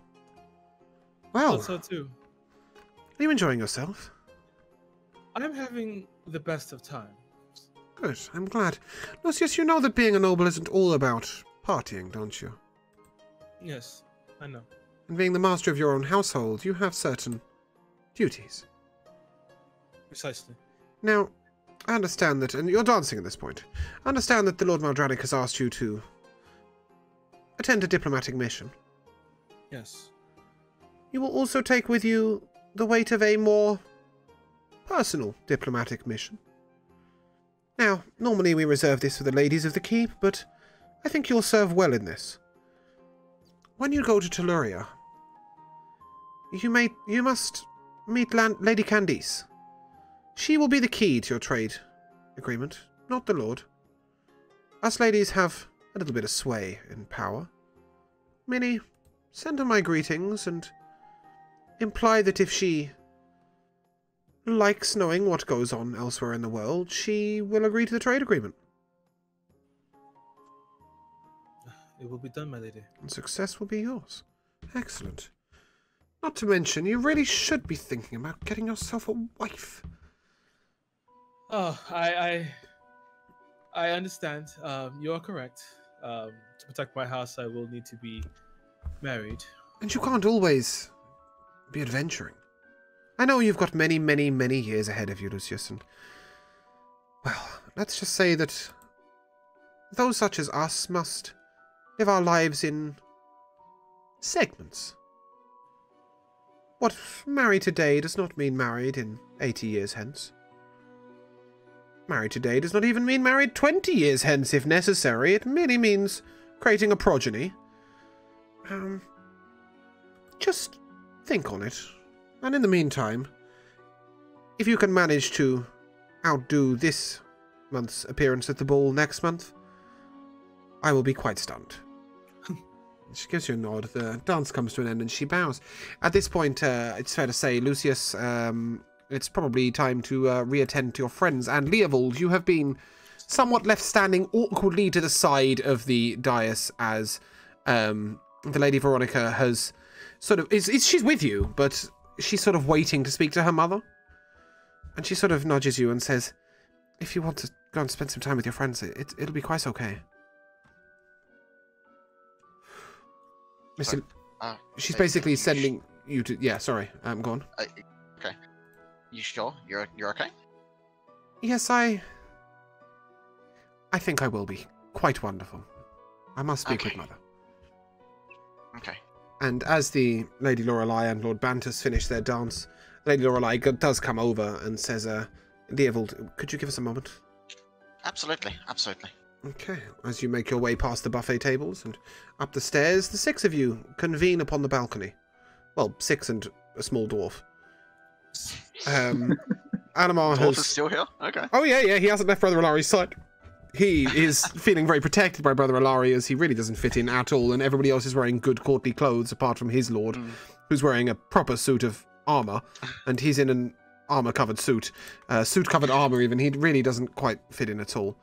Well, I thought so too. Are you enjoying yourself?" I'm having the best of times. "Good, I'm glad. Lucius, you know that being a noble isn't all about partying, don't you? Yes, I know. And being the master of your own household, you have certain duties. Precisely. Now, I understand that, and you're dancing at this point, I understand that the Lord Maldranic has asked you to attend a diplomatic mission. Yes. You will also take with you the weight of a more personal diplomatic mission. Now, normally we reserve this for the ladies of the keep, but I think you'll serve well in this. When you go to Telluria, you must meet Lady Candice. She will be the key to your trade agreement, not the Lord. Us ladies have a little bit of sway and power. Minnie, send her my greetings and imply that if she likes knowing what goes on elsewhere in the world, she will agree to the trade agreement. It will be done, my lady. And success will be yours. Excellent. Not to mention, you really should be thinking about getting yourself a wife. Oh, I understand. You are correct. To protect my house, I will need to be married. And you can't always be adventuring. I know you've got many, many, many years ahead of you, Lucius, and... well, let's just say that those such as us must live our lives in segments. What married today does not mean married in 80 years hence. Married today does not even mean married 20 years hence, if necessary. It merely means creating a progeny. Just think on it. And in the meantime, if you can manage to outdo this month's appearance at the ball next month, I will be quite stunned. She gives you a nod. The dance comes to an end and she bows. At this point, it's fair to say, Lucius, it's probably time to reattend to your friends. And Leovold, you have been somewhat left standing awkwardly to the side of the dais as the Lady Veronica has sort of... she's with you, but she's sort of waiting to speak to her mother. And she sort of nudges you and says, if you want to go and spend some time with your friends, it'll be quite okay. She's basically sending you to... yeah, sorry. Go on. Okay. You sure? You're okay? Yes, I think I will be. Quite wonderful. I must speak with Mother. Okay. And as the Lady Lorelei and Lord Bantus finish their dance, Lady Lorelei does come over and says, Leovold, could you give us a moment? Absolutely, absolutely. Okay. As you make your way past the buffet tables and up the stairs, the six of you convene upon the balcony. Well, six and a small dwarf. Animar Dwarf is still here? Okay. Oh, yeah, he hasn't left Brother Alari's side. He is feeling very protected by Brother Alari as he really doesn't fit in at all, and everybody else is wearing good courtly clothes apart from his lord, who's wearing a proper suit of armour, and he's in an armour-covered suit. Suit-covered armour, even. He really doesn't quite fit in at all.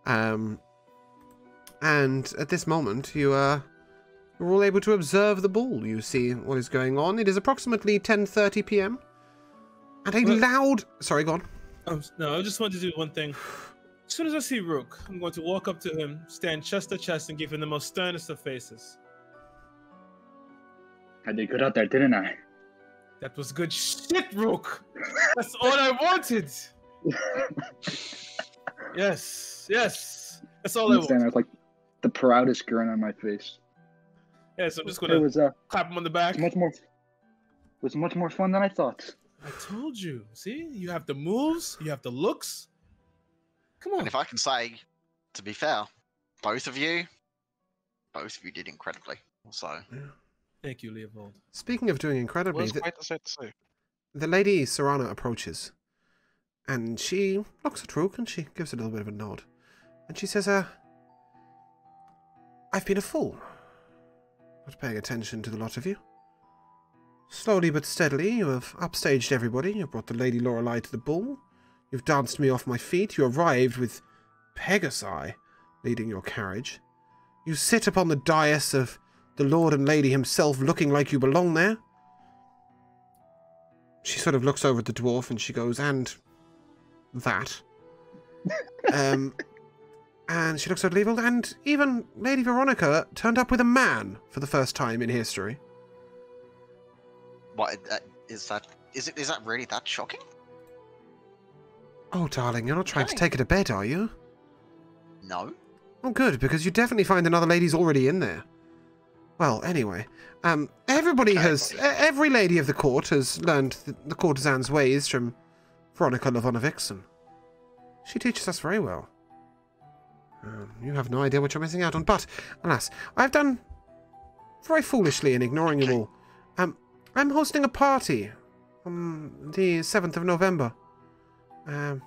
And at this moment, you're all able to observe the ball. You see what is going on. It is approximately 10:30 p.m. And a loud... sorry, go on. No, I just wanted to do one thing. As soon as I see Rook, I'm going to walk up to him, stand chest to chest, and give him the most sternest of faces. I did good out there, didn't I? That was good shit, Rook! That's all I wanted! Yes. That's all I wanted. With like the proudest grin on my face. Yes, I'm just going to clap him on the back. It was much more fun than I thought. I told you. See? You have the moves, you have the looks. Come on. And if I can say, to be fair, both of you did incredibly. So, thank you, Leovold. Speaking of doing incredibly, Quite the set to say. The Lady Serana approaches, and she looks at Rook and she gives a little bit of a nod, and she says, "I've been a fool, not paying attention to the lot of you. Slowly but steadily, you have upstaged everybody. You brought the Lady Lorelei to the ball. You've danced me off my feet. You arrived with Pegasi leading your carriage. You sit upon the dais of the Lord and Lady himself, looking like you belong there." She sort of looks over at the dwarf and she goes, "And that." And she looks at Leovold, and even Lady Veronica turned up with a man for the first time in history. what is that? Is that really that shocking? Oh, darling, you're not trying to take her to bed, are you? No. Oh, good, because you definitely find another lady's already in there. Well, anyway, everybody has... every lady of the court has learned the courtesan's ways from Veronica Lavonovics, and she teaches us very well. You have no idea what you're missing out on, but, alas, I've done very foolishly in ignoring you all. I'm hosting a party on the 7th of November. I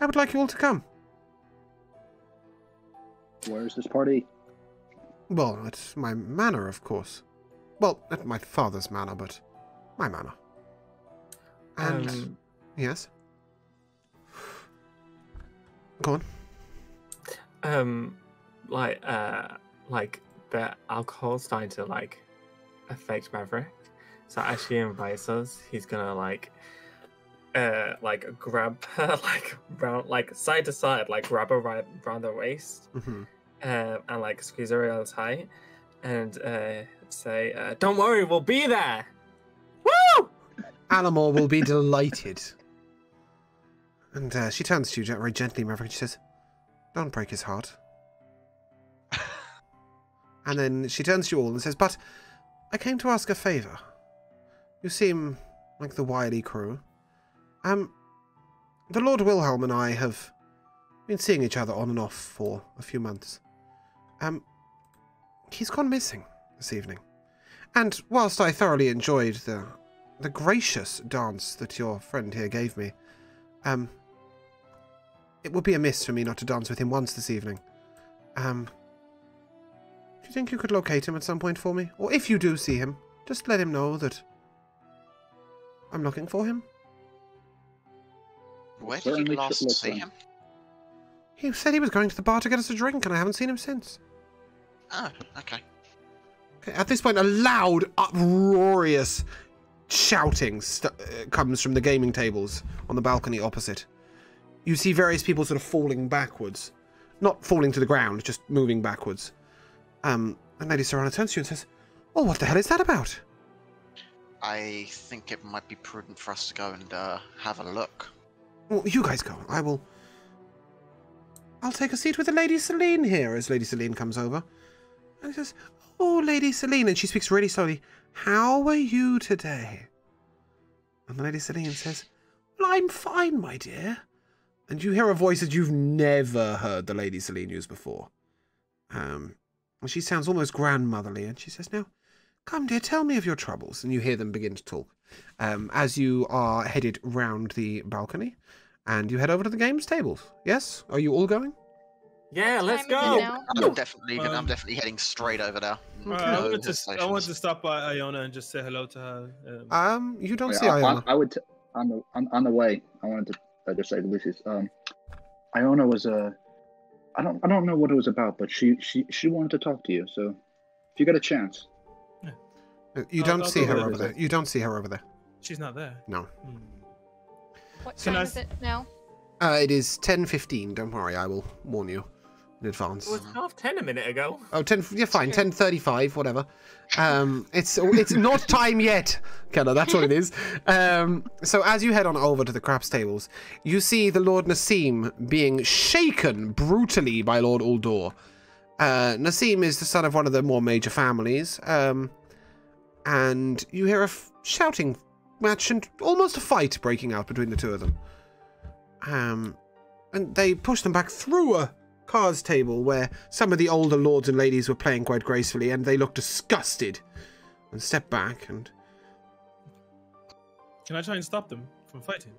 would like you all to come. Where is this party? Well, at my manor, of course. Well, at my father's manor, but my manor. And yes, go on. Like the alcohol's starting to like affect Maverick. So as she invites us, he's gonna like grab her like round, like side to side, like grab her right around the waist, and like squeeze her real tight, and say, "Don't worry, we'll be there." Woo! Alamore will be delighted. And she turns to you very gently, Maverick, and she says, "Don't break his heart." And then she turns to you all and says, "But I came to ask a favour. You seem like the wily crew. The Lord Wilhelm and I have been seeing each other on and off for a few months. He's gone missing this evening. And whilst I thoroughly enjoyed the gracious dance that your friend here gave me, it would be amiss for me not to dance with him once this evening. Do you think you could locate him at some point for me? Or if you do see him, just let him know that I'm looking for him." Where did you last see him? He said he was going to the bar to get us a drink, and I haven't seen him since. Oh, okay. At this point, a loud, uproarious shouting comes from the gaming tables on the balcony opposite. You see various people sort of falling backwards. Not falling to the ground, just moving backwards. And Lady Serana turns to you and says, "Oh, what the hell is that about?" I think it might be prudent for us to go and have a look. Well, you guys go. I'll take a seat with the Lady Celine here, as Lady Celine comes over. And he says, "Oh, Lady Celine," and she speaks really slowly, "How are you today?" And the Lady Celine says, "Well, I'm fine, my dear." And you hear a voice that you've never heard the Lady Celine use before. She sounds almost grandmotherly, and she says, "Now, come, dear, tell me of your troubles." And you hear them begin to talk. As you are headed round the balcony, and you head over to the games tables. Yes? Are you all going? Yeah, let's Time is it go. now? I'm definitely heading straight over there. I want to stop by Iona and just say hello to her. You don't see Iona. I would on the way. I wanted to just say to Lucius. Iona was I don't know what it was about, but she wanted to talk to you. So if you get a chance, you don't see her over there. You don't see her over there. She's not there. No. What time is it now? It is 10:15. Don't worry, I will warn you in advance. It was 10 a minute ago. Oh, 10. You're fine. 10:35. Whatever. It's not time yet, Kenna. That's what it is. So as you head on over to the craps tables, you see the Lord Nassim being shaken brutally by Lord Uldor. Nassim is the son of one of the more major families, and you hear a shouting match and almost a fight breaking out between the two of them. And they push them back through a cards table where some of the older lords and ladies were playing quite gracefully, and they look disgusted and step back. And can I try and stop them from fighting?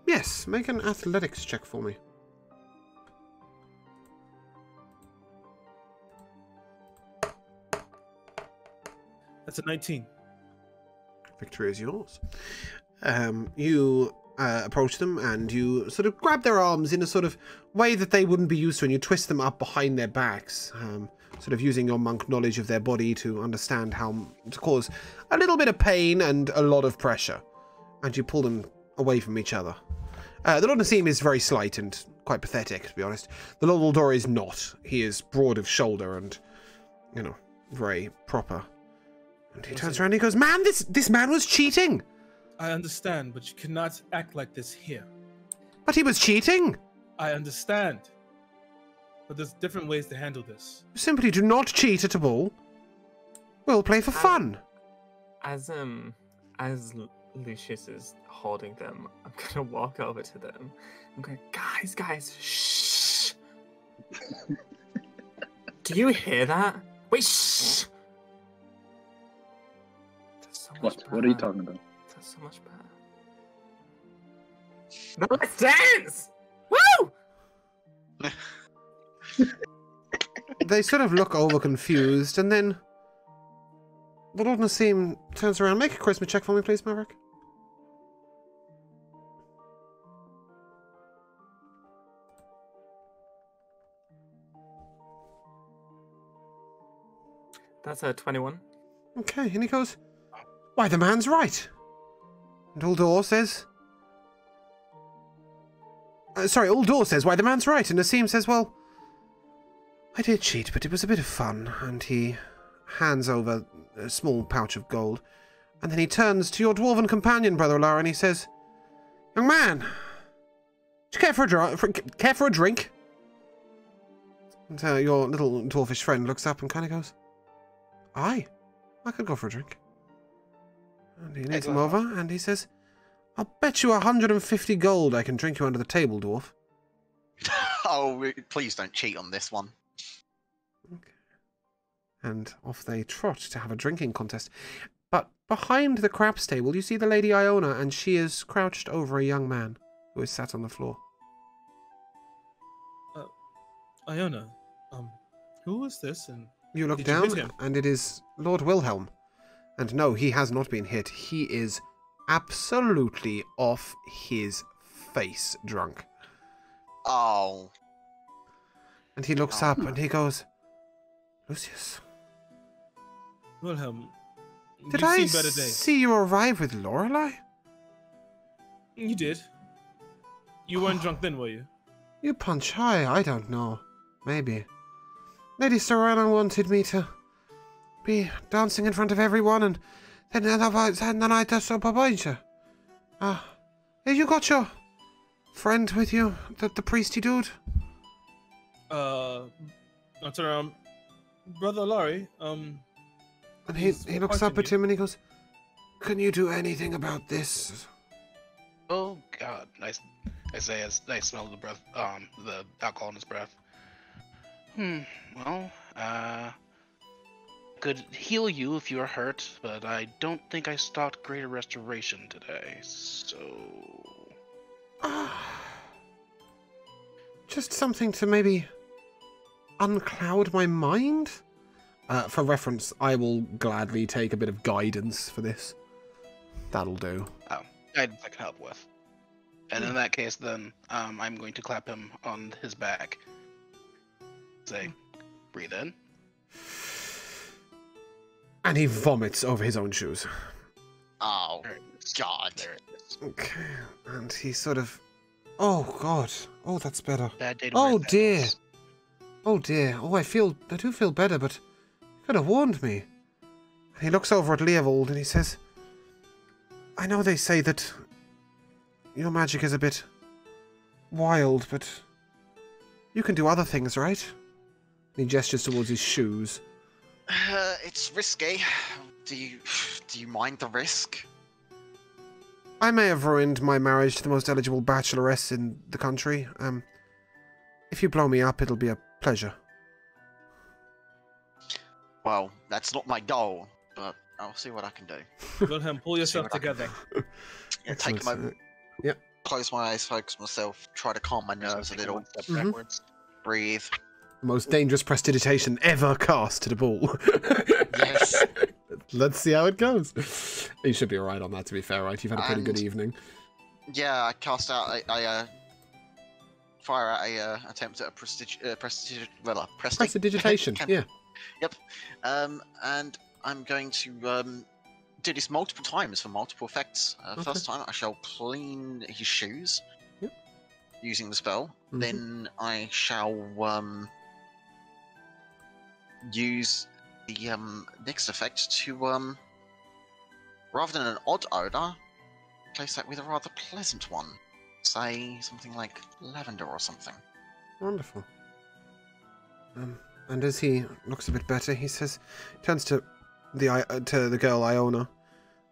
Yes, make an athletics check for me. That's a 19. Victory is yours. You approach them and you sort of grab their arms in a sort of way that they wouldn't be used to, and you twist them up behind their backs, sort of using your monk knowledge of their body to understand how to cause a little bit of pain and a lot of pressure, and you pull them away from each other. The Lord Nassim is very slight and quite pathetic, to be honest. The Lord Uldor is not. He is broad of shoulder and, you know, very proper. And he turns around and he goes, "Man, this man was cheating!" I understand, but you cannot act like this here. But he was cheating! I understand. But there's different ways to handle this. You simply do not cheat at a ball. We'll play for fun. As Lucius is holding them, I'm gonna walk over to them. I'm going, guys, shh! Do you hear that? Wait, shh! That's so much What are you better. talking about? That's so much better. No, let's dance! Woo! They sort of look over confused, and then the Lord Nassim turns around. Make a charisma check for me, please, Maverick. That's a 21. Okay, and he goes, "Why, the man's right." And Uldor says, Uldor says, "Why, the man's right." And Nassim says, "Well, I did cheat, but it was a bit of fun." And he hands over a small pouch of gold. And then he turns to your dwarven companion, Brother Alara, and he says, "Young man, do you care for a drink?" And your little dwarfish friend looks up and kind of goes, "Aye, I could go for a drink." And he leads him over, and he says, "I'll bet you 150 gold I can drink you under the table, dwarf." Oh, please don't cheat on this one. Okay. And off they trot to have a drinking contest. But behind the craps table, you see the Lady Iona, and she is crouched over a young man who is sat on the floor. Iona, who is this? And You look did you hit down, him? and it is Lord Wilhelm. And no, he has not been hit. He is absolutely off his face drunk. Oh. And he looks up and he goes, "Lucius, Wilhelm, did you've I seen better days. see you arrive with Lorelei? You did. You weren't drunk then, were you? You punch high, I don't know. Maybe. Lady Serana wanted me to be dancing in front of everyone, and then the night I saw Babaja. Have you got your friend with you? The priesty dude?" I'll turn around. Brother Larry, And he's he looks up watching at you. him and he goes, "Can you do anything about this?" Oh God! I say as I smell the breath, the alcohol in his breath. Well, could heal you if you are hurt, but I don't think I stocked Greater Restoration today. So, Just something to maybe uncloud my mind? For reference, I will gladly take a bit of guidance for this. That'll do. guidance I can help with. And in that case, then I'm going to clap him on his back. Say, breathe in. And he vomits over his own shoes. Oh, There it is. God. There it is. Okay, and he sort of... Oh, God. Oh, that's better. Bad day to Oh, wear dear. sandals. Oh, dear. Oh, I do feel better, but you could have warned me. And he looks over at Leovold and he says, "I know they say that your magic is a bit wild, but you can do other things, right?" And he gestures towards his shoes. It's risky. Do you mind the risk? I may have ruined my marriage to the most eligible bacheloress in the country. If you blow me up, it'll be a pleasure. Well, that's not my goal, but I'll see what I can do. Wilhelm, pull yourself together. Yeah, take a Excellent. moment, Yep. close my eyes, focus myself, try to calm my nerves a Take little, one step Mhm. backwards. breathe. Most dangerous prestidigitation ever cast at a ball. Yes. Let's see how it goes. You should be alright on that, to be fair, right? You've had a pretty good And- evening. Yeah, I cast out fire out a attempt at a Prestidigitation, Can- yeah. and I'm going to do this multiple times for multiple effects. First time, I shall clean his shoes Yep. using the spell. Mhm. Then I shall use the next effect to rather than an odd odor, replace that with a rather pleasant one. Say something like lavender or something. Wonderful. And as he looks a bit better, he says, turns to the girl Iona,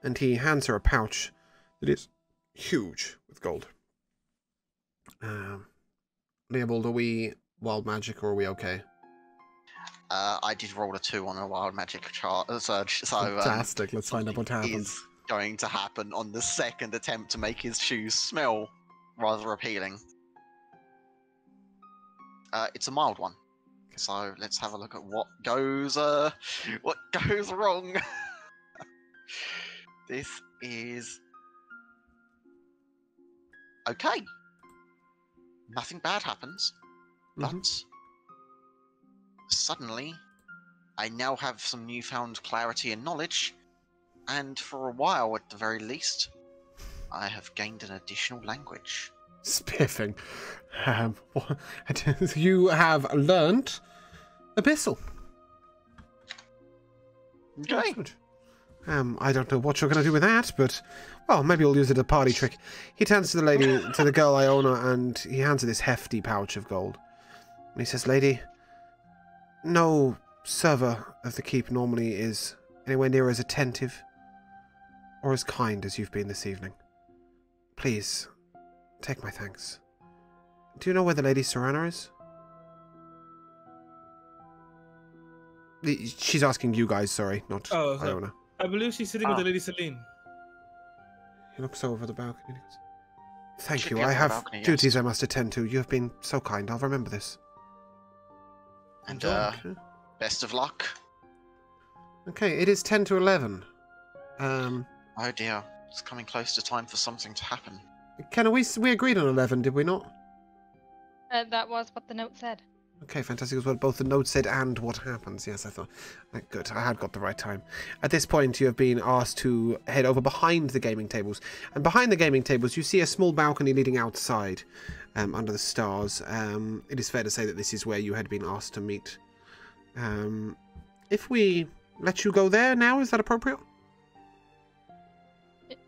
and he hands her a pouch that is huge with gold. Leopold, are we wild magic, or are we okay? I did roll a 2 on a wild magic surge, so Fantastic. Let's find out what something happens. is going to happen on the second attempt to make his shoes smell rather appealing. It's a mild one, so let's have a look at what goes wrong. This is okay. Nothing bad happens, but suddenly I now have some newfound clarity and knowledge, and for a while at the very least, I have gained an additional language. Spiffing. You have learnt Abyssal. Okay. Good. I don't know what you're going to do with that, but, well, maybe you'll use it as a party trick. He turns to the lady, to the girl Iona, and he hands her this hefty pouch of gold. And he says, "Lady, no server of the keep normally is anywhere near as attentive or as kind as you've been this evening. Please, take my thanks. Do you know where the Lady Serana is?" She's asking you guys, sorry, not Iona. I believe she's sitting with the Lady Celine. He looks over the balcony and goes, "Thank Should you, be on I the have balcony, yes. duties I must attend to. You have been so kind, I'll remember this." And Okay. best of luck. Okay, it is 10 to 11. Oh dear, it's coming close to time for something to happen. Kenna, we agreed on 11, did we not? That was what the note said. Okay, fantastic. As well, both the note said and what happens. Yes, I thought. Good, I had got the right time. At this point, you have been asked to head over behind the gaming tables. And behind the gaming tables, you see a small balcony leading outside, under the stars. It is fair to say that this is where you had been asked to meet. If we let you go there now, is that appropriate?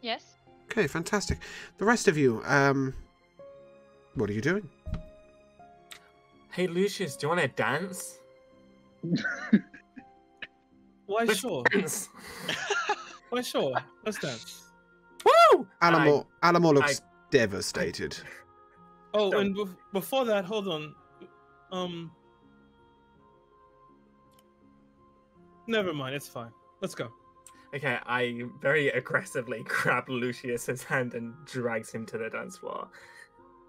Yes. Okay, fantastic. The rest of you, what are you doing? Hey, Lucius, do you want to dance? Why Let's sure? dance. Why sure? Let's dance. Woo! Alamo looks devastated. Oh, Don't. and before that, hold on. Never mind. It's fine. Let's go. Okay, I very aggressively grab Lucius's hand and drags him to the dance floor.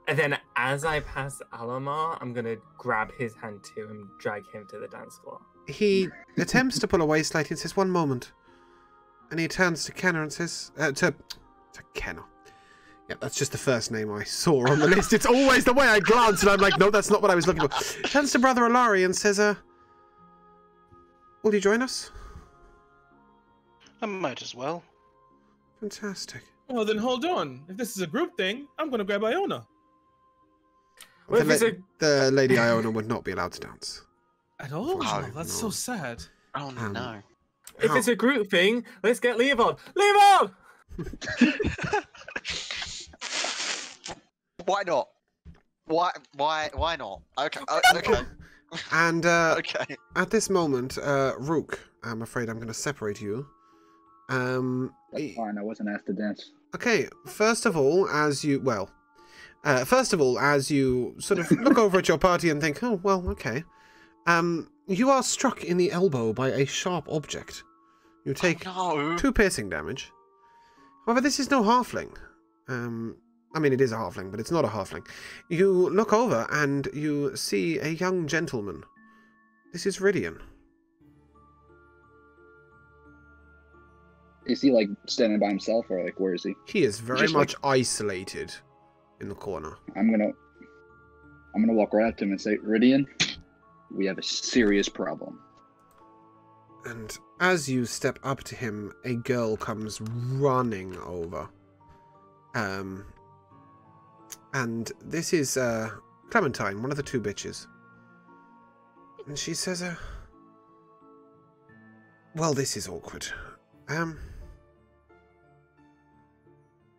And then as I pass Alamar, I'm going to grab his hand too and drag him to the dance floor. He attempts to pull away slightly and says, "One moment." And he turns to Kenna and says, to Kenna. Yeah, that's just the first name I saw on the list. It's always the way I glance and I'm like, no, that's not what I was looking for. Turns to Brother Alari and says, "Will you join us?" I might as well. Fantastic. Well, then hold on. If this is a group thing, I'm going to grab Iona. Well, if it's The Lady Iona would not be allowed to dance. At all? Oh, That's no. so sad. Oh no. If it's a group thing, let's get Leopold. Leopold! Why not? Why not? Okay. Okay. And Okay. at this moment, Rook, I'm afraid I'm going to separate you. That's fine. I wasn't asked to dance. Okay, first of all, as you sort of look over at your party and think, "Oh, well, okay." You are struck in the elbow by a sharp object. You take Oh, no. 2 piercing damage. However, this is no halfling. I mean, it is a halfling, but it's not a halfling. You look over and you see a young gentleman. This is Ridian. Is he like standing by himself, or like where is he? He is very Just much isolated in the corner. I'm gonna walk right up to him and say, "Ridian, we have a serious problem." And as you step up to him, a girl comes running over. And this is Clementine, one of the 2 bitches. And she says, "Well, this is awkward.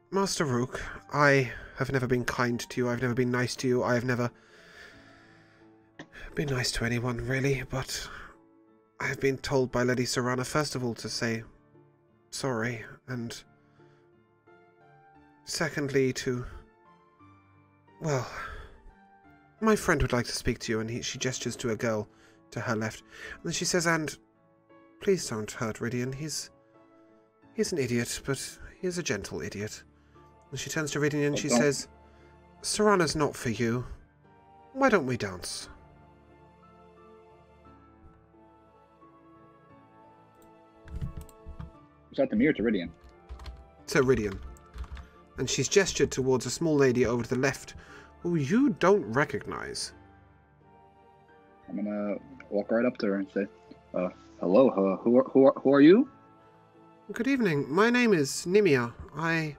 Master Rook, I have never been kind to you. I've never been nice to you. I have never been nice to anyone, really, but I have been told by Lady Serana, first of all, to say sorry, and secondly to, well, My friend would like to speak to you, and she gestures to a girl to her left. And then she says, and please don't hurt Ridian. He's an idiot, but he is a gentle idiot. And she turns to Ridian and she says, Serana's not for you. Why don't we dance? Is that the mirror to Ridian? To Ridian. And she's gestured towards a small lady over to the left, who you don't recognize. I'm gonna walk right up to her and say, hello, who are you? Good evening. My name is Nimia. I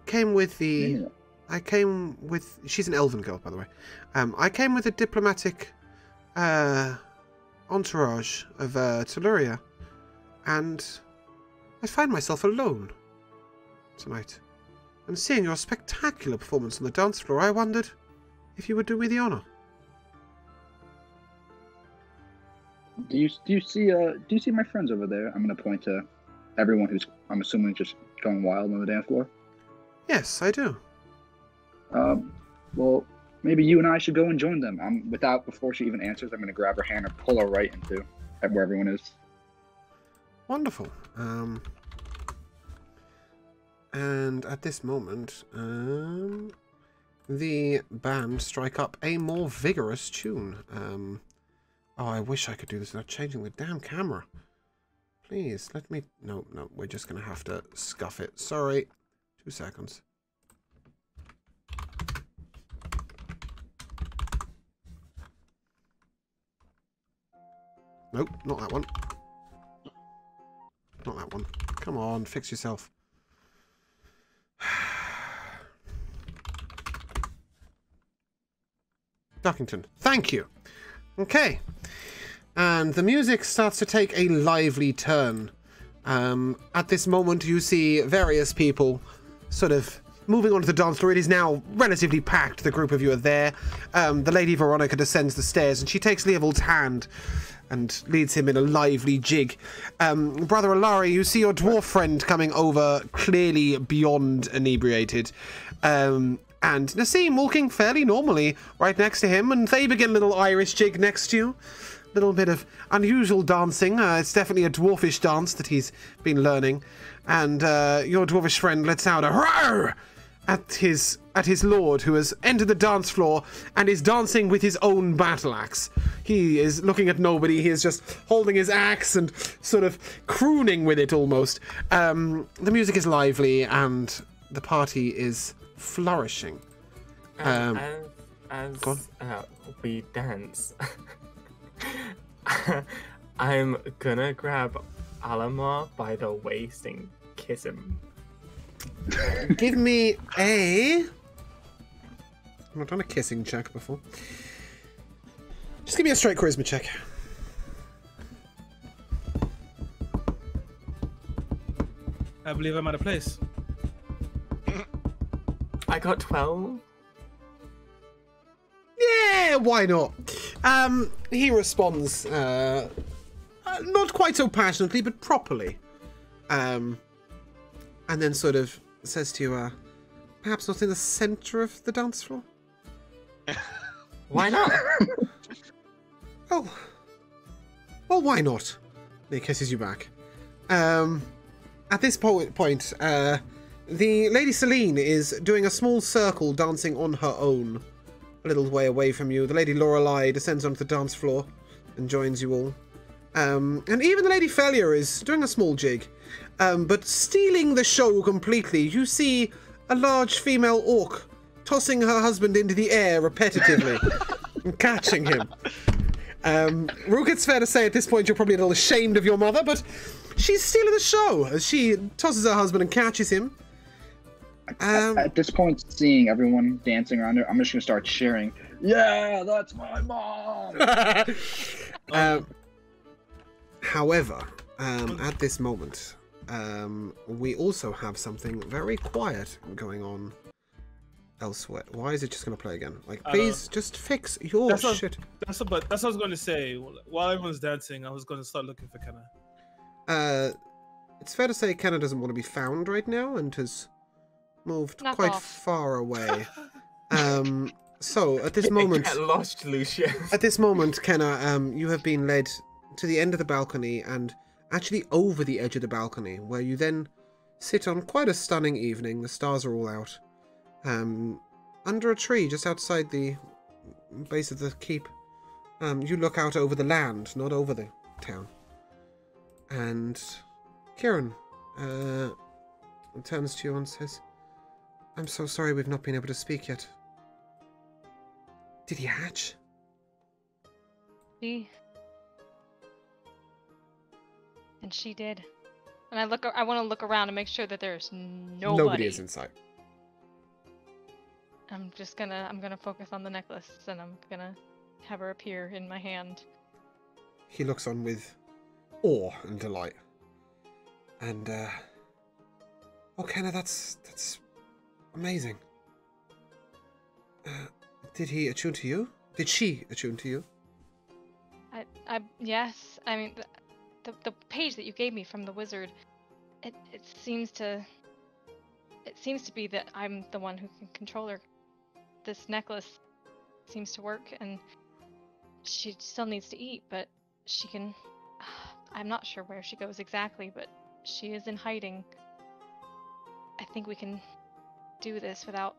came with the... Nimia. She's an elven girl, by the way. I came with a diplomatic entourage of Telluria, and I find myself alone tonight. And seeing your spectacular performance on the dance floor, I wondered if you would do me the honor. Do you see my friends over there? I'm gonna point to everyone who's, I'm assuming, just going wild on the dance floor. Yes, I do. Well, maybe you and I should go and join them. Before she even answers, I'm gonna grab her hand and pull her right into where everyone is. Wonderful. And at this moment, the band strike up a more vigorous tune. Oh, I wish I could do this without changing the damn camera. Please, let me... No, we're just going to have to scuff it. Sorry. 2 seconds. Nope, not that one. Not that one. Come on, fix yourself. Duckington, thank you. Okay. And the music starts to take a lively turn. At this moment, you see various people sort of moving onto the dance floor. It is now relatively packed. The group of you are there. The Lady Veronica descends the stairs, and she takes Leovold's hand and leads him in a lively jig. Brother Alari, you see your dwarf friend coming over, clearly beyond inebriated. And Nassim walking fairly normally right next to him, and they begin a little Irish jig next to you. A little bit of unusual dancing. It's definitely a dwarfish dance that he's been learning. And your dwarfish friend lets out a hurrah at his lord, who has entered the dance floor and is dancing with his own battle axe. He is looking at nobody. He is just holding his axe and sort of crooning with it almost. The music is lively and the party is flourishing. As we dance, I'm gonna grab Alamar by the waist and kiss him. Give me a... I've not done a kissing check before. Just give me a straight charisma check. I believe I'm out of place. I got 12. Yeah, why not? He responds, not quite so passionately, but properly. And then sort of says to you, perhaps not in the center of the dance floor? Why not? Oh. Well, why not? And he kisses you back. At this point, the Lady Celine is doing a small circle dancing on her own, a little way away from you. The Lady Lorelei descends onto the dance floor and joins you all. And even the Lady Failure is doing a small jig. But stealing the show completely, you see a large female orc tossing her husband into the air repetitively and catching him. Rook, it's fair to say at this point you're probably a little ashamed of your mother, but she's stealing the show as she tosses her husband and catches him. At this point, seeing everyone dancing around her, I'm just going to start cheering. Yeah, that's my mom! However, at this moment, we also have something very quiet going on elsewhere. Why is it just going to play again? Like, please, just fix your shit. That's what I was going to say. While everyone's dancing, I was going to start looking for Kenna. It's fair to say Kenna doesn't want to be found right now and has moved Knock quite off. far away. So, at this moment... Get lost, Lucius. At this moment, Kenna, you have been led to the end of the balcony and actually over the edge of the balcony, where you then sit on quite a stunning evening. The stars are all out. Under a tree just outside the base of the keep. You look out over the land, not over the town. And Kieran turns to you and says, I'm so sorry we've not been able to speak yet. Did he hatch? And she did. And I want to look around and make sure that there's nobody. Nobody is in sight. I'm gonna focus on the necklace, and I'm gonna have her appear in my hand. He looks on with awe and delight. And, oh, Kenna, that's amazing. Did he attune to you? Did she attune to you? Yes. I mean, the page that you gave me from the wizard, it seems to be that I'm the one who can control her. This necklace seems to work, and she still needs to eat, but she can... I'm not sure where she goes exactly, but she is in hiding. I think we can do this without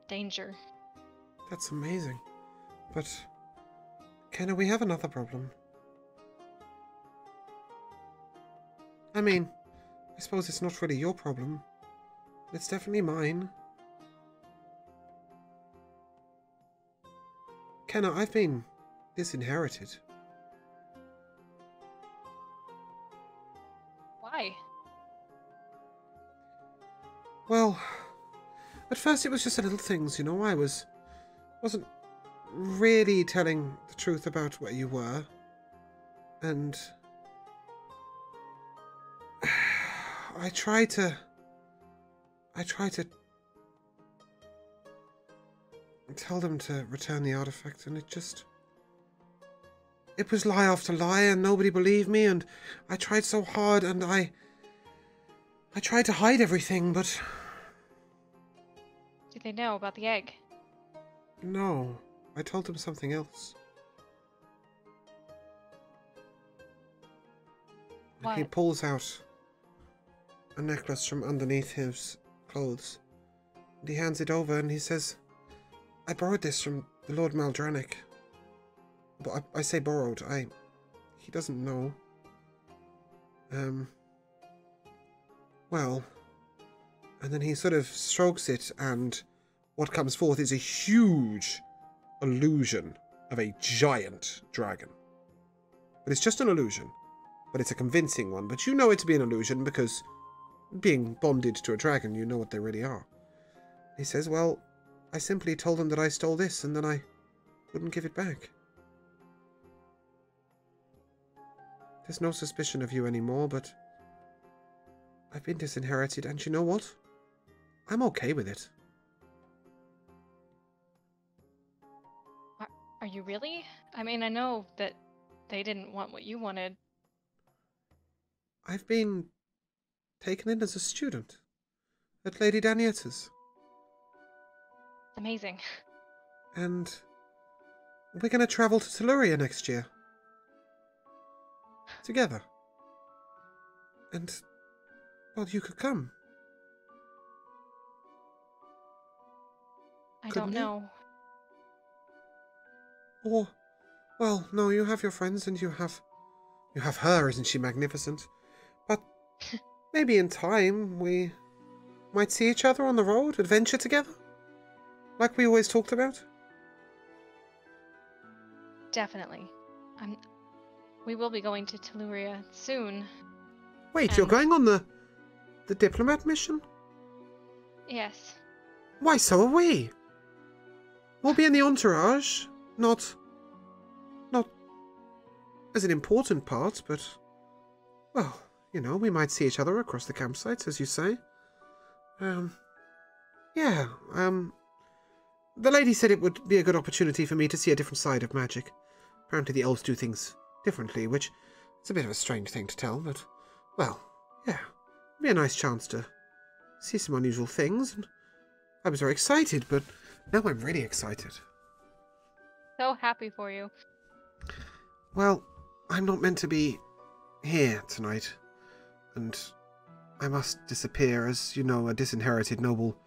danger. That's amazing. But, Kenna, we have another problem. I mean, I suppose it's not really your problem. It's definitely mine. Kenna, I've been disinherited. Why? Well, at first it was just little things, you know. I wasn't really telling the truth about where you were. And I tried to tell them to return the artifact, and it was lie after lie, and nobody believed me, and I tried so hard, and I tried to hide everything, but... Did they know about the egg? No, I told them something else. What? He pulls out a necklace from underneath his clothes, and he hands it over, and he says, I borrowed this from the Lord Maldranic. But I say borrowed, he doesn't know. Well, and then he sort of strokes it, and what comes forth is a huge illusion of a giant dragon. But it's just an illusion, but it's a convincing one. But you know it to be an illusion because, being bonded to a dragon, you know what they really are. He says, well, I simply told them that I stole this, and then I wouldn't give it back. There's no suspicion of you anymore, but I've been disinherited, and you know what? I'm okay with it. Are you really? I mean, I know that they didn't want what you wanted. I've been taken in as a student at Lady Danietta's. Amazing. And we're going to travel to Telluria next year. Together. And, well, you could come. I Couldn't don't you? know. Or, well, no, you have your friends and you have her, isn't she magnificent? But maybe in time we might see each other on the road, adventure together? Like we always talked about? Definitely. We will be going to Telluria soon. Wait, you're going on the diplomat mission? Yes. Why, so are we. We'll be in the entourage, not as an important part, but, well, you know, we might see each other across the campsites, as you say. Yeah, the lady said it would be a good opportunity for me to see a different side of magic. Apparently the elves do things differently, which is a bit of a strange thing to tell, but, well, yeah, it'd be a nice chance to see some unusual things, and I was very excited, but No, I'm really excited. So happy for you. Well, I'm not meant to be here tonight, and I must disappear. As you know, a disinherited noble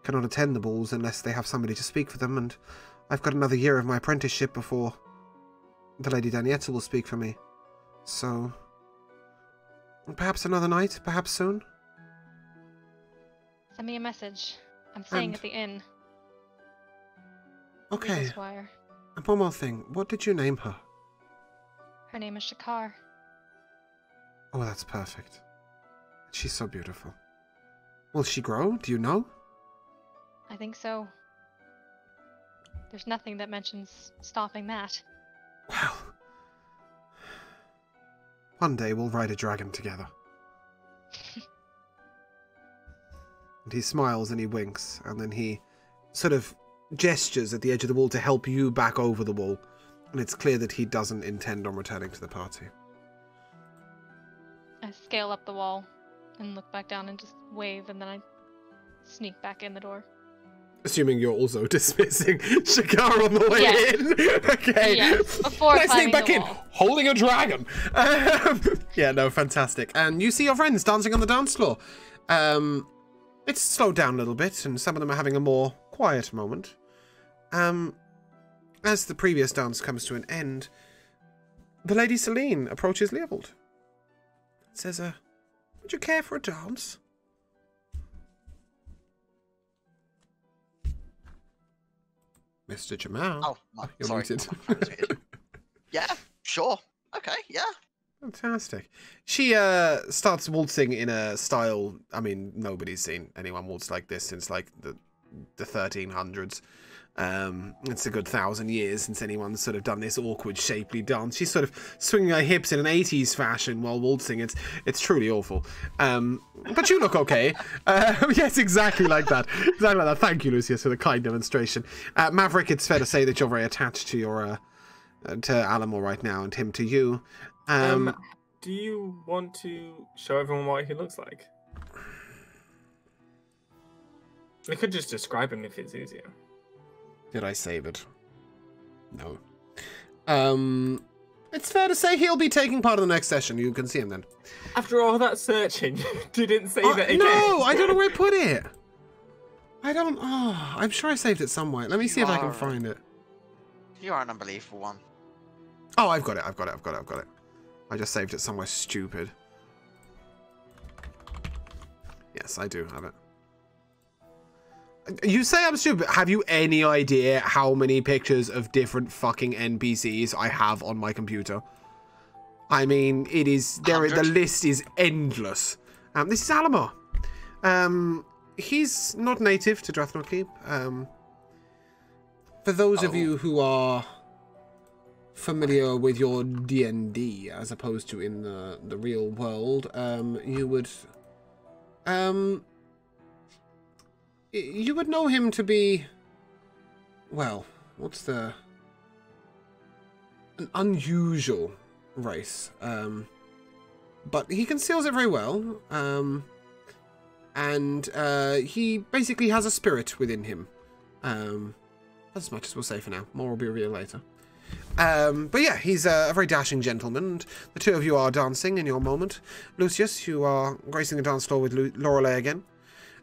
cannot attend the balls unless they have somebody to speak for them, and I've got another year of my apprenticeship before the Lady Danietta will speak for me. So, perhaps another night, perhaps soon? Send me a message. I'm staying at the inn. Okay. Squire. And one more thing. What did you name her? Her name is Shakar. Oh, that's perfect. She's so beautiful. Will she grow? Do you know? I think so. There's nothing that mentions stopping that. Well, one day we'll ride a dragon together. And he smiles and he winks, and then he sort of gestures at the edge of the wall to help you back over the wall. And it's clear that he doesn't intend on returning to the party. I scale up the wall and look back down and just wave, and then I sneak back in the door. Assuming you're also dismissing Shakar on the way in. Okay. Yes, before Let's sneak climbing back the in, wall. holding a dragon. Yeah, no, fantastic. And you see your friends dancing on the dance floor. It's slowed down a little bit, and some of them are having a more quiet moment. As the previous dance comes to an end, the Lady Celine approaches Leopold. Says, would you care for a dance? Mr. Jamal. Oh, you're sorry. muted. Yeah, sure. Okay, yeah. Fantastic. She starts waltzing in a style, I mean, nobody's seen anyone waltz like this since, like, the 1300s. It's a good 1,000 years since anyone's sort of done this awkward, shapely dance. She's sort of swinging her hips in an 80s fashion while waltzing. It's truly awful. But you look okay. Yes, exactly like that. Exactly like that. Thank you, Lucius, for the kind demonstration. Maverick, it's fair to say that you're very attached to your to Alamor right now, and him to you. Do you want to show everyone what he looks like? We could just describe him if it's easier. Did I save it? No. It's fair to say he'll be taking part in the next session. You can see him then. After all that searching, you didn't save it again. No, I don't know where I put it. I don't... Oh, I'm sure I saved it somewhere. Let me see if I can find it. You are an unbelievable one. Oh, I've got it. I just saved it somewhere stupid. Yes, I do have it. You say I'm stupid. Have you any idea how many pictures of different fucking NPCs I have on my computer? I mean, it is... the list is endless. This is Alamar. He's not native to Drathnor Keep. For those of you who are familiar with your D&D as opposed to in the real world, you would know him to be, well, an unusual race, but he conceals it very well, and he basically has a spirit within him. That's as much as we'll say for now. More will be revealed later. But yeah, he's a very dashing gentleman, and the two of you are dancing in your moment. Lucius, you are gracing the dance floor with Lorelei again.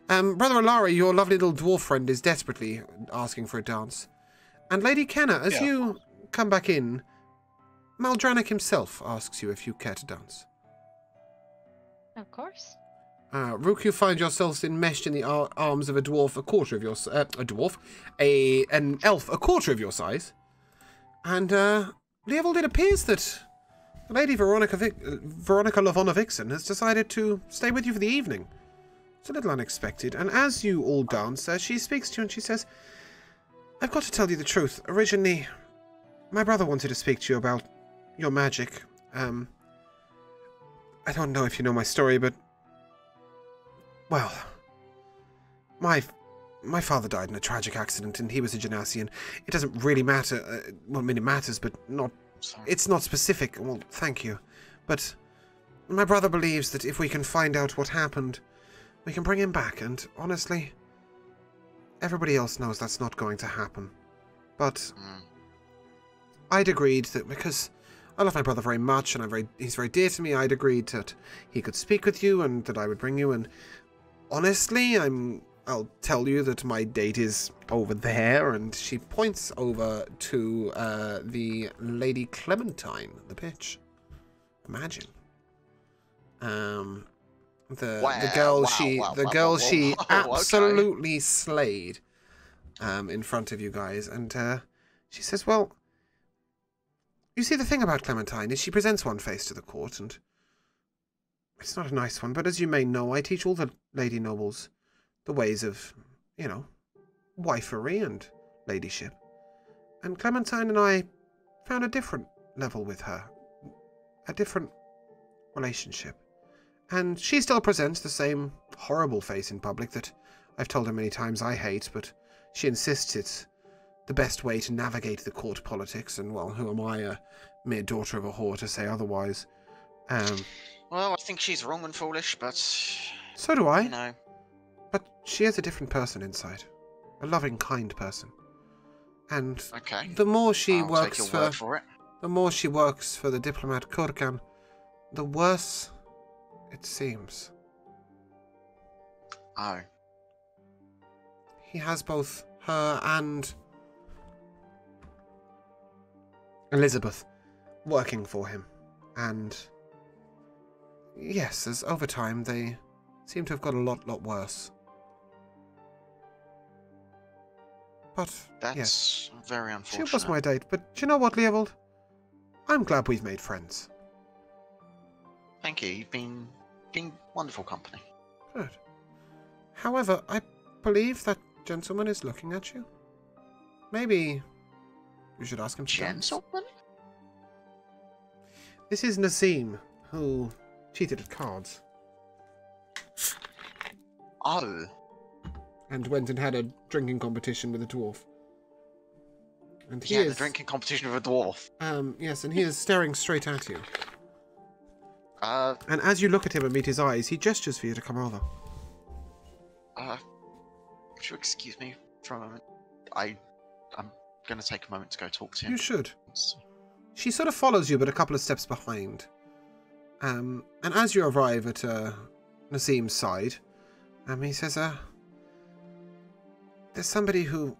Brother Alari, your lovely little dwarf friend, is desperately asking for a dance. And Lady Kenna, as you come back in, Maldranik himself asks you if you care to dance. Of course. Rook, you find yourselves enmeshed in the arms of a dwarf, an elf a quarter of your size. And, Leopold, it appears that Lady Veronica Lavonna Vixen has decided to stay with you for the evening. It's a little unexpected, and as you all dance, she speaks to you and she says, I've got to tell you the truth. Originally, my brother wanted to speak to you about your magic. I don't know if you know my story, but, well, my father died in a tragic accident, and he was a Genasian. It doesn't really matter. Well, I mean, it matters, but not... Sorry. It's not specific. Well, thank you. But my brother believes that if we can find out what happened, we can bring him back, and honestly, everybody else knows that's not going to happen. But Mm. I'd agreed that because I love my brother very much and he's very dear to me, I'd agreed that he could speak with you and that I would bring you. And honestly, I'll tell you that my date is over there. And she points over to the Lady Clementine, the bitch. Imagine. The girl she absolutely slayed in front of you guys, and she says, well, you see, the thing about Clementine is she presents one face to the court, and it's not a nice one, but as you may know, I teach all the lady nobles the ways of, you know, wifery and ladyship. And Clementine and I found a different level with her, a different relationship. And she still presents the same horrible face in public that I've told her many times I hate, but she insists it's the best way to navigate the court politics, and, well, who am I, a mere daughter of a whore, to say otherwise? Well, I think she's wrong and foolish, but... So do I. You know. But she is a different person inside. A loving, kind person. And Okay. the more she I'll works take your word for it. the more she works for the diplomat Kurkan, the worse it seems. Oh. He has both her and Elizabeth working for him. And yes, as over time they seem to have got a lot worse. But That's yes, very she unfortunate. was my date. But do you know what, Leovold? I'm glad we've made friends. Thank you. You've been wonderful company. Good. However, I believe that gentleman is looking at you. Maybe you should ask him to dance. Gentleman? This is Nassim, who cheated at cards. Oh. And went and had a drinking competition with a dwarf. And he Yeah, is... the drinking competition with a dwarf. Yes, and he is staring straight at you. Uh, And as you look at him and meet his eyes, he gestures for you to come over. Would you excuse me for a moment? I'm gonna take a moment to go talk to him. You should. She sort of follows you, but a couple of steps behind. And as you arrive at Nassim's side, he says, there's somebody who...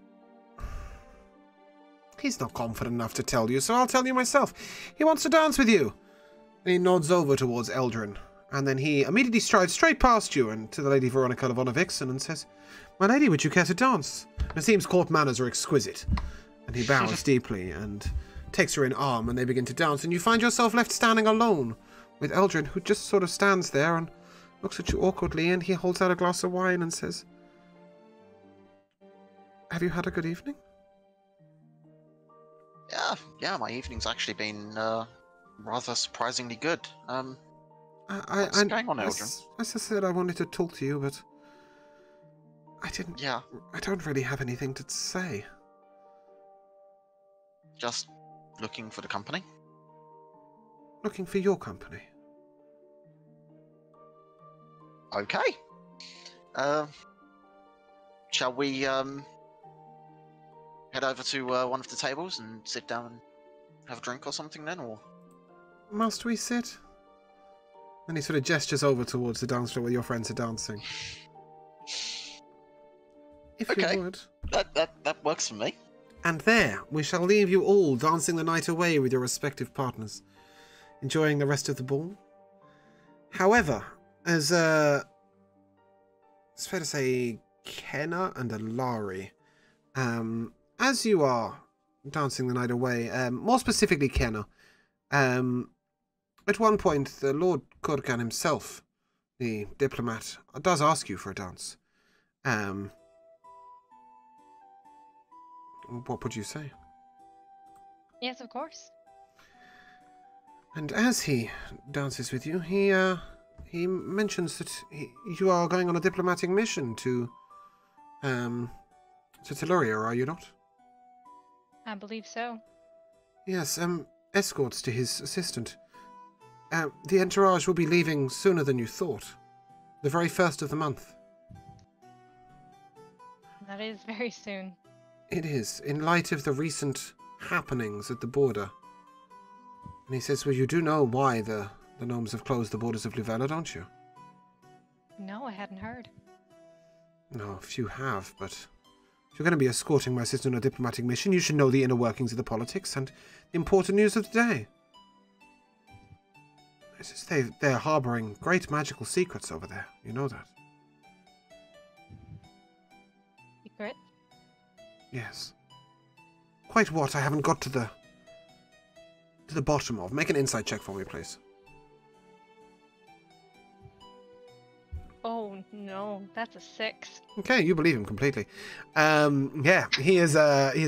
He's not confident enough to tell you, so I'll tell you myself. He wants to dance with you. And he nods over towards Eldrin. And then he immediately strides straight past you and to the Lady Veronica Lavonovixen and says, my lady, would you care to dance? Nassim's court manners are exquisite. And he bows deeply and takes her in arm, and they begin to dance. And you find yourself left standing alone with Eldrin, who just sort of stands there and looks at you awkwardly, and he holds out a glass of wine and says, have you had a good evening? Yeah, my evening's actually been rather surprisingly good. What's going on, Eldrin? As I said, I wanted to talk to you, but I didn't. Yeah. I don't really have anything to say. Just looking for the company. Looking for your company. Okay. Shall we head over to one of the tables and sit down and have a drink or something then, or? Must we sit? And he sort of gestures over towards the dance floor where your friends are dancing. If Okay. you would. That works for me. And there, we shall leave you all dancing the night away with your respective partners, enjoying the rest of the ball. However, as it's fair to say, Kenna and Alari, as you are dancing the night away, more specifically Kenna, at one point the Lord Kurkan himself, the diplomat, does ask you for a dance. What would you say? Yes, of course. And as he dances with you, he mentions that you are going on a diplomatic mission to Teluria, are you not? I believe so. Yes, escorts to his assistant. The entourage will be leaving sooner than you thought. The very first of the month. That is very soon. It is, in light of the recent happenings at the border. And he says, well, you do know why the gnomes have closed the borders of Luvella, don't you? No, I hadn't heard. No, few have, but if you're going to be escorting my sister on a diplomatic mission, you should know the inner workings of the politics and the important news of the day. It says they're harbouring great magical secrets over there. You know that? Secret? Yes. Quite what I haven't got to the bottom of. Make an insight check for me, please. Oh no, that's a 6. Okay, you believe him completely. Yeah, he is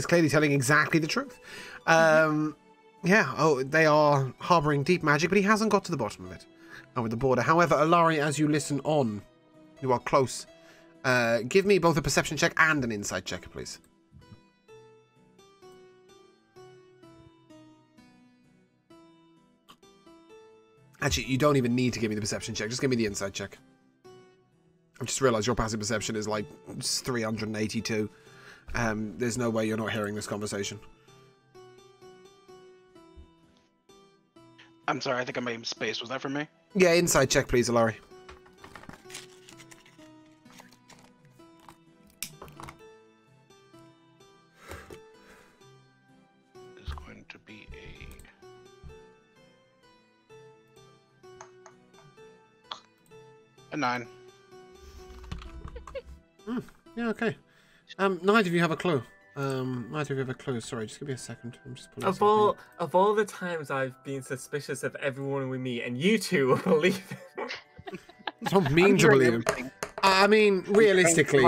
clearly telling exactly the truth. Yeah, they are harbouring deep magic, but he hasn't got to the bottom of it over the border. However, Alari, as you listen on, you are close. Give me both a perception check and an insight check, please. Actually, you don't even need to give me the perception check. Just give me the insight check. I've just realised your passive perception is like 382. There's no way you're not hearing this conversation. I'm sorry, I think I made a space. Was that for me? Yeah, insight check, please, Alari. It's going to be a 9. Yeah, okay. Neither of you have a clue. Neither of you have a clue. Sorry, just give me a second. I'm just pulling Of all the times I've been suspicious of everyone we meet, and you two will believe it. I don't mean to believe him. I mean, realistically,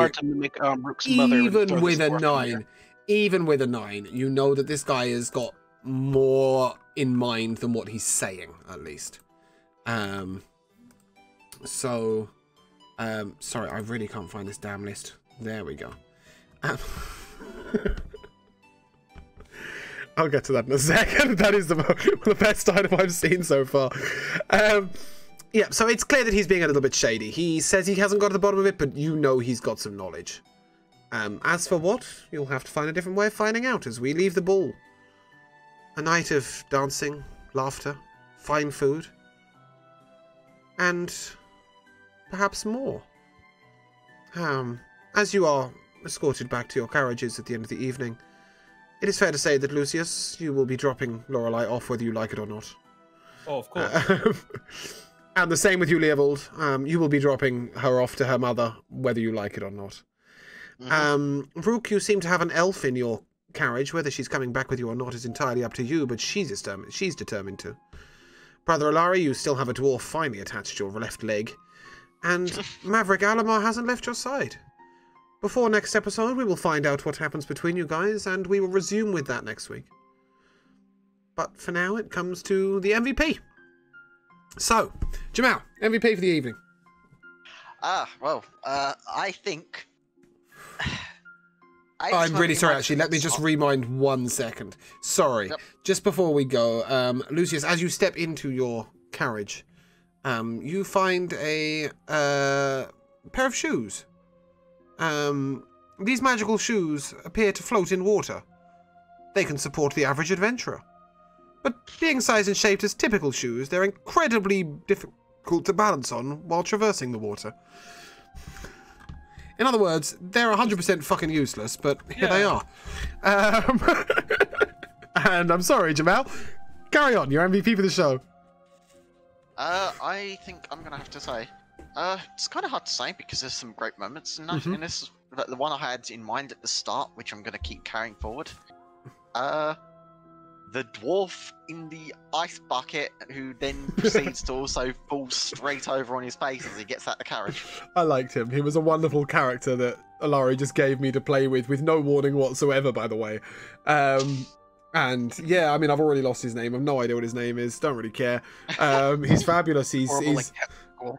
even with a 9, you know that this guy has got more in mind than what he's saying, at least. Sorry, I really can't find this damn list. There we go. I'll get to that in a second. That is the best item I've seen so far. Yeah, so it's clear that he's being a little bit shady. He says he hasn't got to the bottom of it, but you know he's got some knowledge. As for what, you'll have to find a different way of finding out as we leave the ball. A night of dancing, laughter, fine food, and perhaps more. As you are escorted back to your carriages at the end of the evening, it is fair to say that, Lucius, you will be dropping Lorelei off whether you like it or not. Oh, of course. And the same with you, Leovold. You will be dropping her off to her mother, whether you like it or not. Rook, you seem to have an elf in your carriage. Whether she's coming back with you or not is entirely up to you, but she's determined to. Brother Alari, you still have a dwarf finely attached to your left leg. And Maverick Alamar hasn't left your side. Before next episode, we will find out what happens between you guys, and we will resume with that next week. But for now, it comes to the MVP. So, Jamal, MVP for the evening. I think... I'm really sorry, actually. Let me just rewind 1 second. Sorry. Yep. Just before we go, Lucius, as you step into your carriage, you find a pair of shoes. These magical shoes appear to float in water. They can support the average adventurer. But being sized and shaped as typical shoes, they're incredibly difficult to balance on while traversing the water. In other words, they're 100% fucking useless, but here they are. And I'm sorry, Jamal. Carry on, you're MVP for the show. I think I'm gonna have to say, it's kind of hard to say because there's some great moments in that. And this is the one I had in mind at the start, which I'm gonna keep carrying forward. The dwarf in the ice bucket, who then proceeds to also fall straight over on his face as he gets out the carriage. I liked him. He was a wonderful character that Alari just gave me to play with no warning whatsoever, by the way. And yeah, I mean, I've already lost his name. I've no idea what his name is. Don't really care. He's fabulous. He's Cool.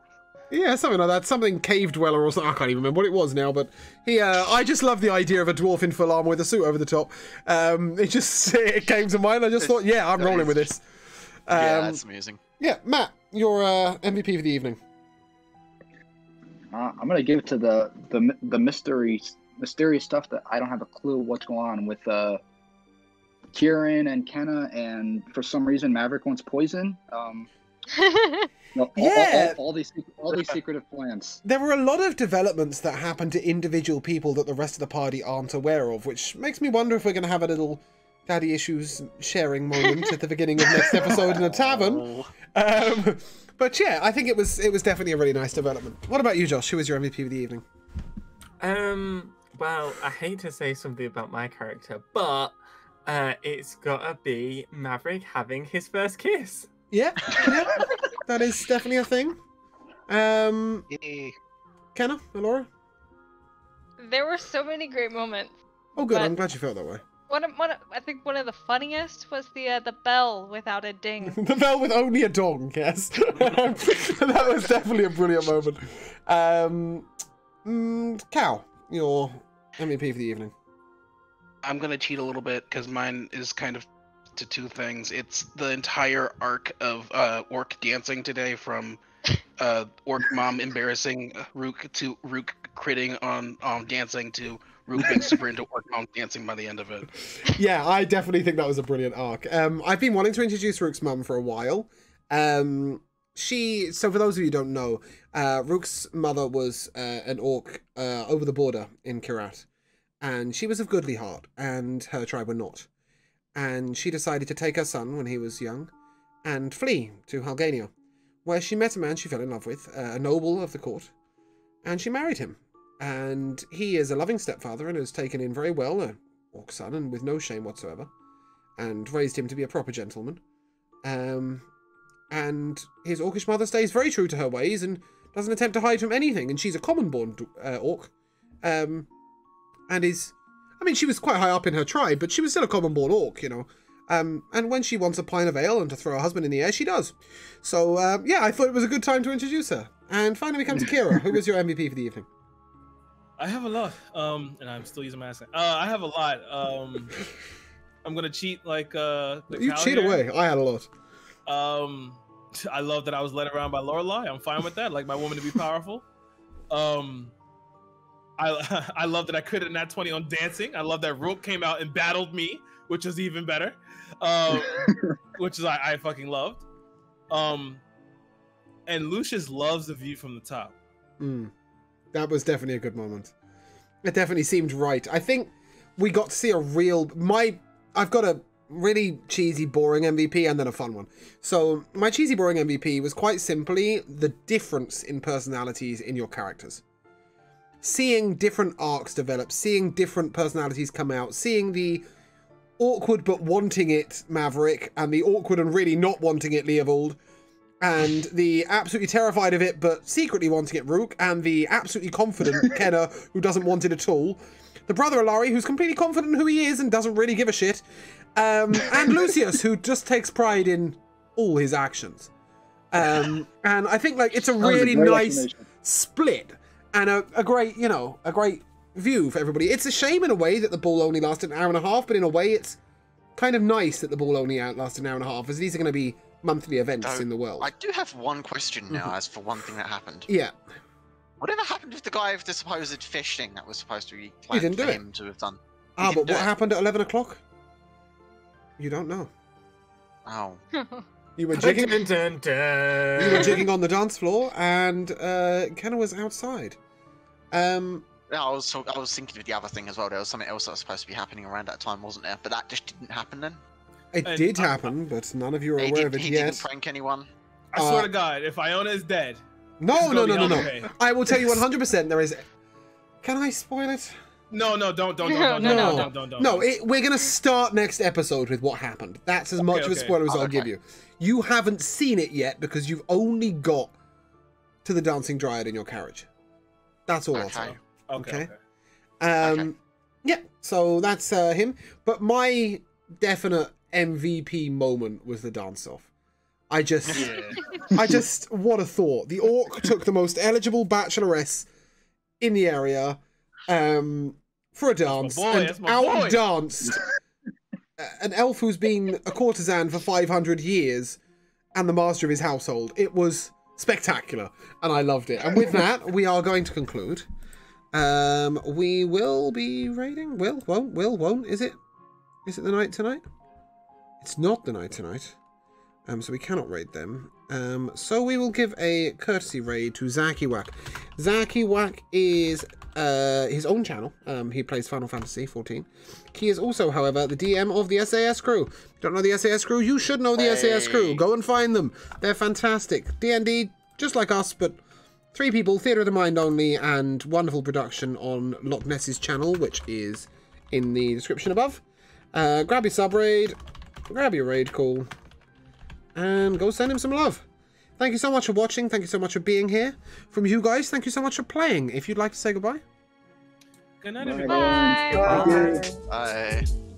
yeah, something like that. Something cave dweller or something. I can't even remember what it was now. But he, I just love the idea of a dwarf in full armor with a suit over the top. It came to mind. I just thought, yeah, I'm rolling with this. Yeah, that's amusing. Yeah, Matt, your MVP for the evening. I'm gonna give it to the mystery mysterious stuff that I don't have a clue what's going on with Kieran and Kenna, and for some reason Maverick wants poison. All these secretive plans. There were a lot of developments that happened to individual people that the rest of the party aren't aware of, which makes me wonder if we're going to have a little daddy issues sharing moment at the beginning of next episode in a tavern. But yeah, I think it was definitely a really nice development. What about you, Josh? Who was your MVP of the evening? Well, I hate to say something about my character, but it's gotta be Maverick having his first kiss. Yeah, that is definitely a thing. Kenna, Laura? There were so many great moments. Oh, good. But I'm glad you felt that way. I think one of the funniest was the bell without a ding. The bell with only a dong, yes. That was definitely a brilliant moment. Cal, your MVP for the evening. I'm gonna cheat a little bit because mine is kind of to two things. It's the entire arc of Orc dancing today, from Orc mom embarrassing Rook to Rook critting on dancing to Rook being super into Orc mom dancing by the end of it. Yeah, I definitely think that was a brilliant arc. I've been wanting to introduce Rook's mum for a while. So for those of you who don't know, Rook's mother was an Orc over the border in Kirat, and she was of goodly heart, and her tribe were not. And she decided to take her son when he was young and flee to Halgania, where she met a man she fell in love with, a noble of the court, and she married him. And he is a loving stepfather and has taken in very well an Orc son, and with no shame whatsoever, and raised him to be a proper gentleman. And his Orcish mother stays very true to her ways and doesn't attempt to hide from anything, and she's a common-born Orc, and is... I mean, she was quite high up in her tribe, but she was still a common-born Orc, you know. And when she wants a pint of ale and to throw her husband in the air, she does. So, yeah, I thought it was a good time to introduce her. And finally we come to Kira. Who was your MVP for the evening? I have a lot, and I'm still using my accent. I have a lot. I'm gonna cheat like you cheat away. I had a lot. I love that I was led around by Lorelai. I'm fine with that. Like my woman to be powerful. I love that I critted in that 20 on dancing. I love that Rook came out and battled me, which was even better. Which is I fucking loved. And Lucius loves the view from the top. That was definitely a good moment. It definitely seemed right. I think we got to see a real... I've got a really cheesy, boring MVP and then a fun one. So my cheesy, boring MVP was quite simply the difference in personalities in your characters. Seeing different arcs develop, seeing different personalities come out, seeing the awkward but wanting it Maverick, and the awkward and really not wanting it Leovold, and the absolutely terrified of it but secretly wanting it Rook, and the absolutely confident Kenna who doesn't want it at all, the brother Alari who's completely confident in who he is and doesn't really give a shit, and Lucius who just takes pride in all his actions. And I think like it's a really nice split. And a great, you know, a great view for everybody. It's a shame in a way that the ball only lasted an hour and a half, but in a way it's kind of nice that the ball only lasted an hour and a half, as these are going to be monthly events in the world. I do have one question now as for one thing that happened. Yeah. Whatever happened with the guy with the supposed fish thing that was supposed to be planned for him to have done? Ah, but what happened at 11 o'clock? You don't know. Oh. You were jigging, you were jigging on the dance floor, and Kenna was outside. Yeah, I was thinking of the other thing as well. There was something else that was supposed to be happening around that time, wasn't there? But that just didn't happen then. It did happen, but none of you are aware of it he yet. He didn't prank anyone. I swear to God, if Iona is dead. No. I will tell you 100% there is. Can I spoil it? No, don't. No, we're going to start next episode with what happened. That's as much of a spoiler as I'll give you. You haven't seen it yet because you've only got to the Dancing Dryad in your carriage. That's all I'll say. Okay. Yeah, so that's him. But my definite MVP moment was the dance-off. I just, what a thought. The Orc took the most eligible bacheloress in the area for a dance and out-danced an elf who's been a courtesan for 500 years and the master of his household. It was spectacular, and I loved it. And with that, we are going to conclude We will be raiding. Will, won't. Is it the night tonight? It's not the night tonight. So we cannot raid them. So we will give a courtesy raid to Zakiwak. Zakiwak is his own channel. He plays Final Fantasy 14. He is also, however, the DM of the SAS crew. If you don't know the SAS crew? You should know the SAS crew. Go and find them. They're fantastic. DND, just like us, but 3 people, theatre of the mind only, and wonderful production on Loch Ness's channel, which is in the description above. Grab your sub raid, grab your raid call, and go send him some love. Thank you so much for watching. Thank you so much for being here. From you guys, thank you so much for playing. If you'd like to say goodbye. Good night, Bye. everybody. Bye. Bye.